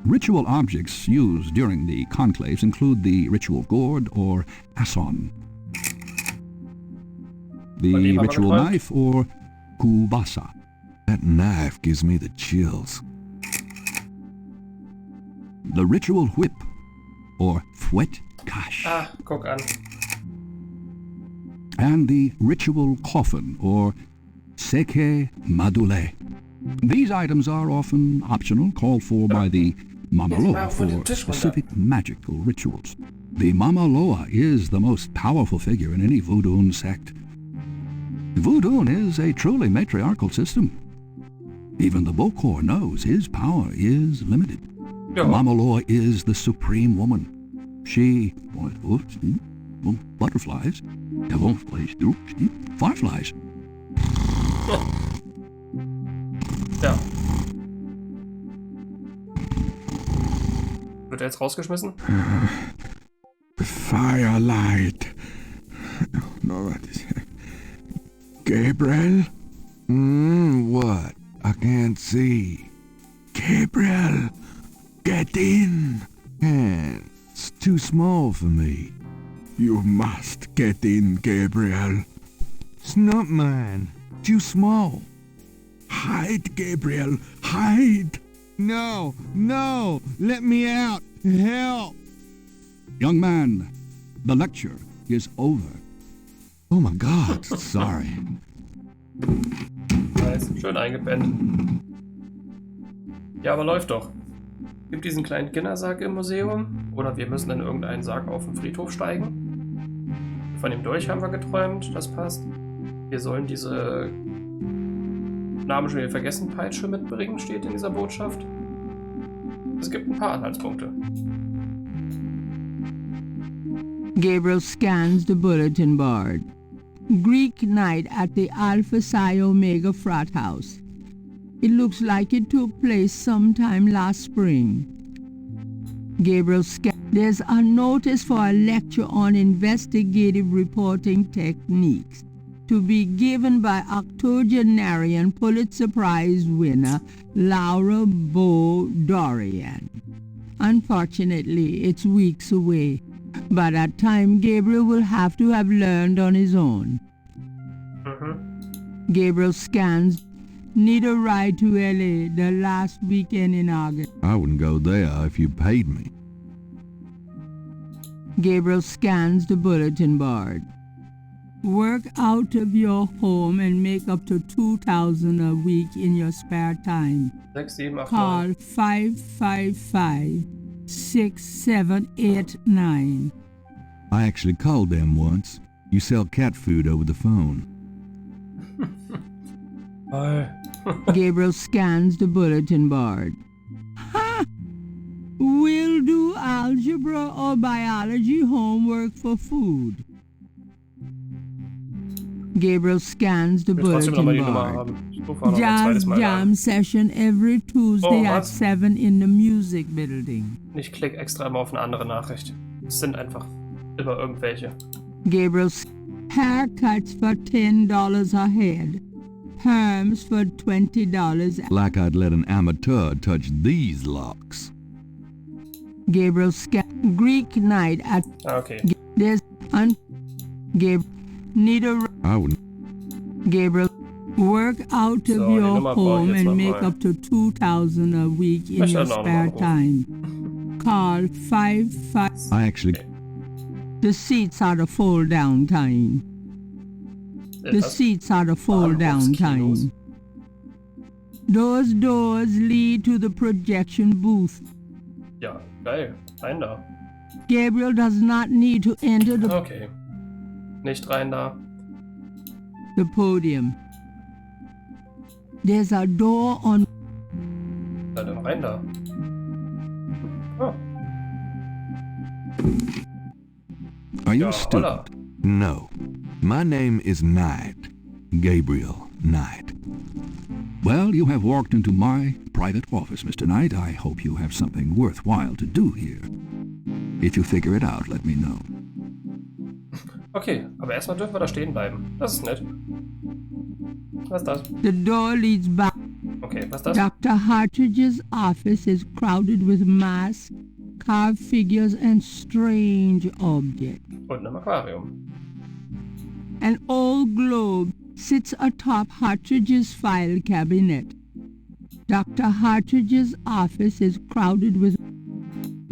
Ritual objects used during the conclaves include the ritual gourd or asson, the ritual knife or kubasa. That knife gives me the chills. The ritual whip or fouet cash. Ah, guck an. And the ritual coffin or seke madule. These items are often optional, called for by the Mamaloa for specific magical rituals. The Mamaloa is the most powerful figure in any Voodoo sect. Voodoo is a truly matriarchal system. Even the Bokor knows his power is limited. Mamaloa is the supreme woman. She, butterflies, fireflies. Ja. Wird er jetzt rausgeschmissen? Firelight. No, what is it? Gabriel? What? I can't see. Gabriel, get in. It's too small for me. You must get in, Gabriel. It's not mine. Too small. Hide, Gabriel. Hide. No, no, let me out. Help. Young man, the lecture is over. Oh my God, sorry. Nice, schön eingepennt. Ja, aber läuft doch. Gibt diesen kleinen Kindersarg im Museum oder wir müssen in irgendeinen Sarg auf den Friedhof steigen. Von dem Dolch haben wir geträumt, das passt. Wir sollen diese Namen schon wieder vergessen, Peitsche mitbringen, steht in dieser Botschaft. Es gibt ein paar Anhaltspunkte. Gabriel scans the bulletin board. Greek night at the Alpha Psi Omega frat house. It looks like it took place sometime last spring. Gabriel there's a notice for a lecture on investigative reporting techniques to be given by octogenarian Pulitzer Prize winner Laura Bo Dorian. Unfortunately, it's weeks away. By that time, Gabriel will have to have learned on his own. Gabriel scans. Need a ride to LA the last weekend in August. I wouldn't go there if you paid me. Gabriel scans the bulletin board. Work out of your home and make up to $2,000 a week in your spare time. 6, 7, 8, Call 555-6789. I actually called them once. You sell cat food over the phone. Gabriel scans the bulletin board. Ha! We'll do algebra or biology homework for food. Gabriel scans the bulletin board. Jam session every Tuesday at 7 in the music building. Ich klicke extra immer auf eine andere Nachricht. Es sind einfach immer irgendwelche. Gabriel's haircuts for $10 a head. Perms for $20. Like I'd let an amateur touch these locks. Gabriel Greek night at. Okay. There's Gabriel need a. I wouldn't. Gabriel work out of your home and make up to $2,000 a week in your spare time. Call 55. I actually. The seats are the fold-down kind. The seats are the fold-down kind. Those doors lead to the projection booth. Ja, geil. Rein da. Gabriel does not need to enter the... Okay. Nicht rein da. The podium. There's a door on... Ja, dann rein da. Oh. Are you a student? No. My name is Knight. Gabriel Knight. Well, you have walked into my private office, Mr. Knight. I hope you have something worthwhile to do here. If you figure it out, let me know. Okay, aber erstmal dürfen wir da stehen bleiben. Das ist nett. Was ist das? The door leads back. Okay, was ist das? Dr. Hartridge's office is crowded with masks, carved figures, and strange objects. Und ein Aquarium. An old globe sits atop Hartridge's file cabinet. Dr. Hartridge's office is crowded with...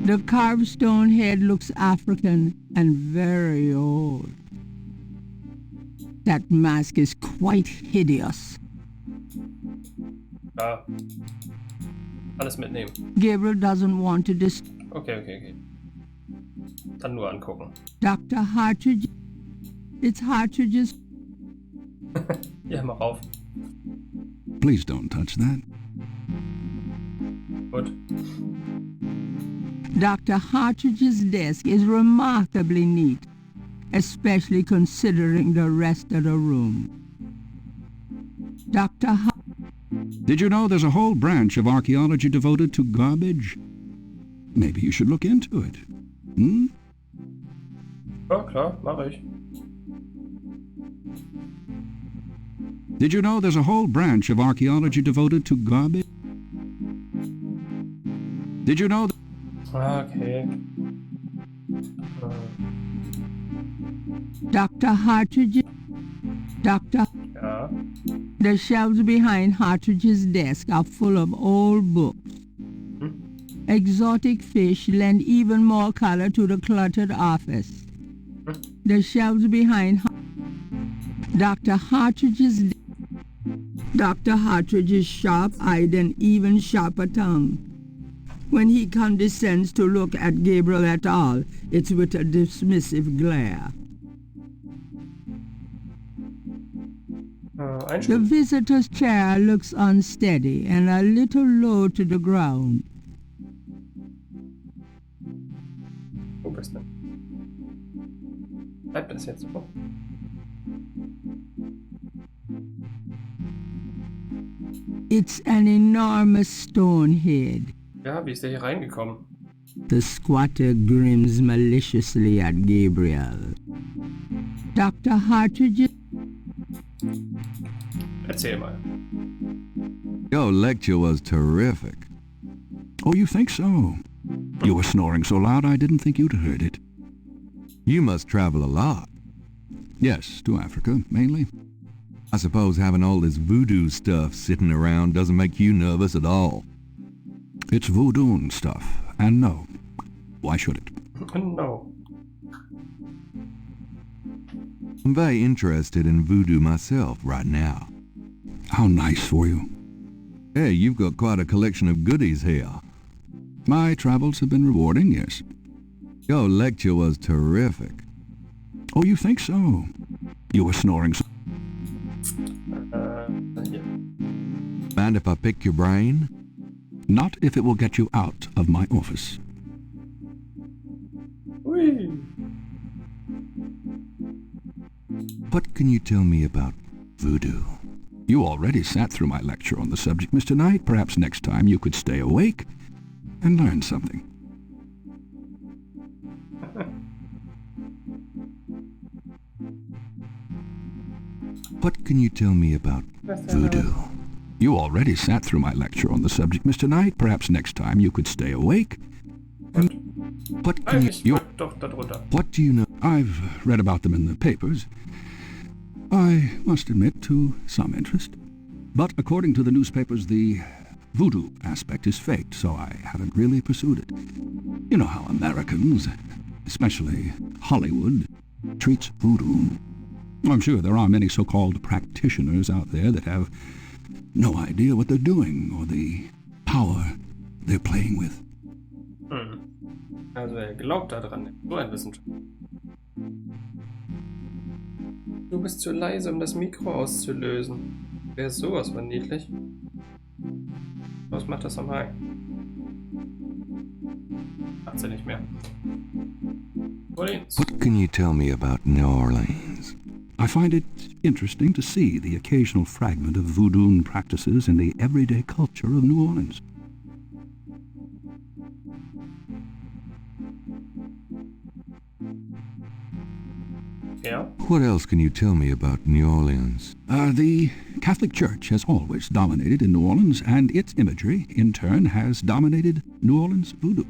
The carved stone head looks African and very old. That mask is quite hideous. Ja. Alles mitnehmen. Gabriel doesn't want to Okay. Dann nur angucken. Dr. Hartridge... It's Hartridge's... Ja, mach auf. Please don't touch that. Gut. Dr. Hartridge's desk is remarkably neat, especially considering the rest of the room. Did you know there's a whole branch of archaeology devoted to garbage? Maybe you should look into it. Hmm? Ja, klar, mache ich. Did you know there's a whole branch of archaeology devoted to garbage? Did you know... Okay. Dr. Hartridge... Dr. Ja. The shelves behind Hartridge's desk are full of old books. Exotic fish lend even more color to the cluttered office. The shelves behind Dr. Hartridge's sharp-eyed and even sharper tongue. When he condescends to look at Gabriel at all, it's with a dismissive glare. The visitor's chair looks unsteady and a little low to the ground. Wo bist du? Bleibt das jetzt so? It's an enormous stone head. Ja, wie ist der hier reingekommen? The squatter grins maliciously at Gabriel. Dr. Hartridge... Erzähl mal. Your lecture was terrific. Oh, you think so? You were snoring so loud I didn't think you'd heard it. You must travel a lot. Yes, to Africa, mainly. I suppose having all this voodoo stuff sitting around doesn't make you nervous at all. It's voodoo stuff, and no. Why should it? No. I'm very interested in voodoo myself right now. How nice for you. Hey, you've got quite a collection of goodies here. My travels have been rewarding, yes. Your lecture was terrific. Oh, you think so? You were snoring so... Yeah. Mind if I pick your brain? Not if it will get you out of my office. Whee. What can you tell me about voodoo? You already sat through my lecture on the subject, Mr. Knight. Perhaps next time you could stay awake and learn something. What can you tell me about voodoo? You already sat through my lecture on the subject, Mr. Knight. Perhaps next time you could stay awake. What can you... What do you know? I've read about them in the papers. I must admit to some interest. But according to the newspapers, the voodoo aspect is faked, so I haven't really pursued it. You know how Americans, especially Hollywood, treats voodoo. I'm sure there are many so-called practitioners out there that have no idea what they're doing or the power they're playing with. Also er glaubt daran, so ein Wissenschaftler. Du bist zu leise, um das Mikro auszulösen. Wäre sowas von niedlich. Was macht das normal? Macht sie nicht mehr. Orleans. What can you tell me about New Orleans? I find it interesting to see the occasional fragment of voodoo practices in the everyday culture of New Orleans. Yeah. What else can you tell me about New Orleans? The Catholic Church has always dominated in New Orleans, and its imagery, in turn, has dominated New Orleans voodoo.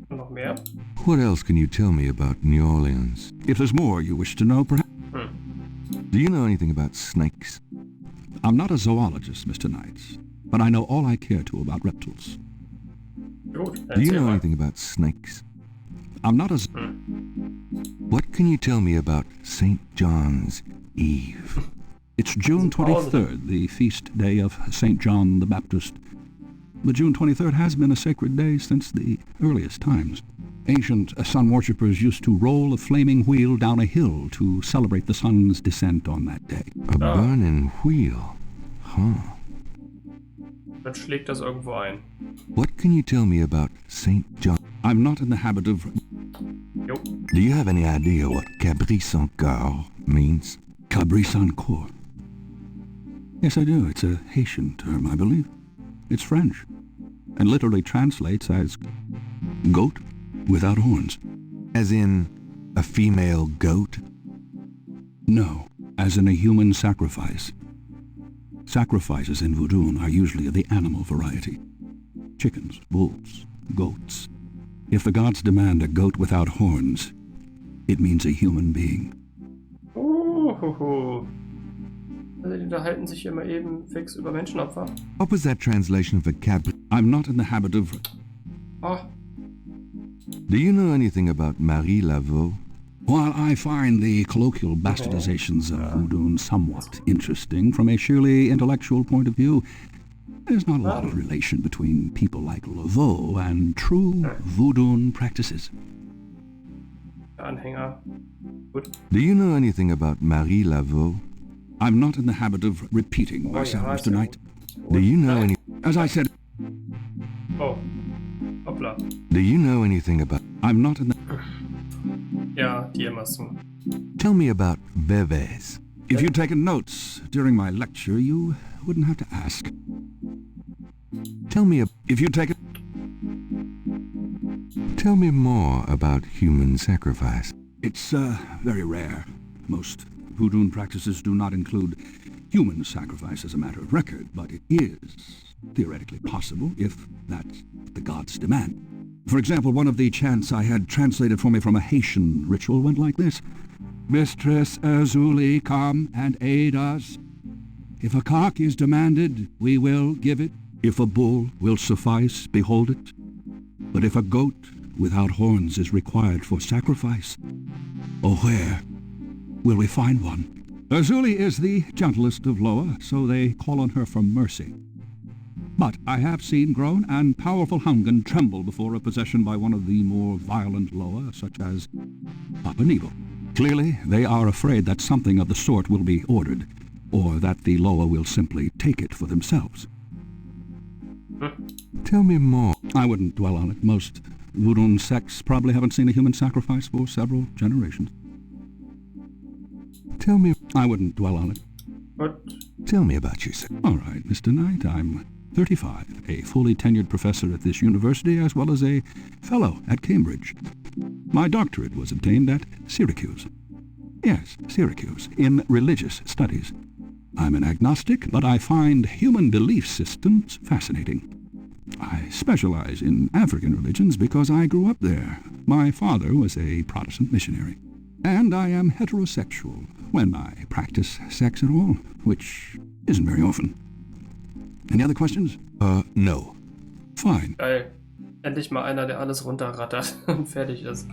Noch mehr? What else can you tell me about New Orleans? If there's more you wish to know, perhaps... Do you know anything about snakes? I'm not a zoologist, Mr. Knight, but I know all I care to about reptiles. Gut, do you know anything about snakes? I'm not a... What can you tell me about St. John's Eve? It's June 23rd, the feast day of St. John the Baptist. The June 23rd has been a sacred day since the earliest times. Ancient sun worshippers used to roll a flaming wheel down a hill to celebrate the sun's descent on that day. A burning wheel? Huh. Dann schlägt das irgendwo ein. What can you tell me about St. John? I'm not in the habit of... Jo. Do you have any idea what Cabri-Sans-Coeur means? Cabri-Sans-Coeur? Yes, I do. It's a Haitian term, I believe. It's French, and literally translates as goat without horns. As in a female goat? No, as in a human sacrifice. Sacrifices in voodoo are usually of the animal variety. Chickens, bulls, goats. If the gods demand a goat without horns, it means a human being. Also die unterhalten sich hier mal eben fix über Menschenopfer. What was that translation for Cabri? I'm not in the habit of... Oh. Do you know anything about Marie Laveau? While I find the colloquial bastardizations of voodoo somewhat interesting from a sheerly intellectual point of view, there's not a lot of relation between people like Laveau and true voodoo practices. Anhänger. Gut. Do you know anything about Marie Laveau? I'm not in the habit of repeating myself, Mr. Knight. Do you know any... As I said... Oh. Hoppla. Do you know anything about... I'm not in the... Ja, Tiermassen. Tell me about bebés. If you'd taken notes during my lecture, you wouldn't have to ask. Tell me... If you'd taken... Tell me more about human sacrifice. It's, very rare. Most voodoo practices do not include human sacrifice as a matter of record, but it is theoretically possible if that's what the gods demand. For example, one of the chants I had translated for me from a Haitian ritual went like this. Mistress Azuli, come and aid us. If a cock is demanded, we will give it. If a bull will suffice, behold it. But if a goat without horns is required for sacrifice, oh, where will we find one? Azuli is the gentlest of Loa, so they call on her for mercy. But I have seen grown and powerful Hungan tremble before a possession by one of the more violent Loa, such as Papa Nebo. Clearly, they are afraid that something of the sort will be ordered, or that the Loa will simply take it for themselves. Tell me more. I wouldn't dwell on it. Most voodoo sects probably haven't seen a human sacrifice for several generations. Tell me... I wouldn't dwell on it. What? Tell me about yourself. All right, Mr. Knight, I'm 35, a fully tenured professor at this university, as well as a fellow at Cambridge. My doctorate was obtained at Syracuse. Yes, Syracuse, in religious studies. I'm an agnostic, but I find human belief systems fascinating. I specialize in African religions because I grew up there. My father was a Protestant missionary. And I am heterosexual, when I practice sex at all, which isn't very often. Any other questions? No. Fine. Geil. Endlich mal einer, der alles runterrattert und fertig ist.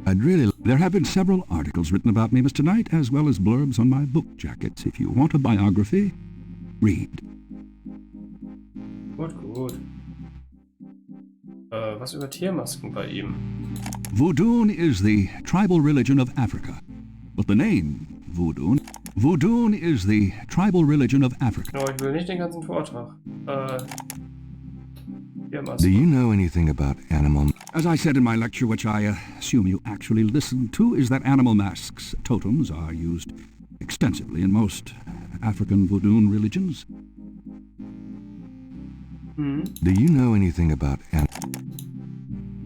I'd really... There have been several articles written about me, Mr. Knight, as well as blurbs on my book jackets. If you want a biography, read. Gut, gut. Was über Tiermasken bei ihm? Voodoo is the tribal religion of Africa. But the name Voodoo is the tribal religion of Africa. No, ich will nicht den ganzen Vortrag. Do you know anything about animal... As I said in my lecture, which I assume you actually listened to, is that animal masks, totems, are used extensively in most African voodoo religions. Do you know anything about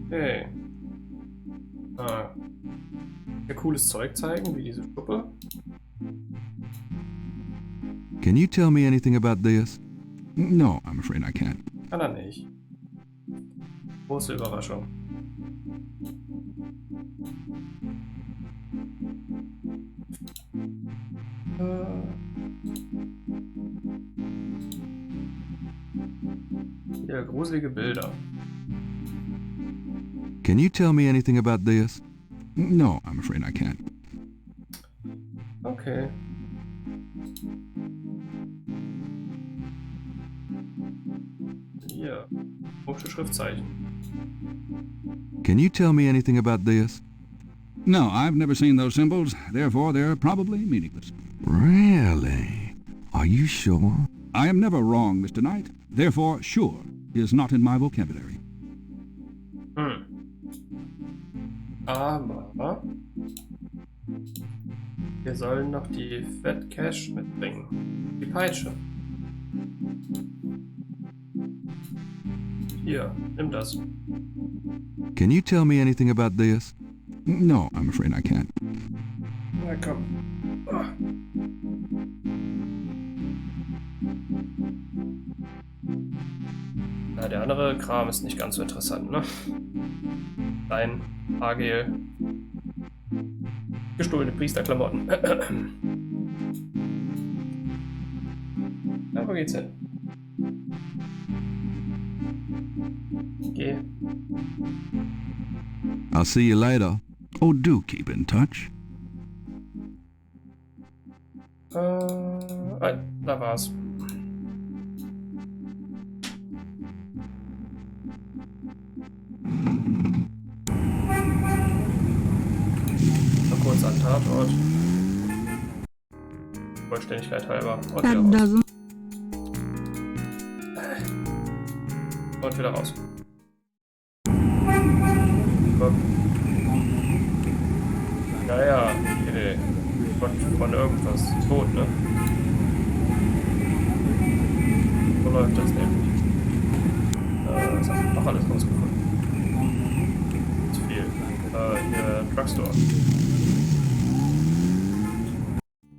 Okay. Hier cooles Zeug zeigen, wie diese Schuppe. Can you tell me anything about this? No, I'm afraid I can't. Kann er nicht. Große Überraschung. Ja, gruselige Bilder. Can you tell me anything about this? No, I'm afraid I can't. Okay. Hier, komische Schriftzeichen. Can you tell me anything about this? No, I've never seen those symbols, therefore they're probably meaningless. Really? Are you sure? I am never wrong, Mr. Knight. Therefore, sure is not in my vocabulary. Aber wir sollen noch die Fat Cash mitbringen. Die Peitsche. Hier, nimm das. Can you tell me anything about this? No, I'm afraid I can't. Na komm. Na, der andere Kram ist nicht ganz so interessant, ne? Dein Haargel. Gestohlene Priesterklamotten. Na, wo geht's hin? Geh. I'll see you later. Oh, do keep in touch. Da war's. Noch kurz an Tatort. Vollständigkeit halber. Und wieder raus. Und wieder raus. Komm. Naja, okay. Von irgendwas. Tot, ne? So läuft das nämlich. Das haben wir noch alles rausgefunden. Zu viel. Hier, Drugstore.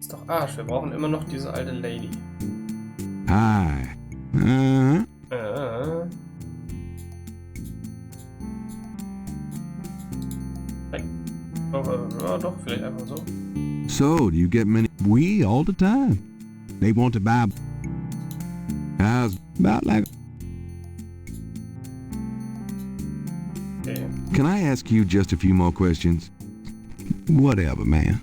Ist doch Arsch, wir brauchen immer noch diese alte Lady. Hi. Doch, vielleicht einfach so. So, do you get many... We all the time. They want to buy... How's... About like... Okay. Can I ask you just a few more questions? Whatever, man.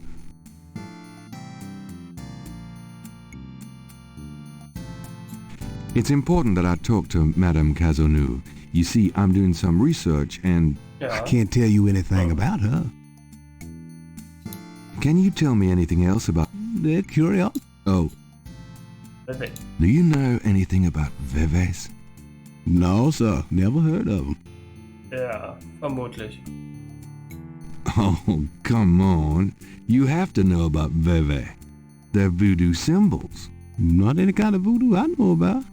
It's important that I talk to Madame Cazonou. You see, I'm doing some research and... I can't tell you anything about her. Can you tell me anything else about... They're curious. Oh. Veve. Do you know anything about Veves? No, sir. Never heard of them. Ja, vermutlich. Oh, come on. You have to know about Veve. They're voodoo symbols. Not any kind of voodoo I know about.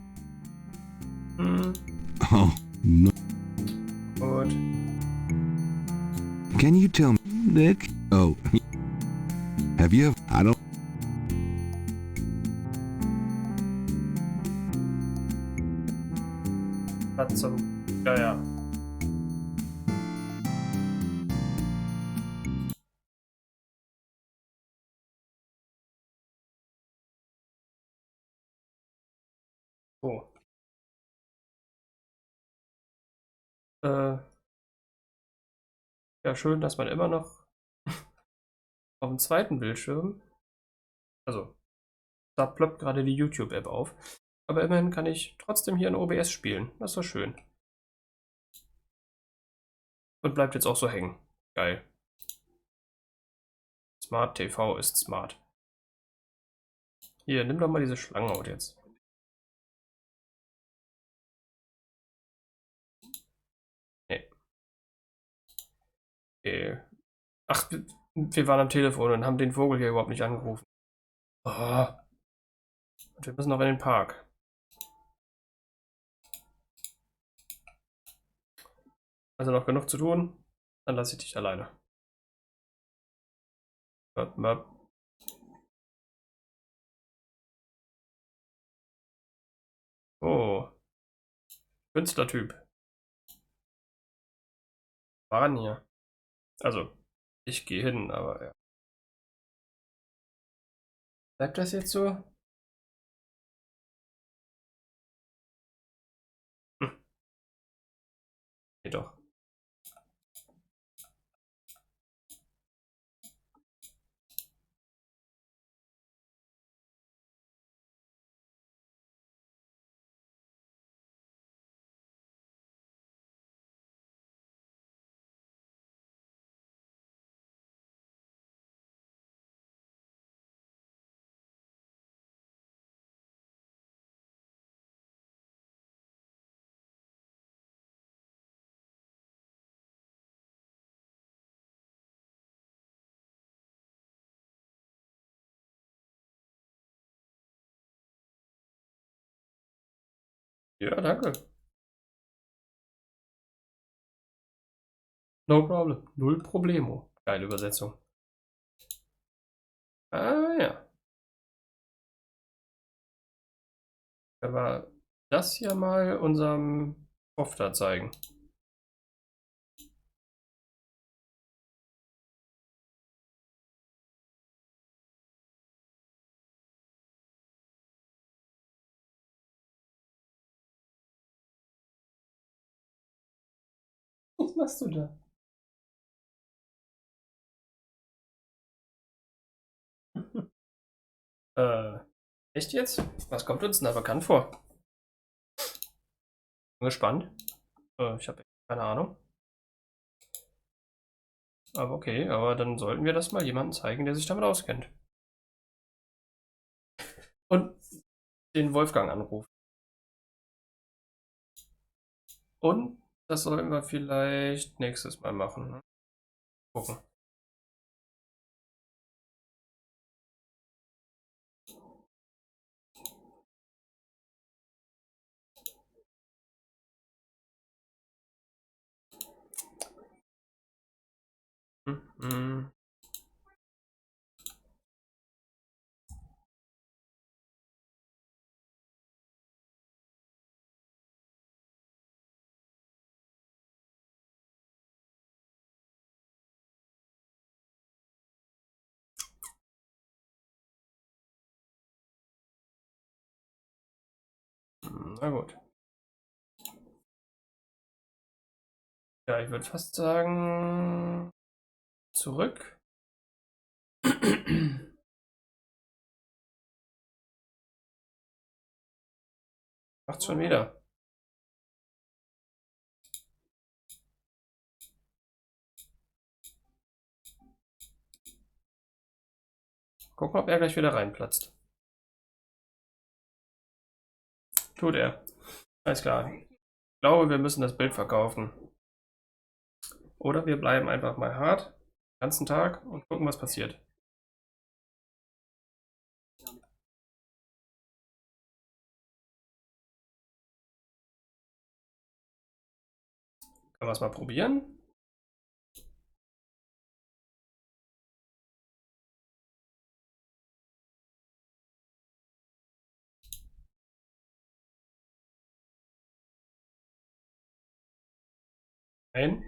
Oh, no. Gut. Can you tell me... Nick? Oh. Have you... I don't... Was zum Geier. So. Ja, schön, dass man immer noch auf dem zweiten Bildschirm, also da ploppt gerade die YouTube-App auf, aber immerhin kann ich trotzdem hier in OBS spielen. Das ist doch schön. Und bleibt jetzt auch so hängen. Geil. Smart TV ist smart. Hier, nimm doch mal diese Schlangenhaut jetzt. Okay. Ach, wir waren am Telefon und haben den Vogel hier überhaupt nicht angerufen. Oh. Und wir müssen noch in den Park. Also noch genug zu tun. Dann lasse ich dich alleine. Oh. Künstlertyp. Waren hier. Also, ich gehe hin, aber ja. Bleibt das jetzt so? Hm. Nee, doch. Ja, danke. No problem. Null Problemo. Geile Übersetzung. Ah ja. Aber das hier mal unserem Prof da zeigen. Was machst du da? Echt jetzt? Was kommt uns denn da bekannt vor? Bin gespannt. Ich habe keine Ahnung. Aber okay, aber dann sollten wir das mal jemandem zeigen, der sich damit auskennt. Und den Wolfgang anrufen. Und das sollten wir vielleicht nächstes Mal machen. Ne? Gucken. Mhm. Na gut. Ja, ich würde fast sagen, zurück. Macht's schon wieder. Gucken, ob er gleich wieder reinplatzt. Tut er. Alles klar. Ich glaube, wir müssen das Bild verkaufen. Oder wir bleiben einfach mal hart den ganzen Tag und gucken, was passiert. Können wir es mal probieren? Nein?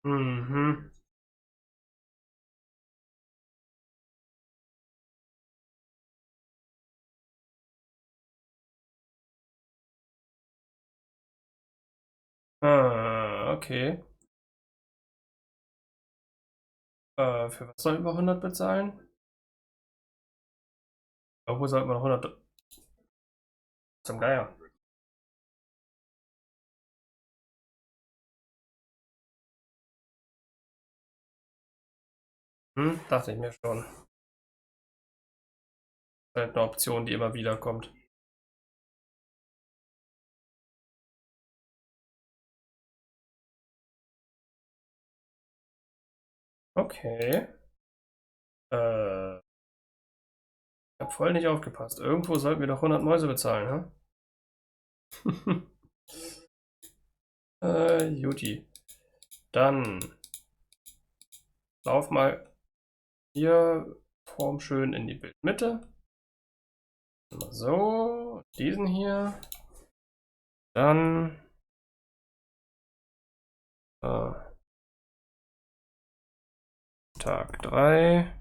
Mhm. Ah, okay. Für was sollten wir 100 bezahlen? Wo sollten wir noch 100? Zum Geier. Dachte ich mir schon. Halt eine Option, die immer wieder kommt. Okay. Ich habe voll nicht aufgepasst. Irgendwo sollten wir doch 100 Mäuse bezahlen, hä? Juti. Dann lauf mal hier Form schön in die Bildmitte. So, diesen hier. Dann Tag 3.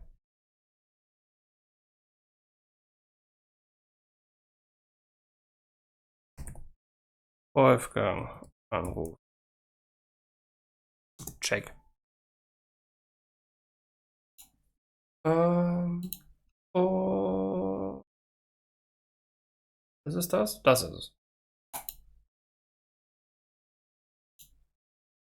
Wolfgang Anruf. Check. Oh. Ist es das? Das ist es.